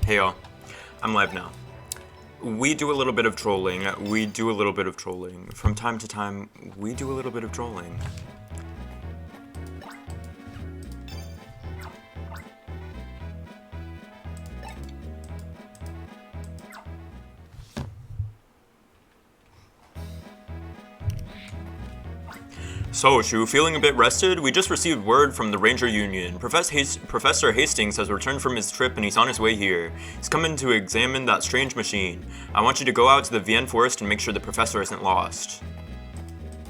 Hey y'all, I'm live now. We do a little bit of trolling. From time to time, we do a little bit of trolling. So, Shu, feeling a bit rested? We just received word from the Ranger Union. Professor Hastings has returned from his trip and he's on his way here. He's coming to examine that strange machine. I want you to go out to the Vienne forest and make sure the professor isn't lost.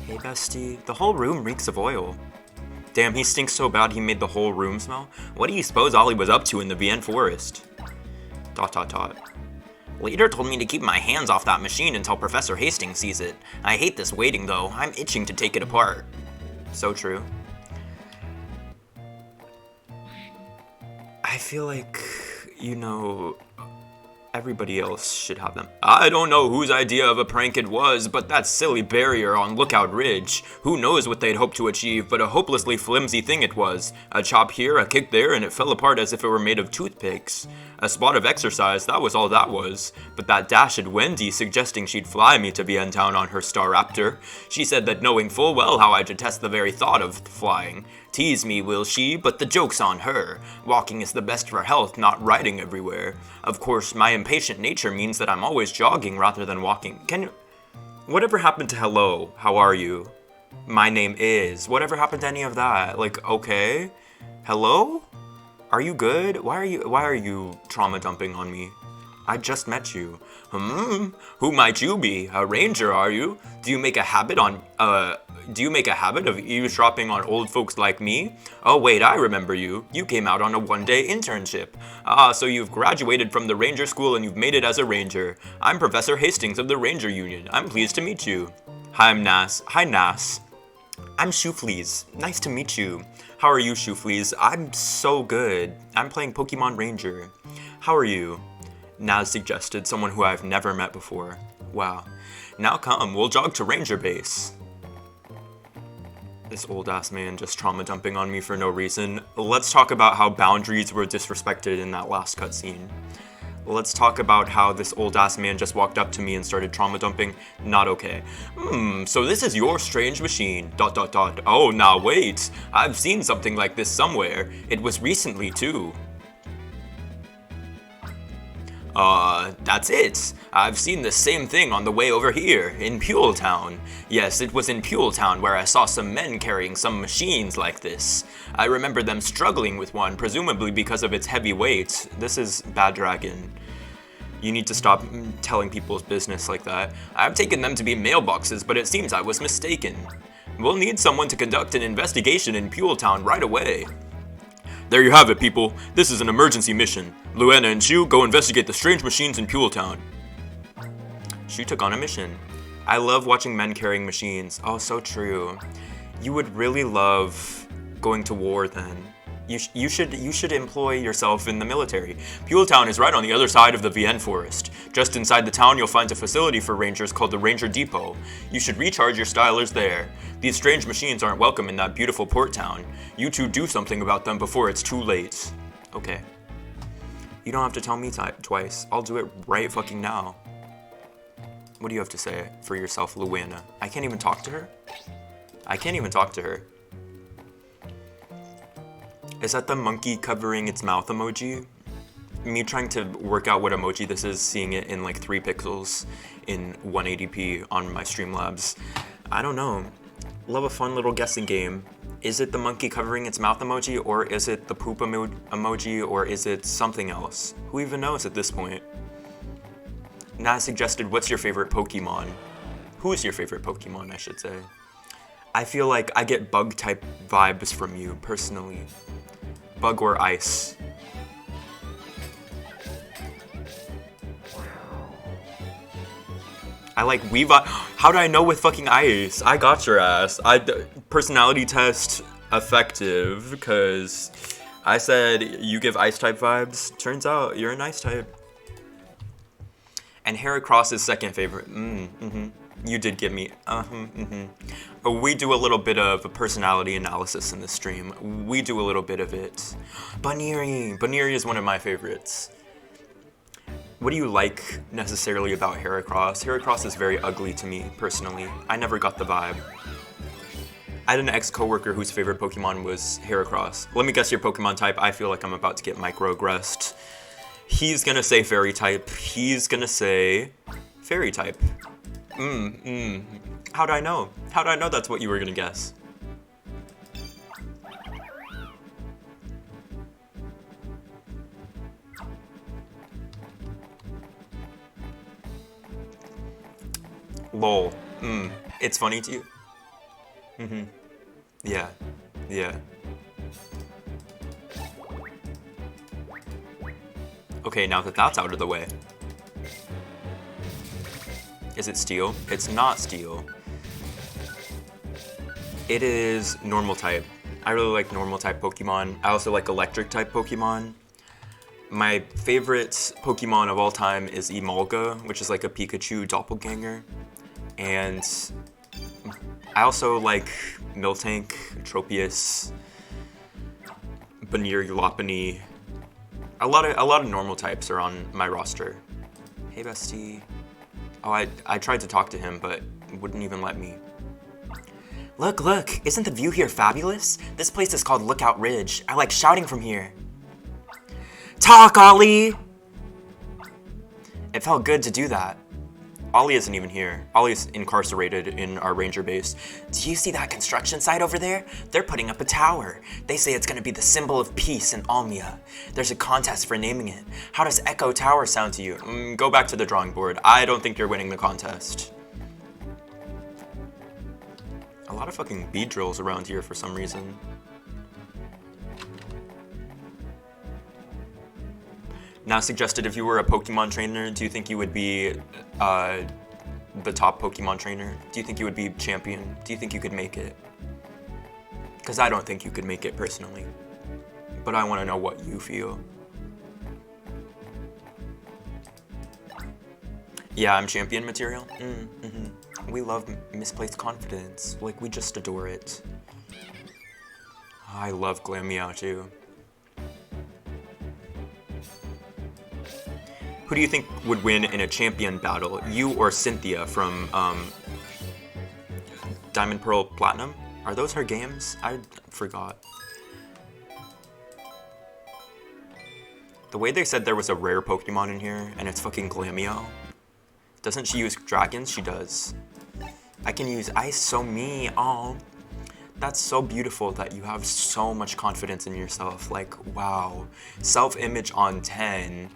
Hey, bestie. The whole room reeks of oil. Damn, he stinks so bad he made the whole room smell? What do you suppose Ollie was up to in the Vienne forest? ... Leader told me to keep my hands off that machine until Professor Hastings sees it. I hate this waiting though. I'm itching to take it apart. So true. I feel like, everybody else should have them. I don't know whose idea of a prank it was, but that silly barrier on Lookout Ridge. Who knows what they'd hoped to achieve, but a hopelessly flimsy thing it was. A chop here, a kick there, and it fell apart as if it were made of toothpicks. A spot of exercise, that was all that was. But that dashed Wendy suggesting she'd fly me to Vienne Town on her Staraptor. She said that knowing full well how I detest the very thought of flying. Tease me, will she? But the joke's on her. Walking is the best for health, not riding everywhere. Of course, my impatient nature means that I'm always jogging rather than walking. Whatever happened to hello? How are you? My name is. Whatever happened to any of that? Like, okay? Hello? Are you good? Why are you trauma dumping on me? I just met you. Who might you be? A ranger, are you? Do you make a habit of eavesdropping on old folks like me? Oh wait, I remember you. You came out on a one-day internship. Ah, so you've graduated from the ranger school and you've made it as a ranger. I'm Professor Hastings of the Ranger Union. I'm pleased to meet you. Hi, I'm Nas. Hi, Nas. I'm Shooflees. Nice to meet you. How are you, Shooflees? I'm so good. I'm playing Pokemon Ranger. How are you? Naz suggested, someone who I've never met before. Wow. Now come, we'll jog to Ranger Base. This old-ass man just trauma dumping on me for no reason. Let's talk about how boundaries were disrespected in that last cutscene. Let's talk about how this old-ass man just walked up to me and started trauma dumping. Not okay. So this is your strange machine. ... Oh, now wait. I've seen something like this somewhere. It was recently, too. That's it. I've seen the same thing on the way over here, in Pule Town. Yes, it was in Pule Town where I saw some men carrying some machines like this. I remember them struggling with one, presumably because of its heavy weight. This is Bad Dragon. You need to stop telling people's business like that. I've taken them to be mailboxes, but it seems I was mistaken. We'll need someone to conduct an investigation in Pule Town right away. There you have it, people. This is an emergency mission. Luana and Shu, go investigate the strange machines in Pule Town. Shu took on a mission. I love watching men carrying machines. Oh, so true. You would really love going to war then. You should employ yourself in the military. Pule Town is right on the other side of the Vienne forest. Just inside the town, you'll find a facility for rangers called the Ranger Depot. You should recharge your stylers there. These strange machines aren't welcome in that beautiful port town. You two do something about them before it's too late. Okay. You don't have to tell me twice. I'll do it right fucking now. What do you have to say for yourself, Luana? I can't even talk to her? I can't even talk to her. Is that the monkey covering its mouth emoji? Me trying to work out what emoji this is, seeing it in like 3 pixels in 180p on my Streamlabs. I don't know. Love a fun little guessing game. Is it the monkey covering its mouth emoji, or is it the poop emoji, or is it something else? Who even knows at this point? Naz suggested, what's your favorite Pokemon? Who is your favorite Pokemon, I should say? I feel like I get bug-type vibes from you, personally. Bug or ice. I like Weavile. How do I know with fucking ice? I got your ass. Personality test effective, because I said you give ice-type vibes. Turns out you're an ice-type. And Heracross is second favorite. You did give me. We do a little bit of a personality analysis in this stream. We do a little bit of it. Baniri is one of my favorites. What do you like necessarily about Heracross? Heracross is very ugly to me, personally. I never got the vibe. I had an ex-coworker whose favorite Pokemon was Heracross. Let me guess your Pokemon type. I feel like I'm about to get microaggressed. He's gonna say Fairy type. He's gonna say Fairy type. How'd I know? How'd I know that's what you were gonna guess? Lol. It's funny to you? Yeah. Yeah. Okay, now that that's out of the way. Is it Steel? It's not Steel. It is Normal type. I really like Normal type Pokemon. I also like Electric type Pokemon. My favorite Pokemon of all time is Emolga, which is like a Pikachu doppelganger. And I also like Miltank, Tropius, Banir, Lopunny. A lot of normal types are on my roster. Hey bestie. Oh, I tried to talk to him, but wouldn't even let me. Look, isn't the view here fabulous? This place is called Lookout Ridge. I like shouting from here. Talk, Ollie! It felt good to do that. Ollie isn't even here. Ollie's incarcerated in our ranger base. Do you see that construction site over there? They're putting up a tower. They say it's gonna be the symbol of peace in Almia. There's a contest for naming it. How does Echo Tower sound to you? Go back to the drawing board. I don't think you're winning the contest. A lot of fucking bead drills around here for some reason. Now suggested if you were a Pokemon trainer, do you think you would be the top Pokemon trainer? Do you think you would be champion? Do you think you could make it? Because I don't think you could make it personally. But I want to know what you feel. Yeah, I'm champion material. We love misplaced confidence. Like, we just adore it. I love Glameow too. Who do you think would win in a champion battle? You or Cynthia from Diamond, Pearl, Platinum? Are those her games? I forgot. The way they said there was a rare Pokemon in here, and it's fucking Glameow. Doesn't she use dragons? She does. I can use ice, so me. Oh, that's so beautiful that you have so much confidence in yourself. Like, wow. Self-image on 10.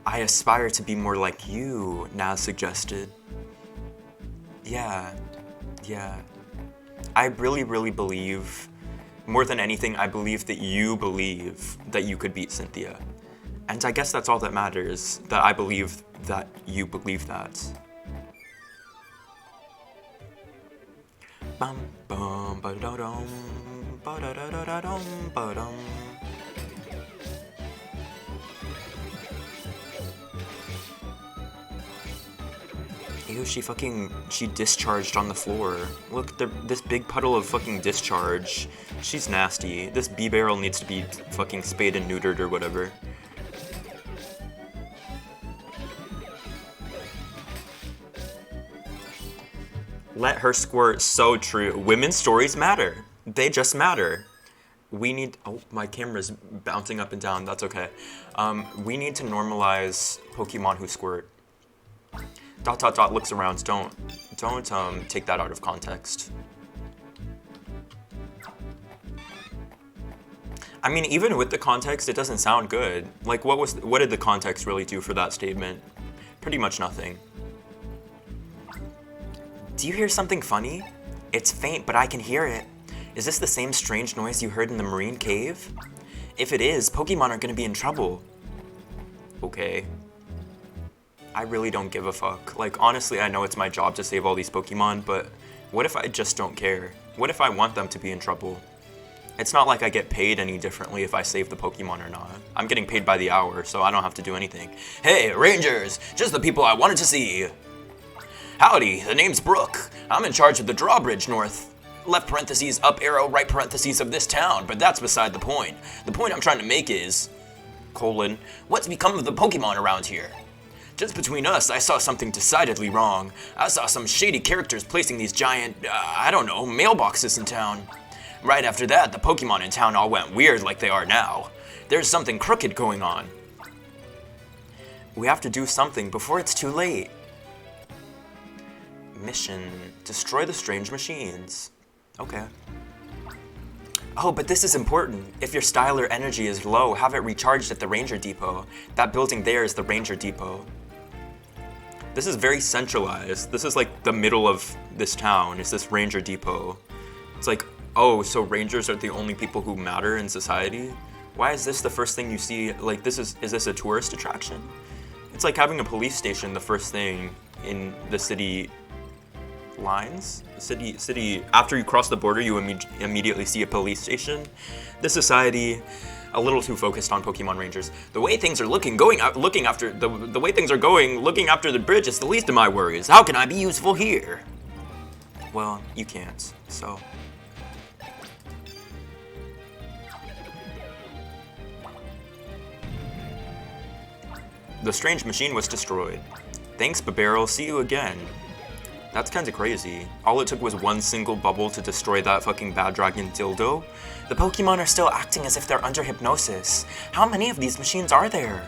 I aspire to be more like you, Naz suggested. Yeah. I really, really believe, more than anything, I believe that you believe that you could beat Cynthia. And I guess that's all that matters, that I believe that you believe that. Bum bum ba da dum ba da da da da dum ba dum. Ew, she discharged on the floor. Look, this big puddle of fucking discharge. She's nasty. This bee barrel needs to be fucking spayed and neutered or whatever. Let her squirt, so true. Women's stories matter. They just matter. We need, oh, my camera's bouncing up and down, that's okay. We need to normalize Pokemon who squirt. ... looks around, don't take that out of context. I mean, even with the context, it doesn't sound good. Like, what did the context really do for that statement? Pretty much nothing. Do you hear something funny? It's faint, but I can hear it. Is this the same strange noise you heard in the marine cave? If it is, Pokemon are gonna be in trouble. Okay. I really don't give a fuck. Like, honestly, I know it's my job to save all these Pokemon, but what if I just don't care? What if I want them to be in trouble? It's not like I get paid any differently if I save the Pokemon or not. I'm getting paid by the hour, so I don't have to do anything. Hey, Rangers! Just the people I wanted to see! Howdy, the name's Brooke. I'm in charge of the drawbridge north. Left parentheses, up arrow, right parentheses of this town, but that's beside the point. The point I'm trying to make is... : what's become of the Pokemon around here? Just between us, I saw something decidedly wrong. I saw some shady characters placing these giant, I don't know, mailboxes in town. Right after that, the Pokemon in town all went weird like they are now. There's something crooked going on. We have to do something before it's too late. Mission: destroy the strange machines. Okay. Oh, but this is important. If your style or energy is low, have it recharged at the Ranger Depot. That building there is the Ranger Depot. This is very centralized. This is like the middle of this town, is this Ranger Depot. It's like, oh, so Rangers are the only people who matter in society? Why is this the first thing you see? Like, is this a tourist attraction? It's like having a police station the first thing in the city lines. City. After you cross the border, you immediately see a police station. This society, a little too focused on Pokemon Rangers. The way things are looking after the bridge is the least of my worries. How can I be useful here? Well, you can't. So. The strange machine was destroyed. Thanks, Babarrel. See you again. That's kinda crazy. All it took was one single bubble to destroy that fucking bad dragon dildo. The Pokemon are still acting as if they're under hypnosis. How many of these machines are there?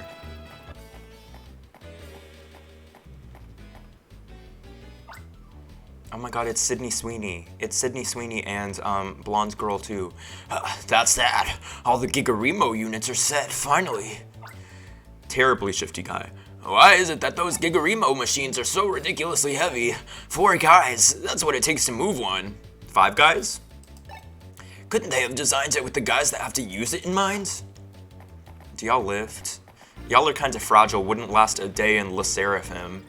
Oh my god, it's Sydney Sweeney. It's Sydney Sweeney and Blonde Girl too. That's that. All the Gigarimo units are set, finally. Terribly shifty guy. Why is it that those Gigarimo machines are so ridiculously heavy? 4 guys, that's what it takes to move one. 5 guys? Couldn't they have designed it with the guys that have to use it in mind? Do y'all lift? Y'all are kinda fragile, wouldn't last a day in Le Seraphim.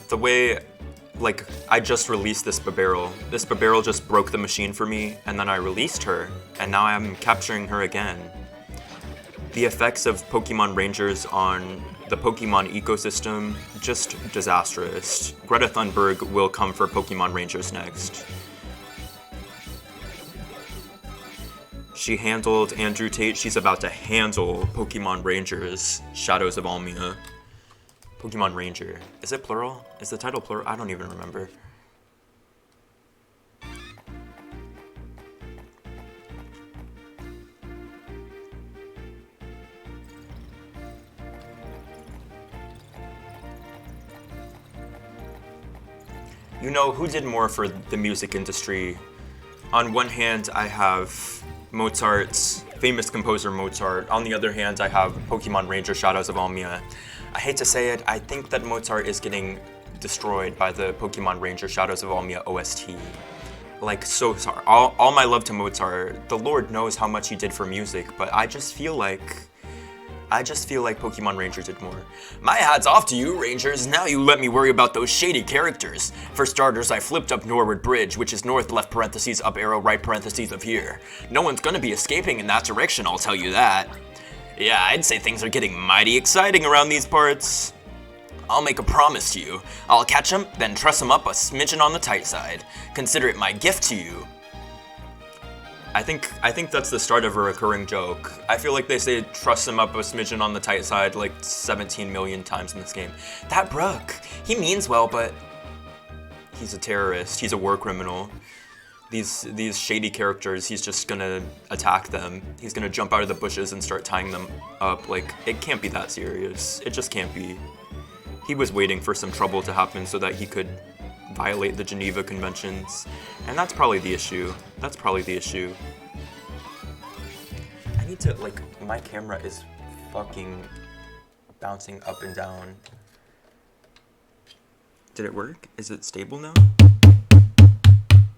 The way, like, I just released this Babarrel. This Babarrel just broke the machine for me, and then I released her, and now I'm capturing her again. The effects of Pokemon Rangers on the Pokemon ecosystem, just disastrous. Greta Thunberg will come for Pokemon Rangers next. She handled Andrew Tate, she's about to handle Pokemon Rangers, Shadows of Almia. Pokemon Ranger. Is it plural? Is the title plural? I don't even remember. You know, who did more for the music industry? On one hand, I have Mozart's famous composer Mozart. On the other hand, I have Pokemon Ranger Shadows of Almia. I hate to say it, I think that Mozart is getting destroyed by the Pokemon Ranger Shadows of Almia OST. Like, so sorry. All my love to Mozart. The Lord knows how much he did for music, but I just feel like Pokemon Ranger did more. My hat's off to you, Rangers. Now you let me worry about those shady characters. For starters, I flipped up Norwood Bridge, which is north left parentheses up arrow right parentheses of here. No one's gonna be escaping in that direction, I'll tell you that. Yeah, I'd say things are getting mighty exciting around these parts. I'll make a promise to you. I'll catch 'em, then truss 'em up a smidgen on the tight side. Consider it my gift to you. I think that's the start of a recurring joke. I feel like they say truss him up a smidgen on the tight side like 17 million times in this game. That Brook, he means well, but he's a terrorist. He's a war criminal. These shady characters, he's just gonna attack them. He's gonna jump out of the bushes and start tying them up. Like, it can't be that serious. It just can't be. He was waiting for some trouble to happen so that he could violate the Geneva Conventions. And that's probably the issue. That's probably the issue. I need to, like, my camera is fucking bouncing up and down. Did it work? Is it stable now?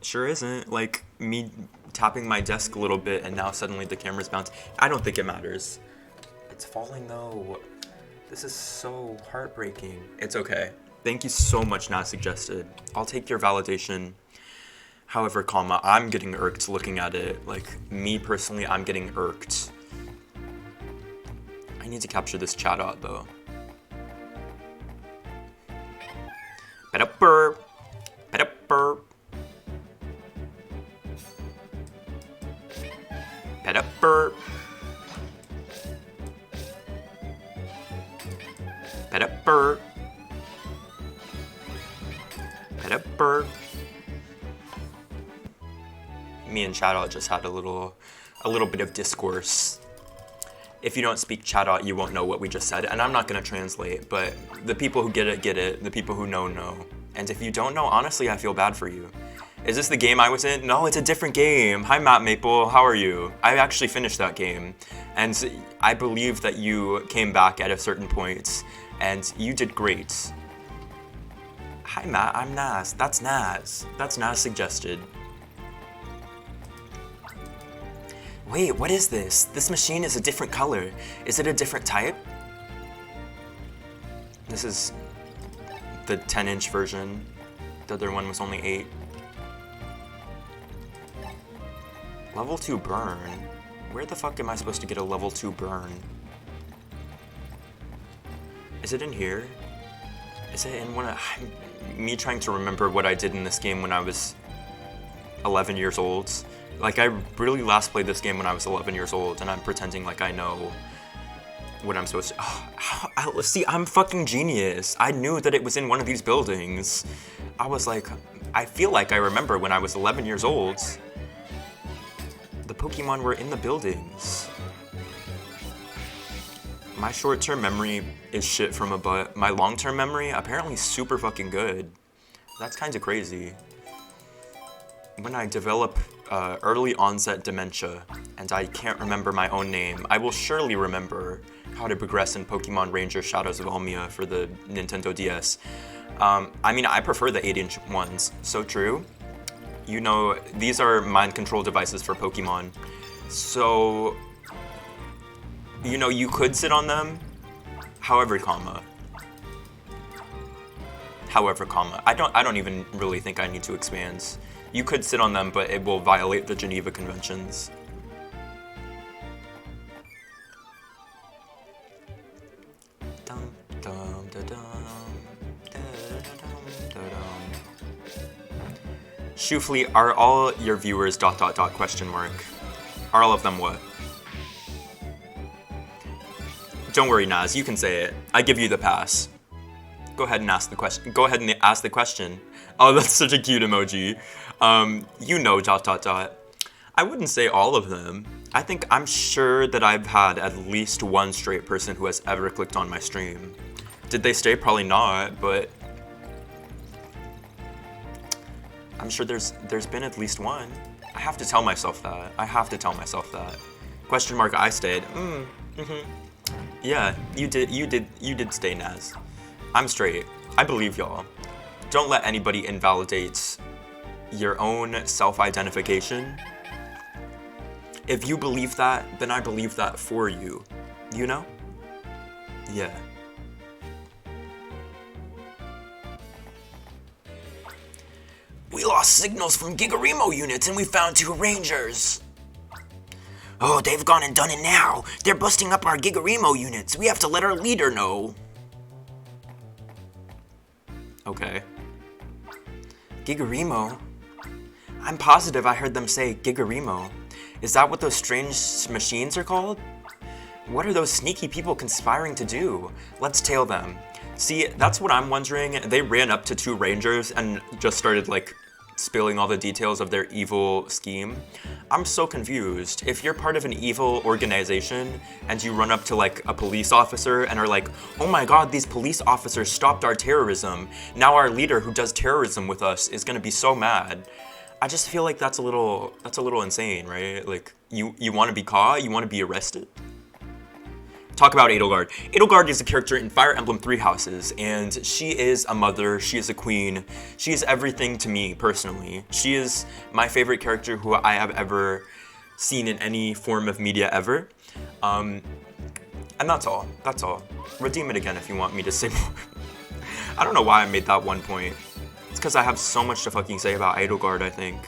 Sure isn't. Like, me tapping my desk a little bit and now suddenly the camera's bouncing. I don't think it matters. It's falling though. This is so heartbreaking. It's okay. Thank you so much, Not Suggested. I'll take your validation. However, I'm getting irked looking at it. Like, me personally, I'm getting irked. I need to capture this chat out though. Pet-a-bird. Pet-a-bird. Me and Shadowt just had a little bit of discourse. If you don't speak Shadowt, you won't know what we just said, and I'm not gonna translate, but the people who get it, get it. The people who know, know. And if you don't know, honestly, I feel bad for you. Is this the game I was in? No, it's a different game. Hi, Matt Maple, how are you? I actually finished that game, and I believe that you came back at a certain point, and you did great. Hi, Matt, I'm Naz. That's Naz. That's Naz suggested. Wait, what is this? This machine is a different color. Is it a different type? This is the 10-inch version. The other one was only 8. Level 2 burn? Where the fuck am I supposed to get a level 2 burn? Is it in here? Is it in one of... Me trying to remember what I did in this game when I was 11 years old. Like, I really last played this game when I was 11 years old, and I'm pretending like I know what I'm supposed to... Oh, see, I'm fucking genius. I knew that it was in one of these buildings. I was like, I feel like I remember when I was 11 years old. The Pokemon were in the buildings. My short-term memory is shit from a butt. My long-term memory, apparently super fucking good. That's kind of crazy. When I develop early onset dementia and I can't remember my own name, I will surely remember how to progress in Pokemon Ranger Shadows of Almia for the Nintendo DS. I mean, I prefer the 8-inch ones, so true. You know, these are mind control devices for Pokemon. So, you know, you could sit on them, however, comma. I don't even really think I need to expand. You could sit on them, but it will violate the Geneva Conventions. Shufli, are all your viewers ... question mark? Are all of them what? Don't worry, Naz, you can say it. I give you the pass. Go ahead and ask the question. Go ahead and ask the question. Oh, that's such a cute emoji. You know ... I wouldn't say all of them. I'm sure that I've had at least one straight person who has ever clicked on my stream. Did they stay? Probably not, but I'm sure there's been at least one. I have to tell myself that. Question mark, I stayed. Yeah, you did stay, Naz. I'm straight. I believe y'all. Don't let anybody invalidate your own self-identification. If you believe that, then I believe that for you. You know? Yeah. We lost signals from Gigarimo units and we found 2 Rangers. Oh, they've gone and done it now. They're busting up our Gigarimo units. We have to let our leader know. Okay. Gigarimo? I'm positive I heard them say Gigarimo. Is that what those strange machines are called? What are those sneaky people conspiring to do? Let's tail them. See, that's what I'm wondering. They ran up to 2 Rangers and just started, like, spilling all the details of their evil scheme. I'm so confused. If you're part of an evil organization and you run up to, like, a police officer and are like, oh my god, these police officers stopped our terrorism. Now our leader who does terrorism with us is gonna be so mad. I just feel like that's a little insane, right? Like, you want to be caught? You want to be arrested? Talk about Edelgard. Edelgard is a character in Fire Emblem 3 Houses, and she is a mother, she is a queen, she is everything to me, personally. She is my favorite character who I have ever seen in any form of media ever. And that's all. Redeem it again if you want me to say more. I don't know why I made that one point. It's because I have so much to fucking say about Edelgard, I think.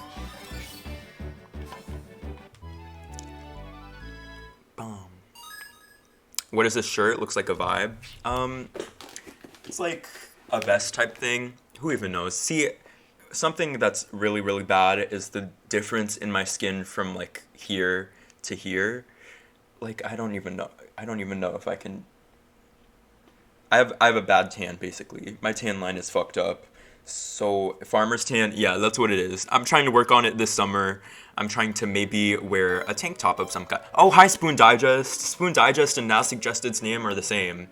What is this shirt? Looks like a vibe. It's like a vest type thing. Who even knows? See, something that's really, really bad is the difference in my skin from like here to here. Like, I don't even know if I can I have a bad tan basically. My tan line is fucked up. So farmer's tan, yeah, that's what it is. I'm trying to work on it this summer. I'm trying to maybe wear a tank top of some kind. Oh, hi Spoon Digest. Spoon Digest and Now Suggested's name are the same.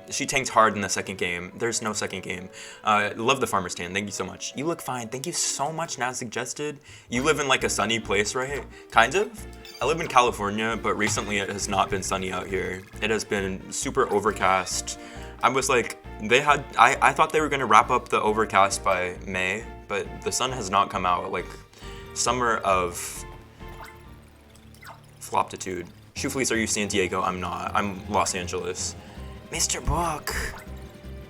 She tanked hard in the second game. There's no second game. Love the farmer's tan. Thank you so much. You look fine. Thank you so much, Now Suggested. You live in like a sunny place, right? Kind of. I live in California, but recently it has not been sunny out here. It has been super overcast. I was like, I thought they were gonna wrap up the overcast by May, but the sun has not come out. Like, summer of floptitude. Shoe Fleece, are you San Diego? I'm not. I'm Los Angeles. Mr. Book.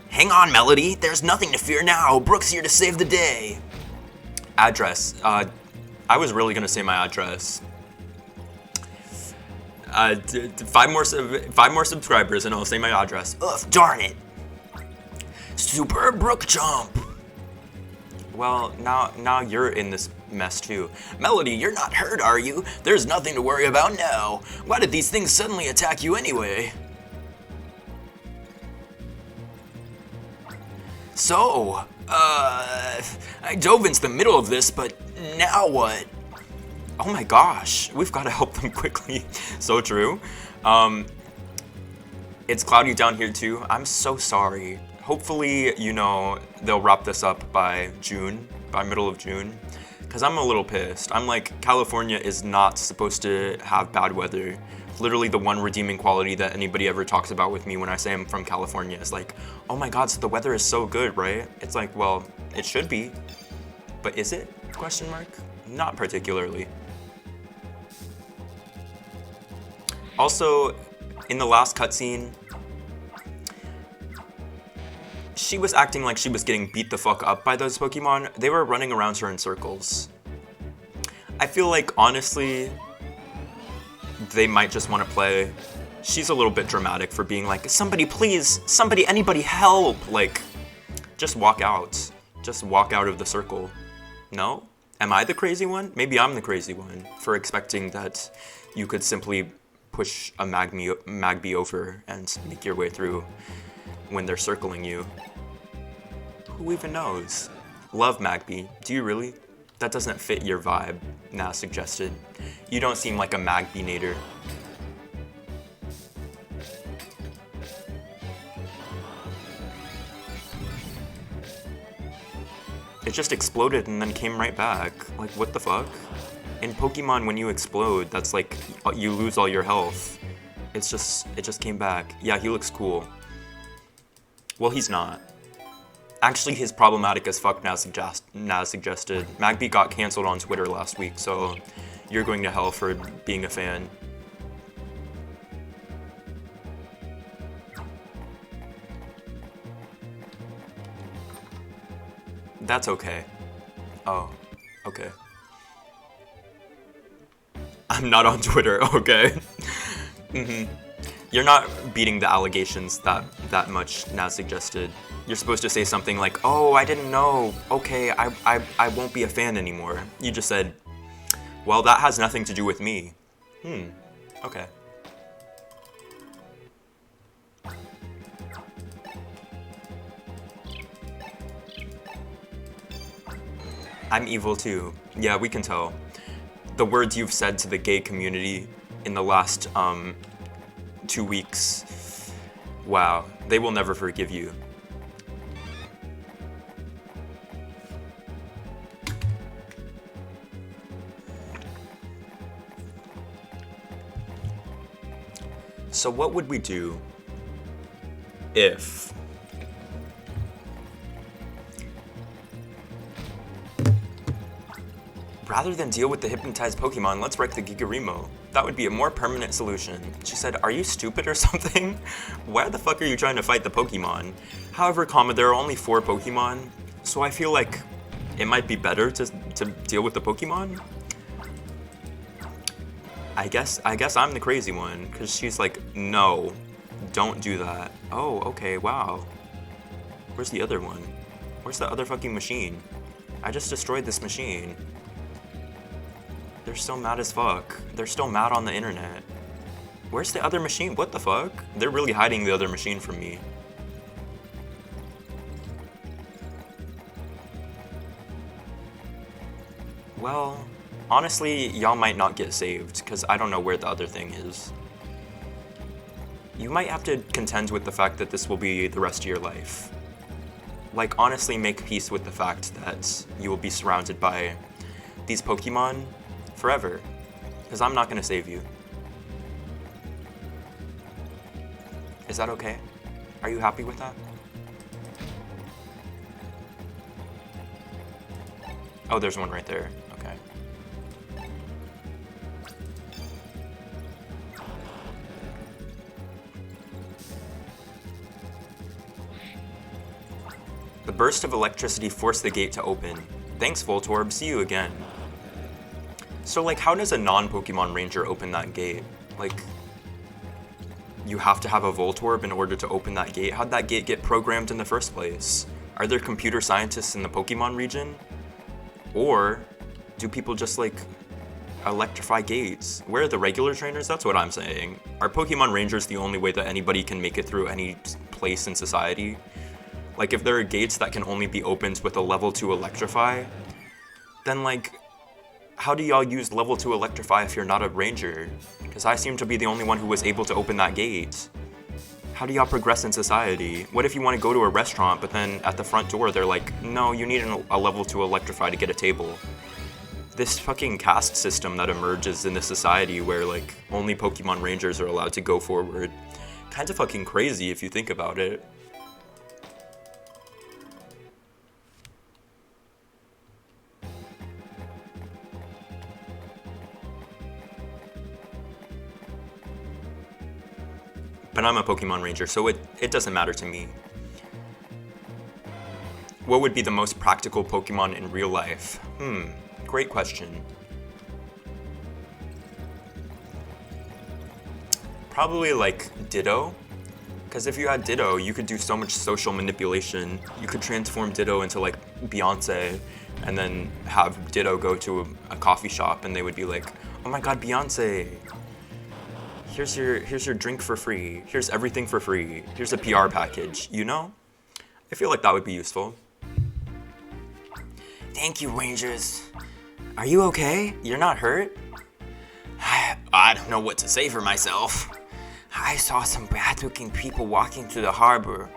Hang on, Melody. There's nothing to fear now. Brooke's here to save the day. Address. I was really gonna say my address. 5 more subscribers and I'll say my address. Ugh, darn it. Super Brook Jump. Well, now you're in this mess too. Melody, you're not hurt, are you? There's nothing to worry about now. Why did these things suddenly attack you anyway? So, I dove into the middle of this, but now what? Oh my gosh, we've got to help them quickly. So true. It's cloudy down here too. I'm so sorry. Hopefully, they'll wrap this up by June, by middle of June. Because I'm a little pissed. I'm like, California is not supposed to have bad weather. Literally the one redeeming quality that anybody ever talks about with me when I say I'm from California is like, oh my god, so the weather is so good, right? It's like, well, it should be. But is it? Question mark? Not particularly. Also, in the last cutscene, she was acting like she was getting beat the fuck up by those Pokemon. They were running around her in circles. I feel like, honestly, they might just want to play. She's a little bit dramatic for being like, somebody please, somebody, anybody help. Like, just walk out. Just walk out of the circle. No? Am I the crazy one? Maybe I'm the crazy one for expecting that you could simply push a Magby over and make your way through when they're circling you. Who even knows? Love Magby. Do you really? That doesn't fit your vibe, Now Suggested. You don't seem like a Magby-nator. It just exploded and then came right back. Like, what the fuck? In Pokemon, when you explode, that's like, you lose all your health. It just came back. Yeah, he looks cool. Well, he's not. Actually, he's problematic as fuck, Now Suggested. Magby got canceled on Twitter last week, so you're going to hell for being a fan. That's okay. Oh, okay. I'm not on Twitter, okay. You're not beating the allegations that much, Now Suggested. You're supposed to say something like, oh, I didn't know. Okay, I won't be a fan anymore. You just said, well, that has nothing to do with me. Okay. I'm evil too. Yeah, we can tell. The words you've said to the gay community in the last 2 weeks, wow, they will never forgive you. So what would we do if rather than deal with the hypnotized Pokemon, let's wreck the Gigarimo? That would be a more permanent solution. She said, are you stupid or something? Why the fuck are you trying to fight the Pokemon? However, there are only 4 Pokemon, so I feel like it might be better to deal with the Pokemon? I guess I'm the crazy one, because she's like, no, don't do that. Oh, okay, wow. Where's the other one? Where's the other fucking machine? I just destroyed this machine. They're still mad as fuck. They're still mad on the internet. Where's the other machine? What the fuck? They're really hiding the other machine from me. Well, honestly, y'all might not get saved, because I don't know where the other thing is. You might have to contend with the fact that this will be the rest of your life. Like, honestly, make peace with the fact that you will be surrounded by these Pokemon forever, because I'm not going to save you. Is that okay? Are you happy with that? Oh, there's one right there. Okay. The burst of electricity forced the gate to open. Thanks, Voltorb. See you again. So, like, how does a non-Pokemon Ranger open that gate? Like, you have to have a Voltorb in order to open that gate? How'd that gate get programmed in the first place? Are there computer scientists in the Pokemon region? Or do people just, like, electrify gates? Where are the regular trainers? That's what I'm saying. Are Pokemon Rangers the only way that anybody can make it through any place in society? Like, if there are gates that can only be opened with a level 2 electrify, then, like, how do y'all use level 2 electrify if you're not a ranger? Because I seem to be the only one who was able to open that gate. How do y'all progress in society? What if you want to go to a restaurant, but then at the front door they're like, no, you need a level 2 electrify to get a table? This fucking caste system that emerges in this society where, like, only Pokemon Rangers are allowed to go forward. Kinda fucking crazy if you think about it. But I'm a Pokemon Ranger, so it doesn't matter to me. What would be the most practical Pokemon in real life? Great question. Probably, like, Ditto. Because if you had Ditto, you could do so much social manipulation. You could transform Ditto into, like, Beyonce, and then have Ditto go to a coffee shop, and they would be like, oh my god, Beyonce! Here's your drink for free. Here's everything for free. Here's a PR package, you know? I feel like that would be useful. Thank you, Rangers. Are you okay? You're not hurt? I don't know what to say for myself. I saw some bad-looking people walking through the harbor.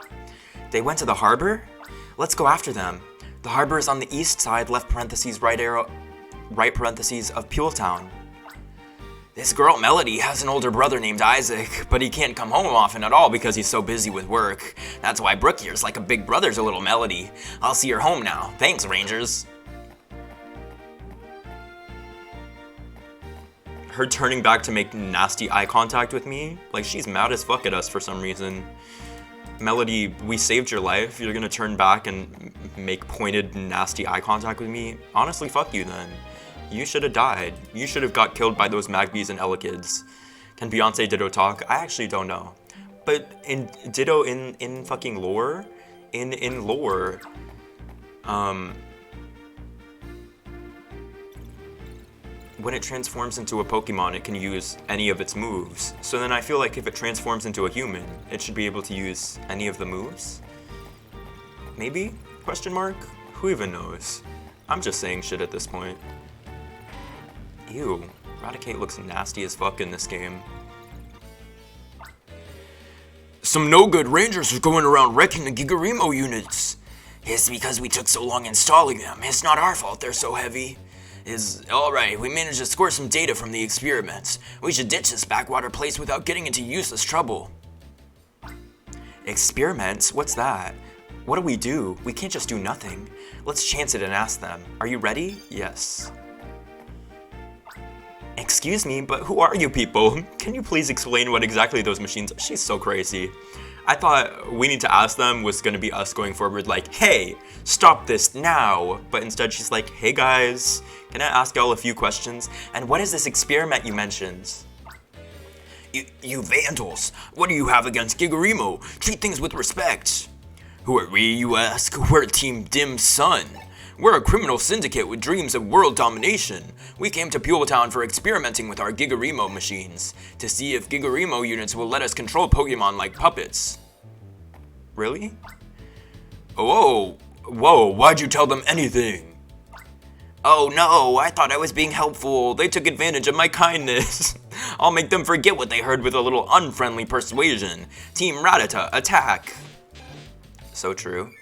They went to the harbor? Let's go after them. The harbor is on the east side, left parentheses, right arrow, right parentheses of Peweltown. This girl, Melody, has an older brother named Isaac, but he can't come home often at all because he's so busy with work. That's why Brooke here's like a big brother to little Melody. I'll see her home now. Thanks, Rangers. Her turning back to make nasty eye contact with me? Like, she's mad as fuck at us for some reason. Melody, we saved your life. You're gonna turn back and make pointed, nasty eye contact with me? Honestly, fuck you then. You should have died. You should have got killed by those Magpies and Elekids. Can Beyonce Ditto talk? I actually don't know. But in Ditto in fucking lore, in lore, when it transforms into a Pokemon, it can use any of its moves. So then I feel like if it transforms into a human, it should be able to use any of the moves? Maybe? Question mark? Who even knows? I'm just saying shit at this point. Ew, Raticate looks nasty as fuck in this game. Some no-good Rangers are going around wrecking the Gigarimo units. It's because we took so long installing them. It's not our fault they're so heavy. Alright, we managed to score some data from the experiments. We should ditch this backwater place without getting into useless trouble. Experiments? What's that? What do we do? We can't just do nothing. Let's chance it and ask them. Are you ready? Yes. Excuse me, but who are you people? Can you please explain what exactly those machines are? She's so crazy. I thought we need to ask them was gonna be us going forward like, hey, stop this now. But instead she's like, hey guys, can I ask y'all a few questions? And what is this experiment you mentioned? You vandals, what do you have against Gigarimo? Treat things with respect. Who are we, you ask? We're Team Dim Sun. We're a criminal syndicate with dreams of world domination. We came to Peweltown for experimenting with our Gigarimo machines, to see if Gigarimo units will let us control Pokemon like puppets. Really? Whoa, why'd you tell them anything? Oh no, I thought I was being helpful. They took advantage of my kindness. I'll make them forget what they heard with a little unfriendly persuasion. Team Rattata, attack. So true.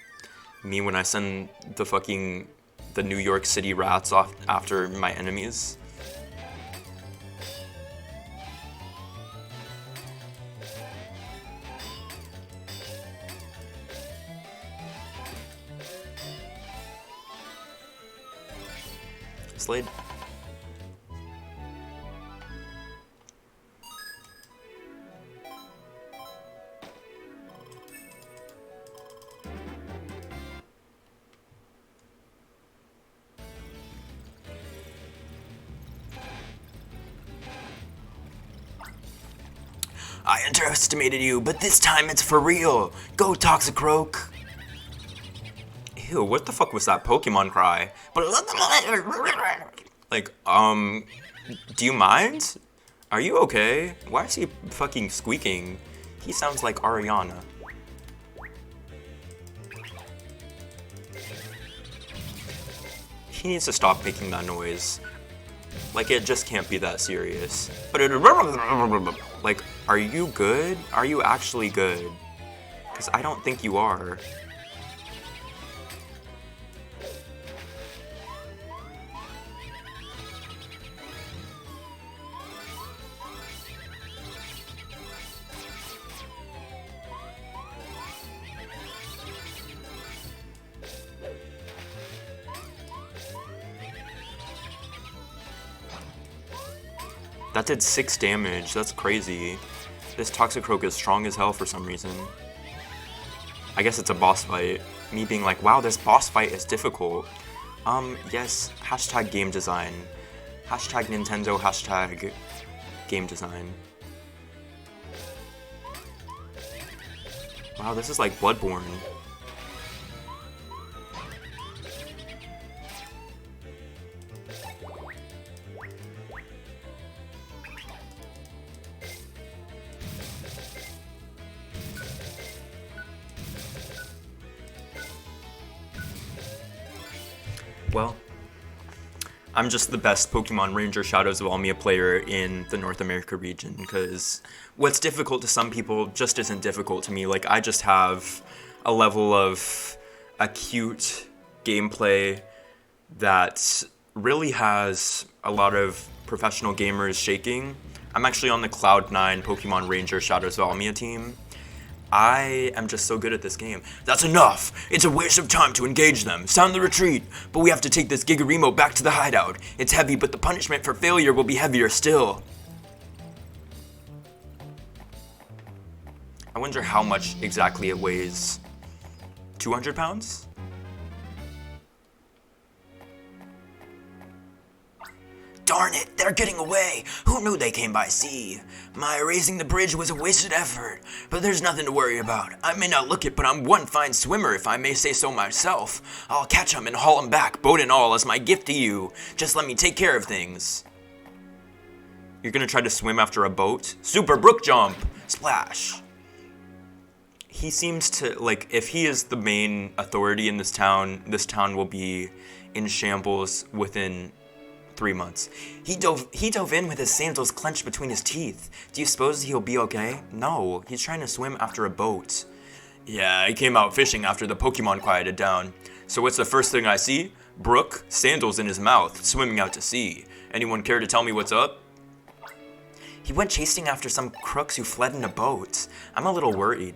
Me when I send the New York City rats off after my enemies. Slade. I underestimated you, but this time it's for real. Go, Toxicroak. Ew, what the fuck was that Pokemon cry? Like, do you mind? Are you okay? Why is he fucking squeaking? He sounds like Ariana. He needs to stop making that noise. Like, it just can't be that serious. But it... Like, are you good? Are you actually good? Because I don't think you are. That did 6 damage, that's crazy. This Toxicroak is strong as hell for some reason. I guess it's a boss fight. Me being like, wow, this boss fight is difficult. Yes, hashtag game design. Hashtag Nintendo, hashtag game design. Wow, this is like Bloodborne. Well, I'm just the best Pokemon Ranger Shadows of Almia player in the North America region, because what's difficult to some people just isn't difficult to me. Like, I just have a level of acute gameplay that really has a lot of professional gamers shaking. I'm actually on the Cloud9 Pokemon Ranger Shadows of Almia team. I am just so good at this game. That's enough! It's a waste of time to engage them. Sound the retreat! But we have to take this Gigarimo back to the hideout. It's heavy, but the punishment for failure will be heavier still. I wonder how much exactly it weighs. 200 pounds? Darn it, they're getting away. Who knew they came by sea? My raising the bridge was a wasted effort, but there's nothing to worry about. I may not look it, but I'm one fine swimmer, if I may say so myself. I'll catch 'em and haul 'em back, boat and all, as my gift to you. Just let me take care of things. You're gonna try to swim after a boat? Super brook jump! Splash! He seems to, like, if he is the main authority in this town will be in shambles within 3 months. He dove in with his sandals clenched between his teeth. Do you suppose he'll be okay? No, he's trying to swim after a boat. Yeah, I came out fishing after the Pokemon quieted down. So what's the first thing I see? Brook, sandals in his mouth, swimming out to sea. Anyone care to tell me what's up? He went chasing after some crooks who fled in a boat. I'm a little worried.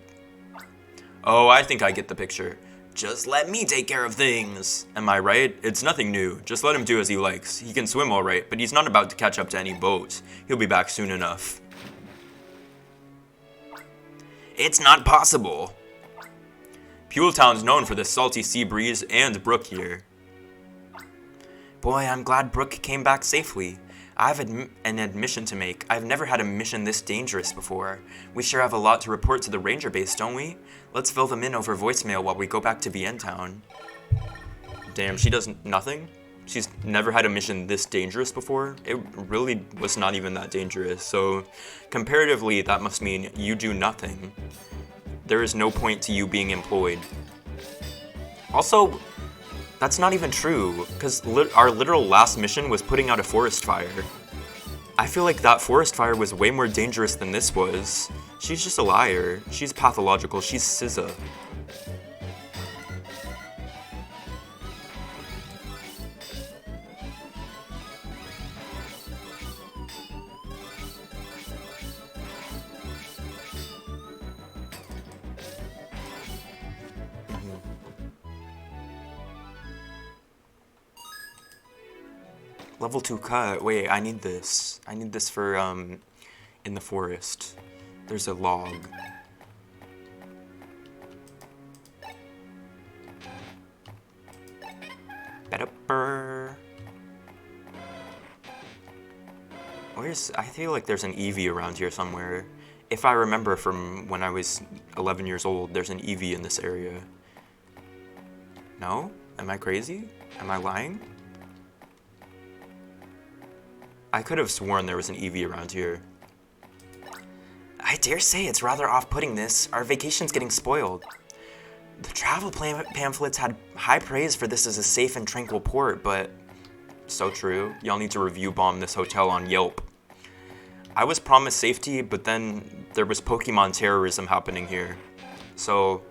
Oh, I think I get the picture. Just let me take care of things. Am I right? It's nothing new. Just let him do as he likes. He can swim all right, but he's not about to catch up to any boat. He'll be back soon enough. It's not possible. Peweltown's known for the salty sea breeze and Brook here. Boy, I'm glad Brook came back safely. I have an admission to make. I've never had a mission this dangerous before. We sure have a lot to report to the ranger base, don't we? Let's fill them in over voicemail while we go back to VN Town. Damn, she does nothing? She's never had a mission this dangerous before? It really was not even that dangerous, so comparatively, that must mean you do nothing. There is no point to you being employed. Also, That's not even true, because our literal last mission was putting out a forest fire. I feel like that forest fire was way more dangerous than this was. She's just a liar. She's pathological. She's SZA. Level 2 cut. Wait, I need this. I need this for, in the forest. There's a log. I feel like there's an Eevee around here somewhere. If I remember from when I was 11 years old, there's an Eevee in this area. No? Am I crazy? Am I lying? I could have sworn there was an Eevee around here. I dare say it's rather off-putting this. Our vacation's getting spoiled. The travel pamphlets had high praise for this as a safe and tranquil port, but... So true. Y'all need to review bomb this hotel on Yelp. I was promised safety, but then there was Pokemon terrorism happening here. So,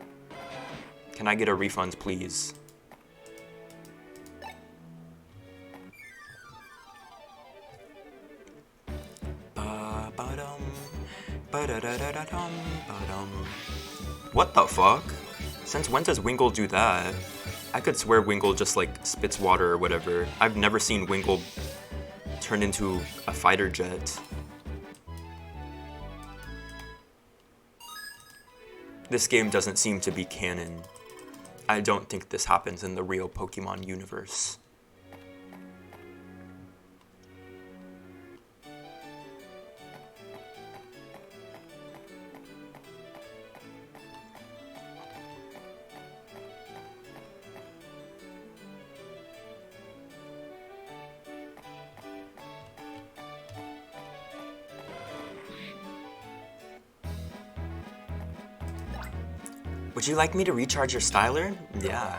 can I get a refund, please? What the fuck? Since when does Wingull do that? I could swear Wingull just like spits water or whatever. I've never seen Wingull turn into a fighter jet. This game doesn't seem to be canon. I don't think this happens in the real Pokemon universe. Would you like me to recharge your styler? Yeah.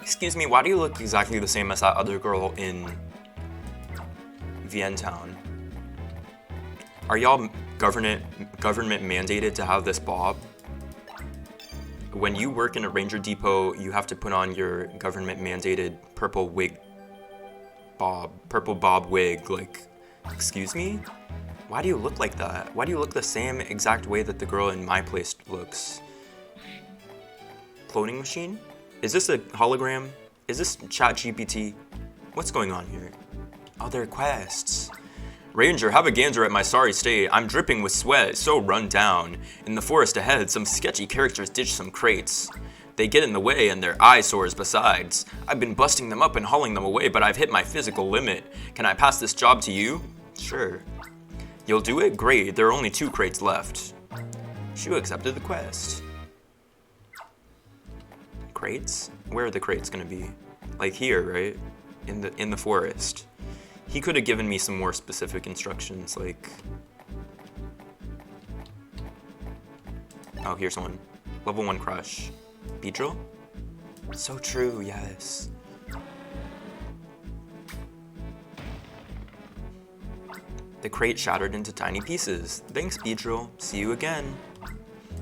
Excuse me, why do you look exactly the same as that other girl in Vientown? Are y'all government mandated to have this bob? When you work in a ranger depot, you have to put on your government mandated purple bob wig, like, excuse me? Why do you look like that? Why do you look the same exact way that the girl in my place looks? Cloning machine? Is this a hologram? Is this ChatGPT? What's going on here? Oh, they're quests. Ranger, have a gander at my sorry state. I'm dripping with sweat, so run down. In the forest ahead, some sketchy characters ditch some crates. They get in the way and their eyesores besides. I've been busting them up and hauling them away, but I've hit my physical limit. Can I pass this job to you? Sure. You'll do it? Great, there are only 2 crates left. Shu accepted the quest. Crates? Where are the crates gonna be? Like here, right? In the forest. He could have given me some more specific instructions, like... Oh, here's one. Level 1 crush. Beedrill? So true, yes. The crate shattered into tiny pieces. Thanks, Beedrill. See you again.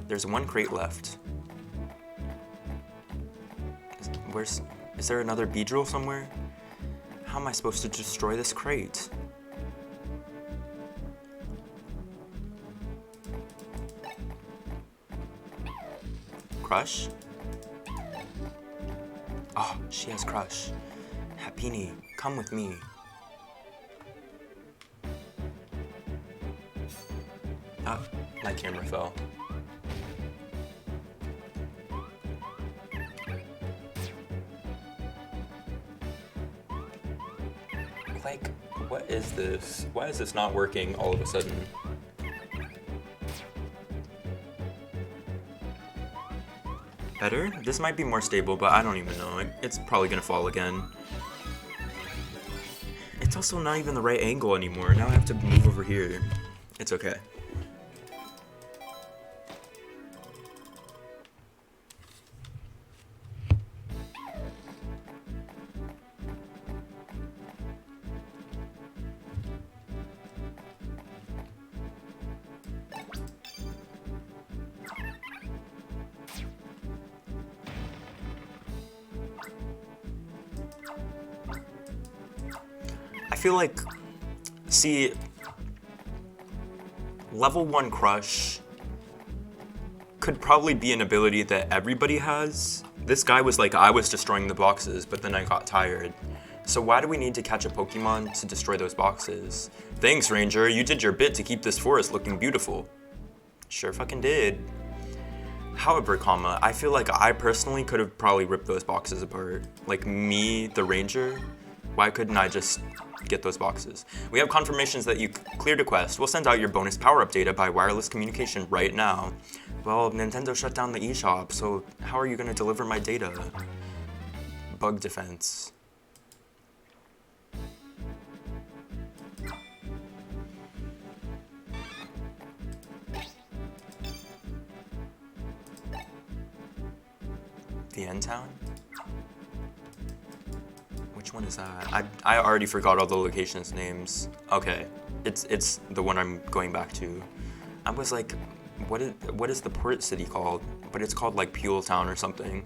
There's 1 crate left. Is there another Beedrill somewhere? How am I supposed to destroy this crate? Crush? Oh, she has Crush. Happini, come with me. Ah, my camera fell. Like, what is this? Why is this not working all of a sudden? Better? This might be more stable, but I don't even know. It's probably gonna fall again. It's also not even the right angle anymore. Now I have to move over here. It's okay. feel like, see, level 1 Crush could probably be an ability that everybody has. This guy was like, I was destroying the boxes, but then I got tired. So why do we need to catch a Pokemon to destroy those boxes? Thanks, Ranger, you did your bit to keep this forest looking beautiful. Sure fucking did. However, I feel like I personally could have probably ripped those boxes apart. Like me, the Ranger, why couldn't I just get those boxes? We have confirmations that you cleared a quest. We'll send out your bonus power-up data by wireless communication right now. Well, Nintendo shut down the eShop, so how are you gonna deliver my data? Bug defense. The End Town? Which one is that? I already forgot all the locations' names. Okay, it's the one I'm going back to. I was like, what is the port city called? But it's called like Pule Town or something.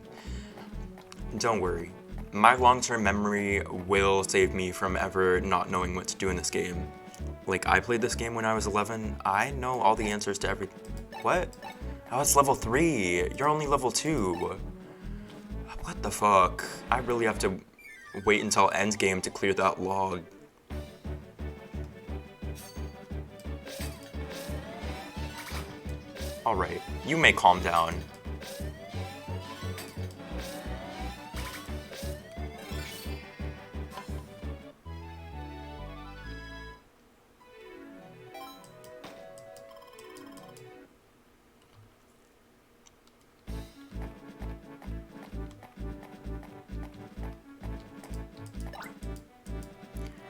Don't worry, my long-term memory will save me from ever not knowing what to do in this game. Like, I played this game when I was 11. I know all the answers to every. What? Oh, it's level 3. You're only level 2. What the fuck? I really have to wait until endgame to clear that log. Alright, you may calm down.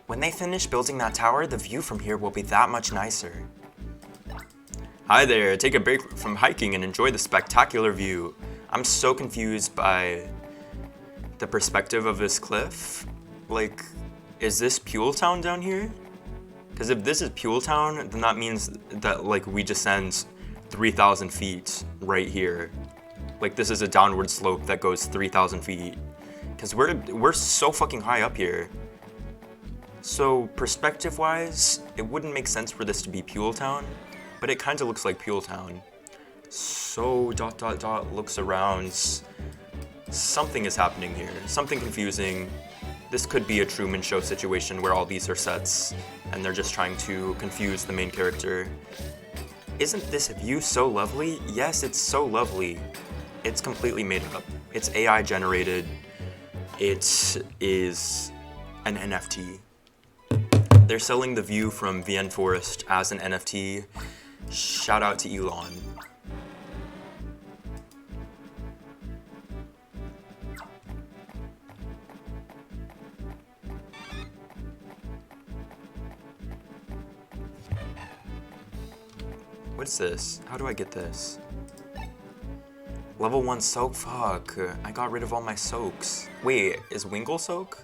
When they finish building that tower, the view from here will be that much nicer. Hi there, take a break from hiking and enjoy the spectacular view. I'm so confused by the perspective of this cliff. Like, is this Pule Town down here? Because if this is Pule Town, then that means that like we descend 3,000 feet right here. Like this is a downward slope that goes 3,000 feet. Because we're so fucking high up here. So perspective-wise, it wouldn't make sense for this to be Pule Town, but it kind of looks like Pule Town. So ... looks around. Something is happening here. Something confusing. This could be a Truman Show situation where all these are sets and they're just trying to confuse the main character. Isn't this view so lovely? Yes, it's so lovely. It's completely made up. It's AI generated. It is an NFT. They're selling the view from VN Forest as an NFT. Shout out to Elon. What's this? How do I get this? Level 1 soak? Fuck. I got rid of all my soaks. Wait, is Winkle soak?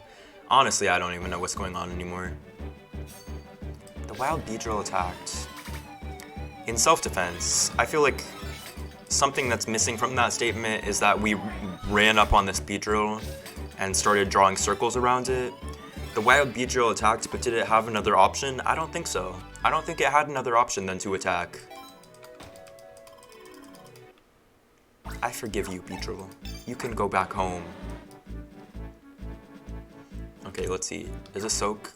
Honestly, I don't even know what's going on anymore. The wild Beedrill attacked. In self-defense, I feel like something that's missing from that statement is that we ran up on this Beedrill and started drawing circles around it. The wild Beedrill attacked, but did it have another option? I don't think so. I don't think it had another option than to attack. I forgive you, Beedrill. You can go back home. Okay, let's see. Is it soak?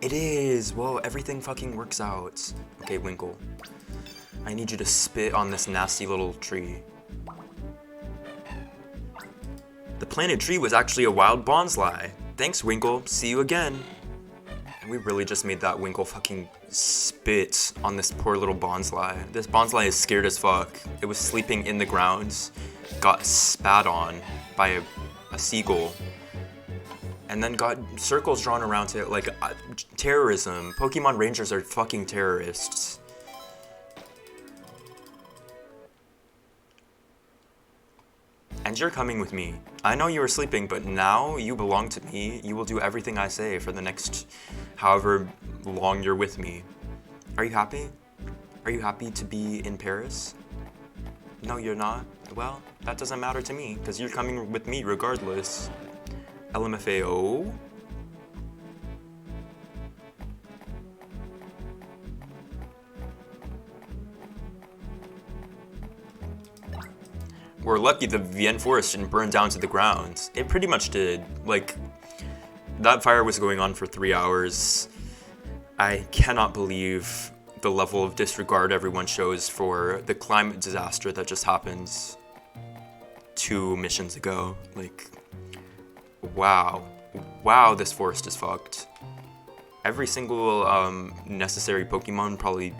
It is! Whoa, everything fucking works out. Okay, Winkle. I need you to spit on this nasty little tree. The planted tree was actually a wild bonsai. Thanks, Winkle. See you again. And we really just made that Winkle fucking spit on this poor little bonsai. This bonsai is scared as fuck. It was sleeping in the ground, got spat on by a seagull, and then got circles drawn around it like terrorism. Pokemon Rangers are fucking terrorists. And you're coming with me. I know you were sleeping, but now you belong to me. You will do everything I say for the next however long you're with me. Are you happy? Are you happy to be in Paris? No, you're not? Well, that doesn't matter to me, because you're coming with me regardless. LMFAO? We're lucky the Vienne forest didn't burn down to the ground. It pretty much did. Like, that fire was going on for 3 hours. I cannot believe the level of disregard everyone shows for the climate disaster that just happened 2 missions ago. Like, wow. Wow, this forest is fucked. Every single necessary Pokemon probably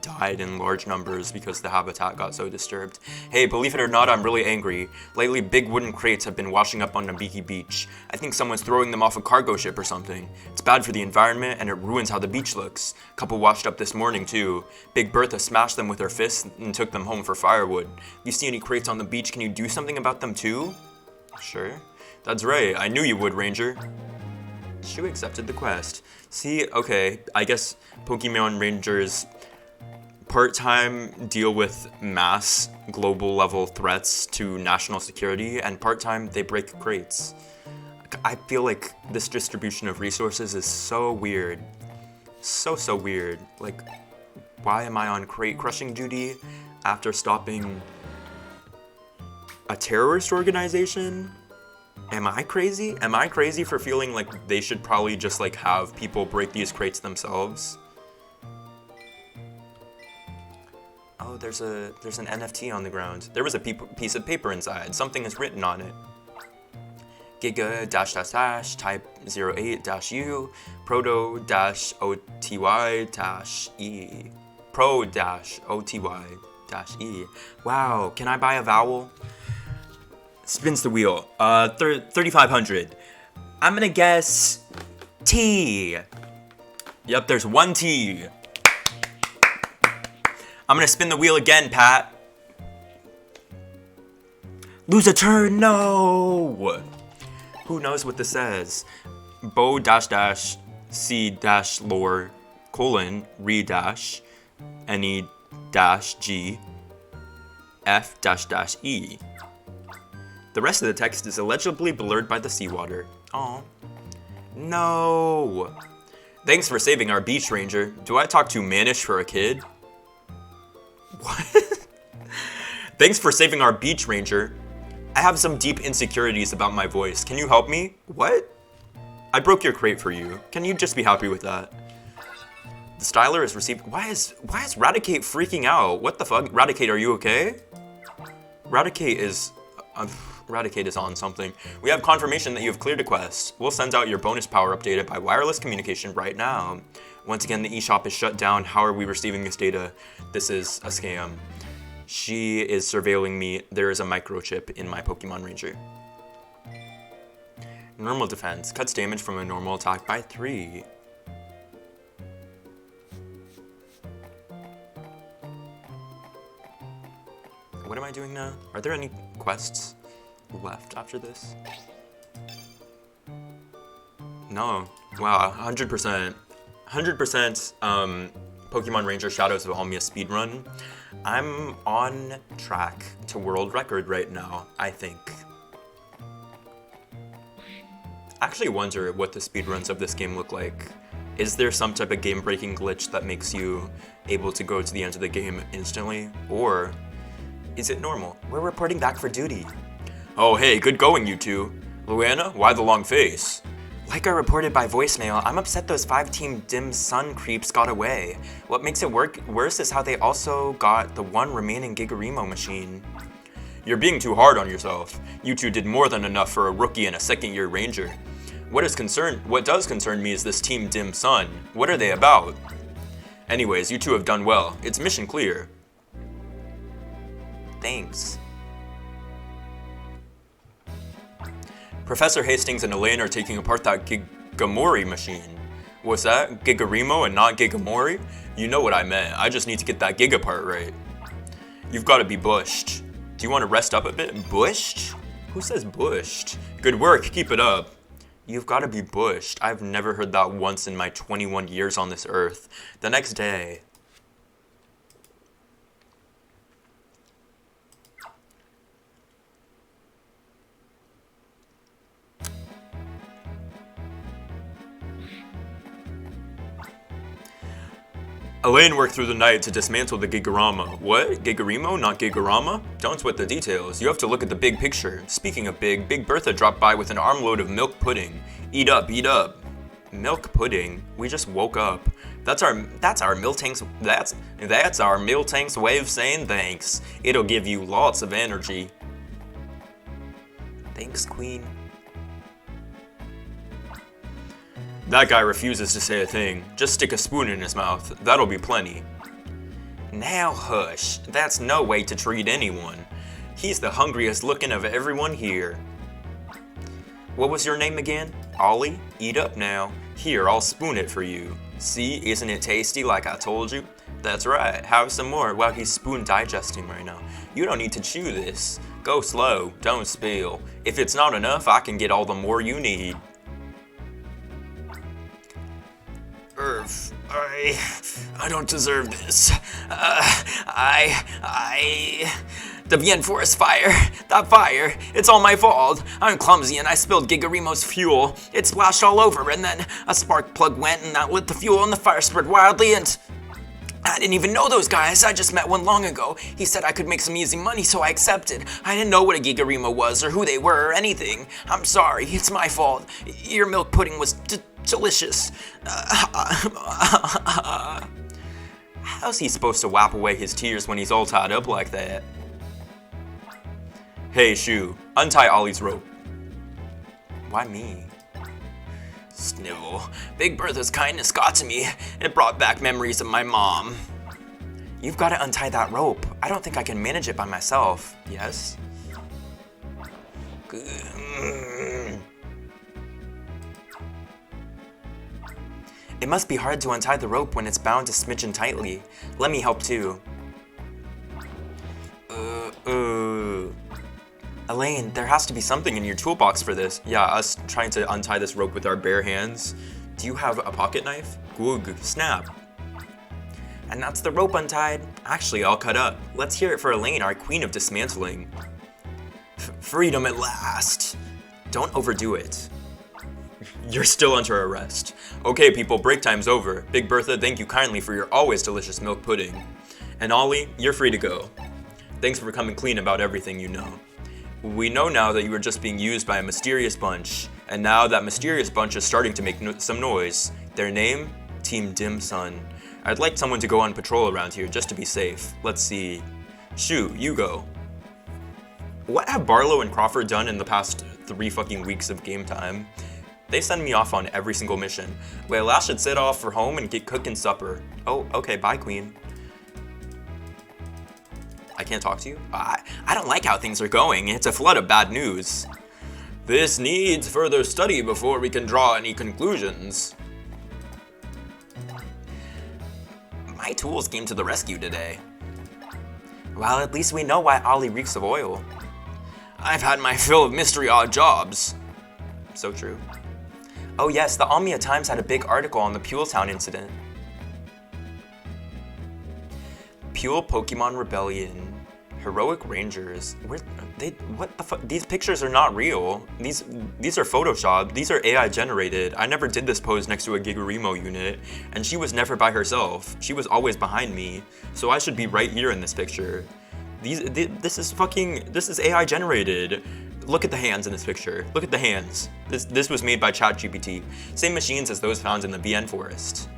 died in large numbers because the habitat got so disturbed. Hey, believe it or not, I'm really angry. Lately, big wooden crates have been washing up on Nabiki Beach. I think someone's throwing them off a cargo ship or something. It's bad for the environment and it ruins how the beach looks. A couple washed up this morning too. Big Bertha smashed them with her fists and took them home for firewood. If you see any crates on the beach, can you do something about them too? Sure. That's right, I knew you would, Ranger. Shu accepted the quest. See, okay, I guess Pokemon Rangers part-time deal with mass global level threats to national security, and part-time they break crates. I feel like this distribution of resources is so weird. So weird. Like, why am I on crate crushing duty after stopping a terrorist organization? Am I crazy? Am I crazy for feeling like they should probably just like have people break these crates themselves? Oh, there's an NFT on the ground. There was a piece of paper inside. Something is written on it. Giga -- type 08-U proto -OTY-E pro -OTY-E. Wow, can I buy a vowel? Spins the wheel. 3,500. I'm gonna guess T. Yep, there's 1 T. I'm gonna spin the wheel again, Pat. Lose a turn, no! Who knows what this says? Bo -- C - lore colon re - NE -G F -E. The rest of the text is illegibly blurred by the seawater. Aw. No! Thanks for saving our beach, Ranger. Do I talk too mannish for a kid? What? Thanks for saving our beach, Ranger. I have some deep insecurities about my voice. Can you help me? What? I broke your crate for you. Can you just be happy with that? The styler has received... Why is Raticate freaking out? What the fuck? Raticate, are you okay? Raticate is on something. We have confirmation that you have cleared a quest. We'll send out your bonus power updated by wireless communication right now. Once again, the eShop is shut down. How are we receiving this data? This is a scam. She is surveilling me. There is a microchip in my Pokemon Ranger. Normal defense. Cuts damage from a normal attack by 3. What am I doing now? Are there any quests left after this? No. Wow, 100%. 100% Pokemon Ranger Shadows of Almia speedrun. I'm on track to world record right now, I think. I actually wonder what the speedruns of this game look like. Is there some type of game-breaking glitch that makes you able to go to the end of the game instantly? Or is it normal? We're reporting back for duty. Oh hey, good going you two. Luana, why the long face? Like I reported by voicemail, I'm upset those 5-team Dim Sun creeps got away. What makes it worse is how they also got the one remaining Gigarimo machine. You're being too hard on yourself. You two did more than enough for a rookie and a second-year ranger. What does concern me is this Team Dim Sun. What are they about? Anyways, you two have done well. It's mission clear. Thanks. Professor Hastings and Elaine are taking apart that Gigamori machine. What's that? Gigarimo and not Gigamori? You know what I meant. I just need to get that Giga part right. You've got to be bushed. Do you want to rest up a bit? Bushed? Who says bushed? Good work. Keep it up. You've got to be bushed. I've never heard that once in my 21 years on this earth. The next day... Elaine worked through the night to dismantle the Gigarama. What? Gigarimo, not Gigarama? Don't sweat the details. You have to look at the big picture. Speaking of big, Big Bertha dropped by with an armload of milk pudding. Eat up, eat up. Milk pudding? We just woke up. That's our Miltank's that's our Miltank's way of saying thanks. It'll give you lots of energy. Thanks, Queen. That guy refuses to say a thing. Just stick a spoon in his mouth. That'll be plenty. Now hush. That's no way to treat anyone. He's the hungriest looking of everyone here. What was your name again? Ollie? Eat up now. Here, I'll spoon it for you. See, isn't it tasty like I told you? That's right. Have some more while he's spoon digesting right now. You don't need to chew this. Go slow. Don't spill. If it's not enough, I can get all the more you need. I don't deserve this. The Bien Forest fire. That fire. It's all my fault. I'm clumsy and I spilled Gigarimo's fuel. It splashed all over and then a spark plug went and that lit the fuel and the fire spread wildly and... I didn't even know those guys. I just met one long ago. He said I could make some easy money, so I accepted. I didn't know what a Gigarimo was or who they were or anything. I'm sorry. It's my fault. Your milk pudding was delicious. How's he supposed to wipe away his tears when he's all tied up like that? Hey, Shu, untie Ollie's rope. Why me? Snivel. Big Bertha's kindness got to me. It brought back memories of my mom. You've got to untie that rope. I don't think I can manage it by myself. Yes? It must be hard to untie the rope when it's bound to smidgen tightly. Let me help too. Elaine, there has to be something in your toolbox for this. Yeah, us trying to untie this rope with our bare hands. Do you have a pocket knife? Goog, snap. And that's the rope untied. Actually, all cut up. Let's hear it for Elaine, our queen of dismantling. Freedom at last. Don't overdo it. You're still under arrest. Okay, people, break time's over. Big Bertha, thank you kindly for your always delicious milk pudding. And Ollie, you're free to go. Thanks for coming clean about everything you know. We know now that you were just being used by a mysterious bunch, and now that mysterious bunch is starting to make some noise. Their name? Team Dim Sun. I'd like someone to go on patrol around here just to be safe. Let's see. Shu, you go. What have Barlow and Crawford done in the past 3 fucking weeks of game time? They send me off on every single mission. Well, I should set off for home and get cooking supper. Oh, okay, bye, Queen. I can't talk to you? I don't like how things are going. It's a flood of bad news. This needs further study before we can draw any conclusions. My tools came to the rescue today. Well, at least we know why Ollie reeks of oil. I've had my fill of mystery odd jobs. So true. Oh yes, the Almia Times had a big article on the Puletown incident. Pule Pokemon Rebellion. Heroic Rangers. What the fuck? These pictures are not real. These are Photoshopped. These are AI generated. I never did this pose next to a Gigarimo unit, and she was never by herself. She was always behind me, so I should be right here in this picture. This is AI generated. Look at the hands in this picture. Look at the hands. This was made by ChatGPT. Same machines as those found in the Bien Forest.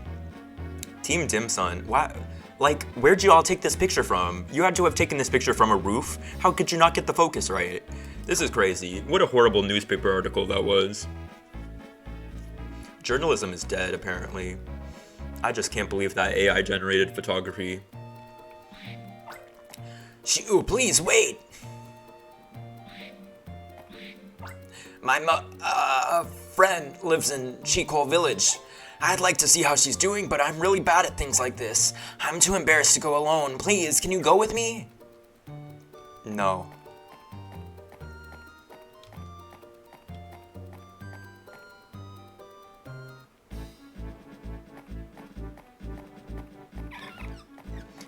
Team Dim Sun. Why? Like, where'd you all take this picture from? You had to have taken this picture from a roof? How could you not get the focus right? This is crazy. What a horrible newspaper article that was. Journalism is dead, apparently. I just can't believe that AI-generated photography. Shoo, please, wait! My friend lives in Chikol Village. I'd like to see how she's doing, but I'm really bad at things like this. I'm too embarrassed to go alone. Please, can you go with me? No.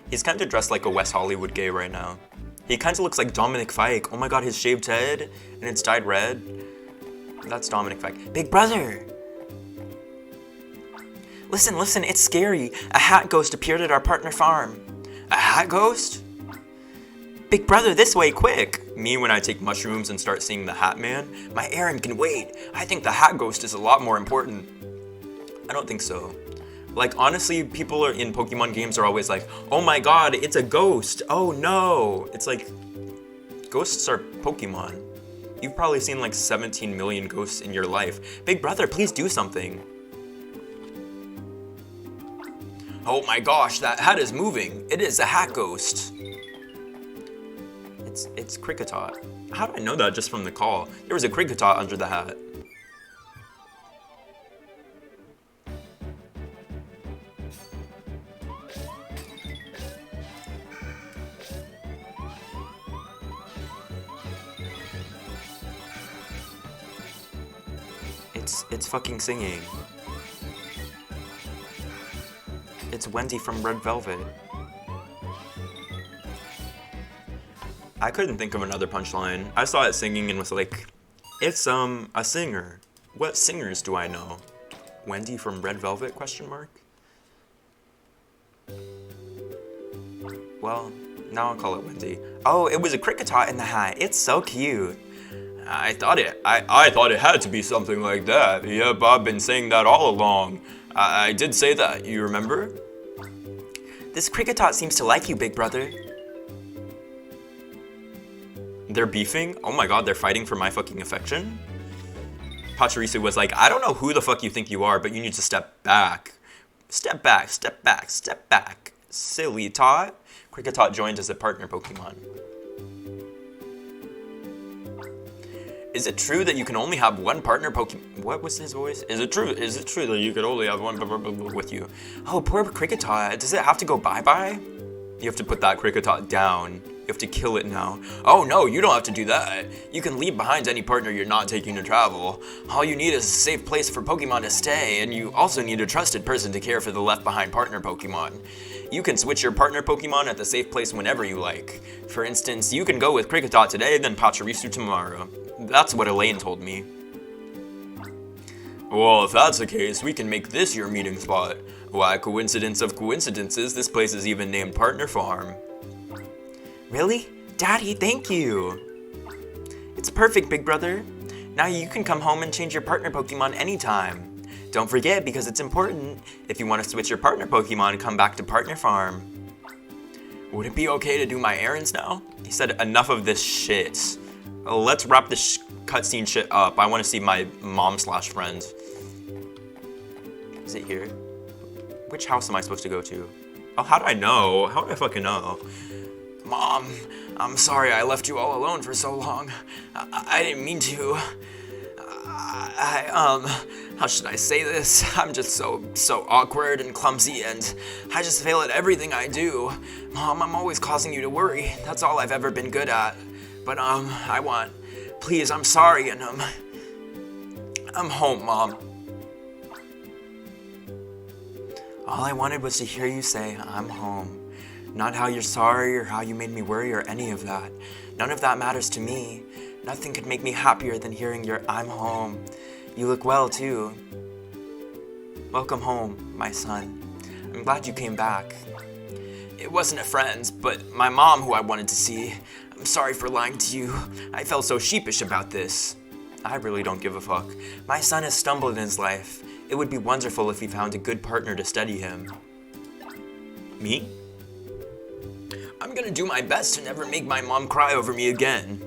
He's kind of dressed like a West Hollywood gay right now. He kind of looks like Dominic Fike. Oh my god, his shaved head, and it's dyed red. That's Dominic Fike. Big brother! Listen, it's scary. A hat ghost appeared at our partner farm. A hat ghost? Big brother, this way, quick! Me when I take mushrooms and start seeing the Hat Man? My errand can wait. I think the hat ghost is a lot more important. I don't think so. Like, honestly, people are in Pokemon games are always like, oh my god, it's a ghost. Oh no. It's like, ghosts are Pokemon. You've probably seen like 17 million ghosts in your life. Big brother, please do something. Oh my gosh, that hat is moving. It is a hat ghost. It's Kricketot. How do I know that just from the call? There was a Kricketot under the hat. It's fucking singing. It's Wendy from Red Velvet. I couldn't think of another punchline. I saw it singing and was like, it's a singer. What singers do I know? Wendy from Red Velvet, question mark? Well, now I'll call it Wendy. Oh, it was a Kricketot in the hat. It's so cute. I thought it had to be something like that. Yep, I've been saying that all along. I did say that, you remember? This Kricketot seems to like you, big brother. They're beefing? Oh my god, they're fighting for my fucking affection? Pachirisu was like, I don't know who the fuck you think you are, but you need to step back. Step back, step back, step back. Silly Tot. Kricketot joined as a partner Pokemon. Is it true that you can only have one partner Pokemon? What was his voice? Is it true that you could only have one with you? Oh, poor Kricketot. Does it have to go bye-bye? You have to put that Kricketot down. You have to kill it now. Oh no, you don't have to do that. You can leave behind any partner you're not taking to travel. All you need is a safe place for Pokemon to stay, and you also need a trusted person to care for the left behind partner Pokemon. You can switch your partner Pokemon at the safe place whenever you like. For instance, you can go with Kricketot today, then Pachirisu tomorrow. That's what Elaine told me. Well, if that's the case, we can make this your meeting spot. Why, coincidence of coincidences, this place is even named Partner Farm. Really? Daddy, thank you! It's perfect, big brother. Now you can come home and change your partner Pokemon anytime. Don't forget, because it's important. If you want to switch your partner Pokemon, come back to Partner Farm. Would it be okay to do my errands now? He said, enough of this shit. Let's wrap this cutscene shit up. I want to see my mom/friend. Is it here? Which house am I supposed to go to? Oh, how do I know? How do I fucking know? Mom, I'm sorry I left you all alone for so long. I didn't mean to. How should I say this? I'm just so awkward and clumsy, and I just fail at everything I do. Mom, I'm always causing you to worry. That's all I've ever been good at. But, please, I'm sorry, and, I'm home, Mom. All I wanted was to hear you say, I'm home. Not how you're sorry or how you made me worry or any of that. None of that matters to me. Nothing could make me happier than hearing your I'm home. You look well, too. Welcome home, my son. I'm glad you came back. It wasn't a friend, but my mom who I wanted to see. I'm sorry for lying to you. I felt so sheepish about this. I really don't give a fuck. My son has stumbled in his life. It would be wonderful if he found a good partner to steady him. Me? I'm gonna do my best to never make my mom cry over me again.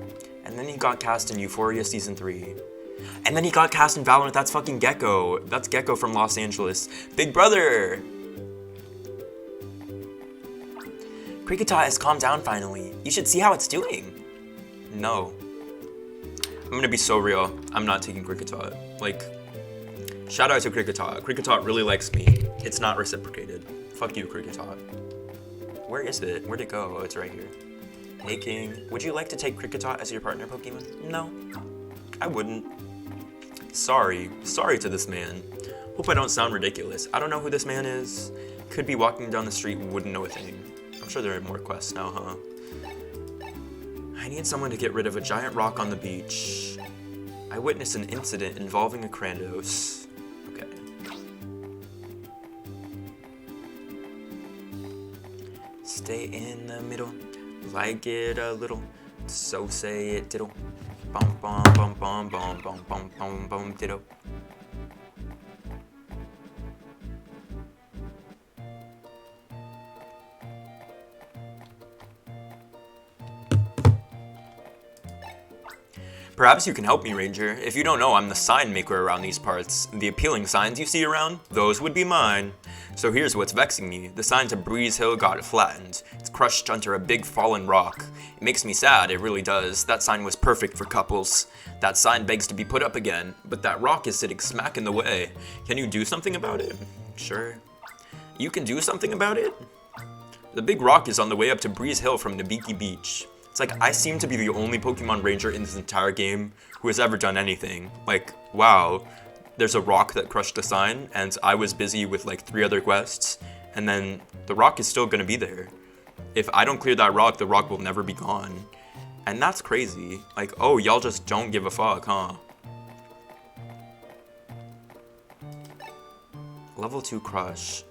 And then he got cast in Euphoria Season 3. And then he got cast in Valorant. That's fucking Gecko. That's Gecko from Los Angeles. Big brother! Kricketot has calmed down finally. You should see how it's doing. No. I'm gonna be so real. I'm not taking Kricketot. Like, shout out to Kricketot. Kricketot really likes me. It's not reciprocated. Fuck you, Kricketot. Where is it? Where'd it go? Oh, it's right here. Hey, King. Would you like to take Kricketot as your partner Pokemon? No. I wouldn't. Sorry. Sorry to this man. Hope I don't sound ridiculous. I don't know who this man is. Could be walking down the street and wouldn't know a thing. I'm sure there are more quests now, huh? I need someone to get rid of a giant rock on the beach. I witnessed an incident involving a Krandos. Okay. stay in the middle. Like it a little, so say it diddle. Bum bum bum bum bum bum bum bum bum diddle. Perhaps you can help me, Ranger. If you don't know, I'm the sign maker around these parts. The appealing signs you see around, those would be mine. So here's what's vexing me. The sign to Breeze Hill got flattened. It's crushed under a big fallen rock. It makes me sad, it really does. That sign was perfect for couples. That sign begs to be put up again, but that rock is sitting smack in the way. Can you do something about it? Sure. You can do something about it? The big rock is on the way up to Breeze Hill from Nabiki Beach. It's like I seem to be the only Pokemon Ranger in this entire game who has ever done anything. Like, wow, there's a rock that crushed a sign, and I was busy with like 3 other quests, and then the rock is still gonna be there. If I don't clear that rock, the rock will never be gone. And that's crazy. Like, oh, y'all just don't give a fuck, huh? Level 2 Crush.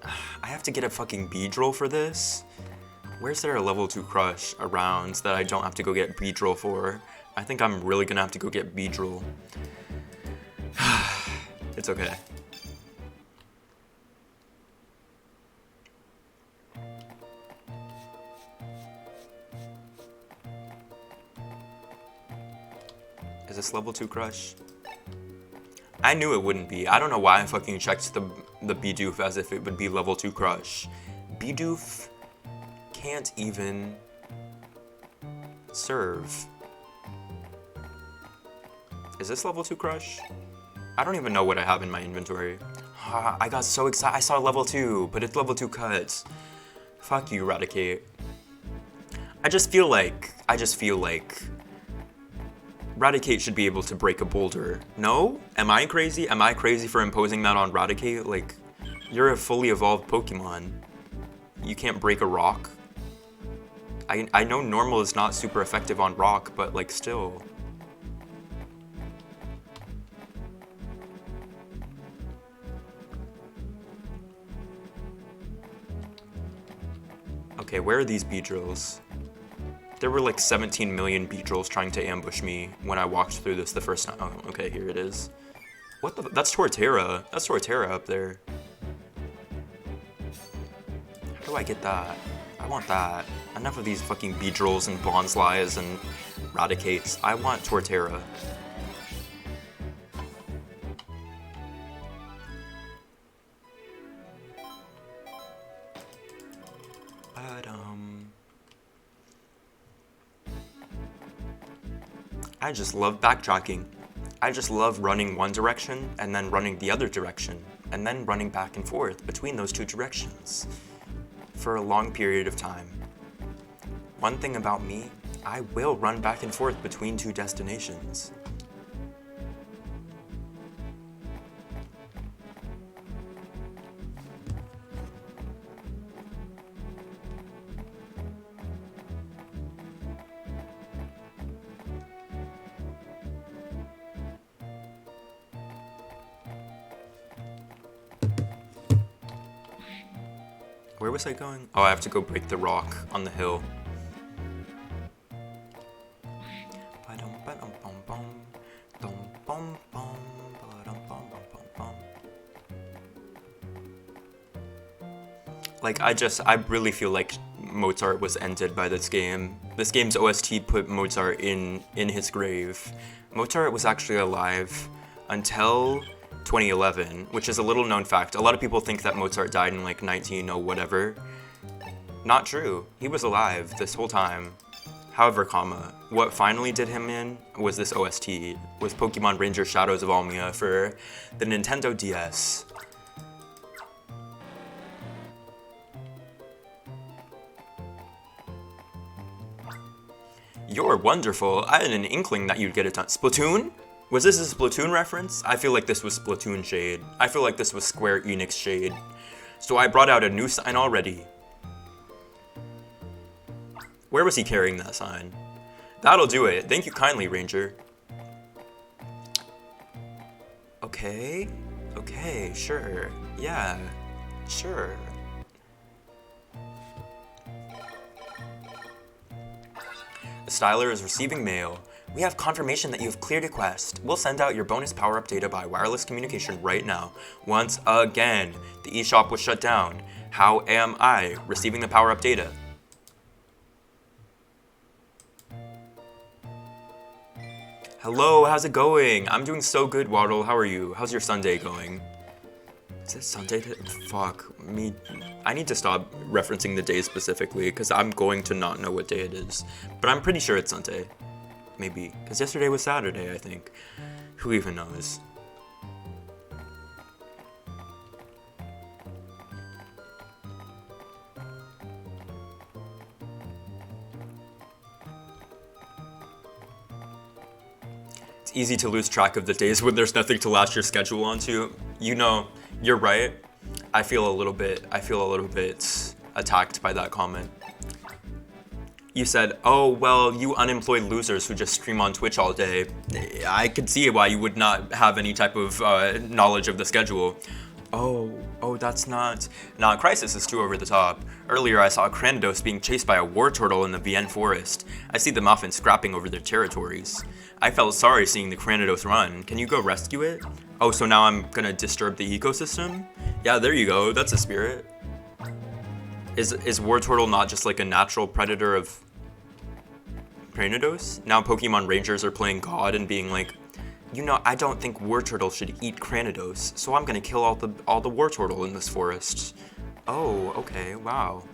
I have to get a fucking Beedrill for this? Where's there a level 2 Crush around that I don't have to go get Beedrill for? I think I'm really gonna have to go get Beedrill. It's okay. Is this level 2 Crush? I knew it wouldn't be. I don't know why I fucking checked the Bidoof as if it would be level 2 Crush. Bidoof can't even serve. Is this level 2 Crush? I don't even know what I have in my inventory. I got so excited. I saw level 2, but it's level 2 cuts. Fuck you, Raticate. I just feel like Raticate should be able to break a boulder. No? Am I crazy? Am I crazy for imposing that on Raticate? Like, you're a fully evolved Pokemon. You can't break a rock? I know normal is not super effective on rock, but like still. Okay, where are these Beedrills? There were like 17 million Beedrills trying to ambush me when I walked through this the first time. Oh, okay, here it is. What the? That's Torterra. That's Torterra up there. How do I get that? I want that. Enough of these fucking Beedrills and Bonslies and Raticates. I want Torterra. But, I just love backtracking. I just love running one direction and then running the other direction and then running back and forth between those 2 directions for a long period of time. One thing about me, I will run back and forth between 2 destinations. Where was I going? Oh, I have to go break the rock on the hill. Like, I really feel like Mozart was ended by this game. This game's OST put Mozart in his grave. Mozart was actually alive until 2011, which is a little known fact. A lot of people think that Mozart died in like 1900 whatever. Not true. He was alive this whole time. However, what finally did him in was this OST, was Pokemon Ranger Shadows of Almia for the Nintendo DS. You're wonderful. I had an inkling that you'd get it done. Splatoon? Was this a Splatoon reference? I feel like this was Splatoon shade. I feel like this was Square Enix shade. So I brought out a new sign already. Where was he carrying that sign? That'll do it. Thank you kindly, Ranger. Okay. Okay, sure. Yeah. Sure. Styler is receiving mail. We have confirmation that you have cleared a quest. We'll send out your bonus power-up data by wireless communication right now. Once again, the eShop was shut down. How am I receiving the power-up data? Hello, how's it going? I'm doing so good, Waddle. How are you? How's your Sunday going? Is it Sunday? Fuck me. I need to stop referencing the day specifically because I'm going to not know what day it is. But I'm pretty sure it's Sunday. Maybe. Because yesterday was Saturday, I think. Who even knows? It's easy to lose track of the days when there's nothing to latch your schedule onto. You know, you're right. I feel a little bit attacked by that comment. You said, oh, well, you unemployed losers who just stream on Twitch all day. I could see why you would not have any type of knowledge of the schedule. Oh, that's not... Nah, Crisis is too over the top. Earlier I saw a Cranidos being chased by a war turtle in the Vienne forest. I see them often scrapping over their territories. I felt sorry seeing the Cranidos run. Can you go rescue it? Oh, so now I'm gonna disturb the ecosystem? Yeah, there you go, that's a spirit. Is war turtle not just like a natural predator of Cranidos? Now Pokemon Rangers are playing God and being like, you know, I don't think war turtle should eat Cranidos, so I'm gonna kill all the war turtle in this forest. Oh, okay, wow.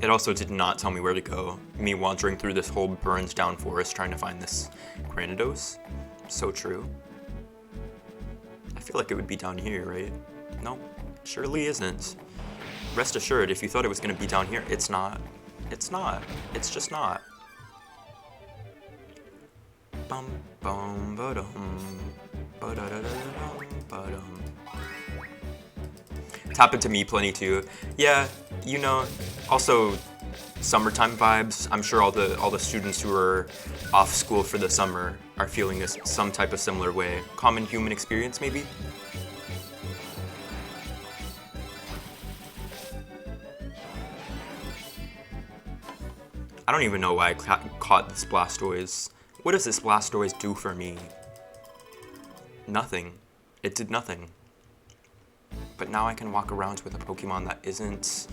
It also did not tell me where to go. Me wandering through this whole burned down forest trying to find this Cranidos. So true. I feel like it would be down here, right? No, surely isn't. Rest assured, if you thought it was gonna be down here, it's not. It's not. It's just not. Bum bum ba-dum. Ba-da-da-da-dum, ba-dum. It's happened to me plenty too. Yeah, you know, also summertime vibes. I'm sure all the students who are off school for the summer are feeling this some type of similar way. Common human experience, maybe? I don't even know why I caught this Blastoise. What does this Blastoise do for me? Nothing. It did nothing. But now I can walk around with a Pokemon that isn't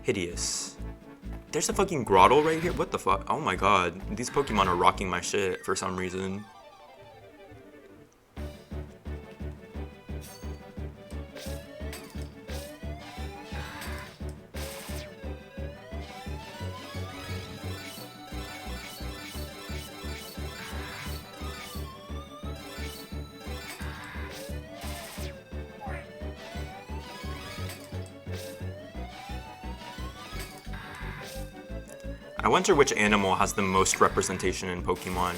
hideous. There's a fucking Grottle right here? What the fuck? Oh my god. These Pokemon are rocking my shit for some reason. I wonder which animal has the most representation in Pokemon.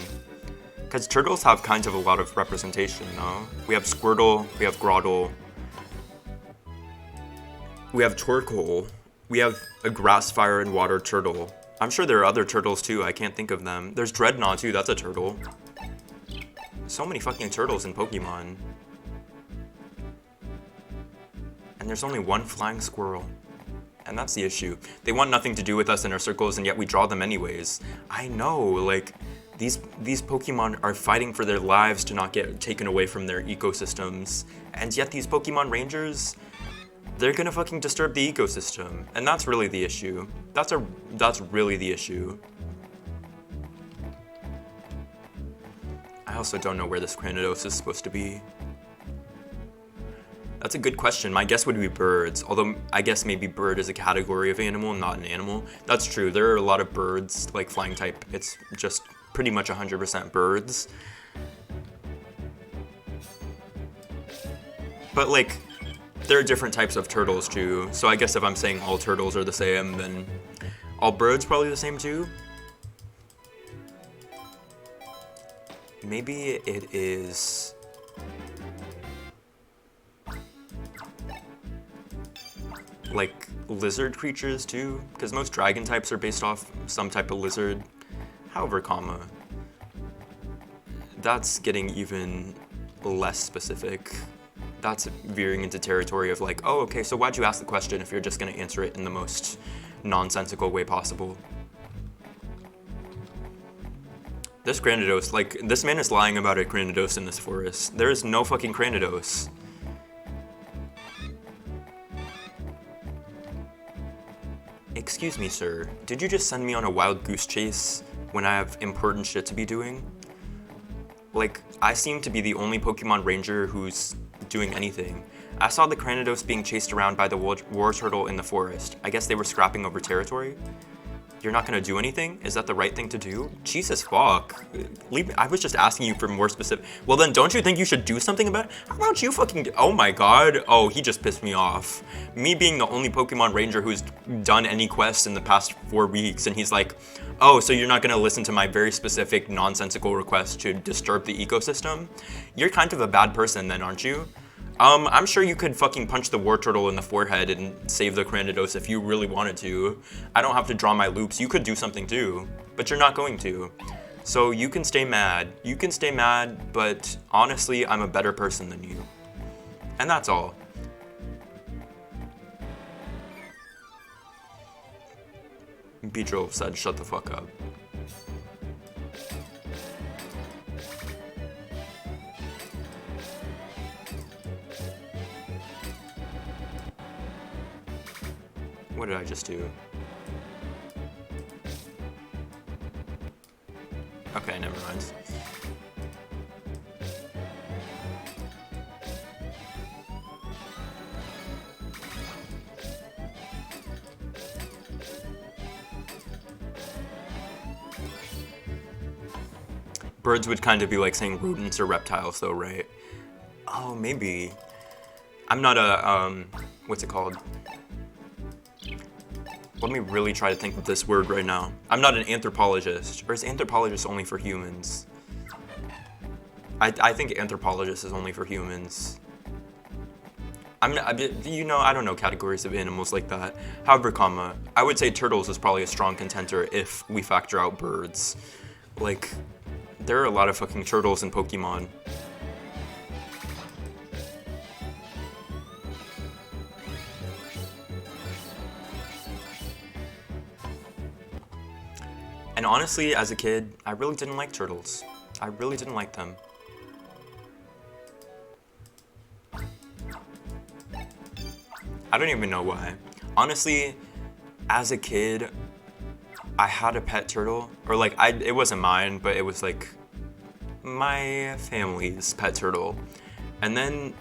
Because turtles have kind of a lot of representation, no? We have Squirtle, we have Grottle, we have Torkoal, we have a grass, fire, and water turtle. I'm sure there are other turtles too, I can't think of them. There's Dreadnought too, that's a turtle. So many fucking turtles in Pokemon. And there's only one flying squirrel. And that's the issue. They want nothing to do with us in our circles, and yet we draw them anyways. I know, like, these Pokemon are fighting for their lives to not get taken away from their ecosystems. And yet these Pokemon Rangers, they're gonna fucking disturb the ecosystem. And that's really the issue. That's really the issue. I also don't know where this Cranidos is supposed to be. That's a good question. My guess would be birds, although I guess maybe bird is a category of animal, not an animal. That's true. There are a lot of birds, like flying type. It's just pretty much 100% birds. But like, there are different types of turtles too. So I guess if I'm saying all turtles are the same, then all birds probably the same too. Maybe it is... like lizard creatures too, because most dragon types are based off some type of lizard. However, comma, that's getting even less specific. That's veering into territory of like, oh, okay, so why'd you ask the question if you're just gonna answer it in the most nonsensical way possible? This Granados, like, this man is lying about a Granados in this forest. There is no fucking Granados. Excuse me, sir. Did you just send me on a wild goose chase when I have important shit to be doing? Like, I seem to be the only Pokemon Ranger who's doing anything. I saw the Granados being chased around by the war turtle in the forest. I guess they were scrapping over territory. You're not gonna do anything? Is that the right thing to do? Jesus fuck. Leave me. I was just asking you for more specific. Well then, don't you think you should do something about it? How about you fucking oh my god. Oh, he just pissed me off. Me being the only Pokemon Ranger who's done any quests in the past 4 weeks, and he's like, oh, so you're not gonna listen to my very specific nonsensical request to disturb the ecosystem? You're kind of a bad person then, aren't you? I'm sure you could fucking punch the war turtle in the forehead and save the Granados if you really wanted to. I don't have to draw my loops. You could do something too, but you're not going to. So you can stay mad. You can stay mad, but honestly, I'm a better person than you. And that's all. Beetrol said, shut the fuck up. What did I just do? Okay, never mind. Birds would kind of be like saying rodents or reptiles though, right? Oh, maybe. I'm not a, what's it called? Let me really try to think of this word right now. I'm not an anthropologist, or is anthropologist only for humans? I think anthropologist is only for humans. I don't know categories of animals like that. However, comma, I would say turtles is probably a strong contender if we factor out birds. Like, there are a lot of fucking turtles in Pokemon. And honestly, as a kid, I really didn't like turtles. I really didn't like them. I don't even know why. Honestly, as a kid, I had a pet turtle, or like, it wasn't mine, but it was like my family's pet turtle. And then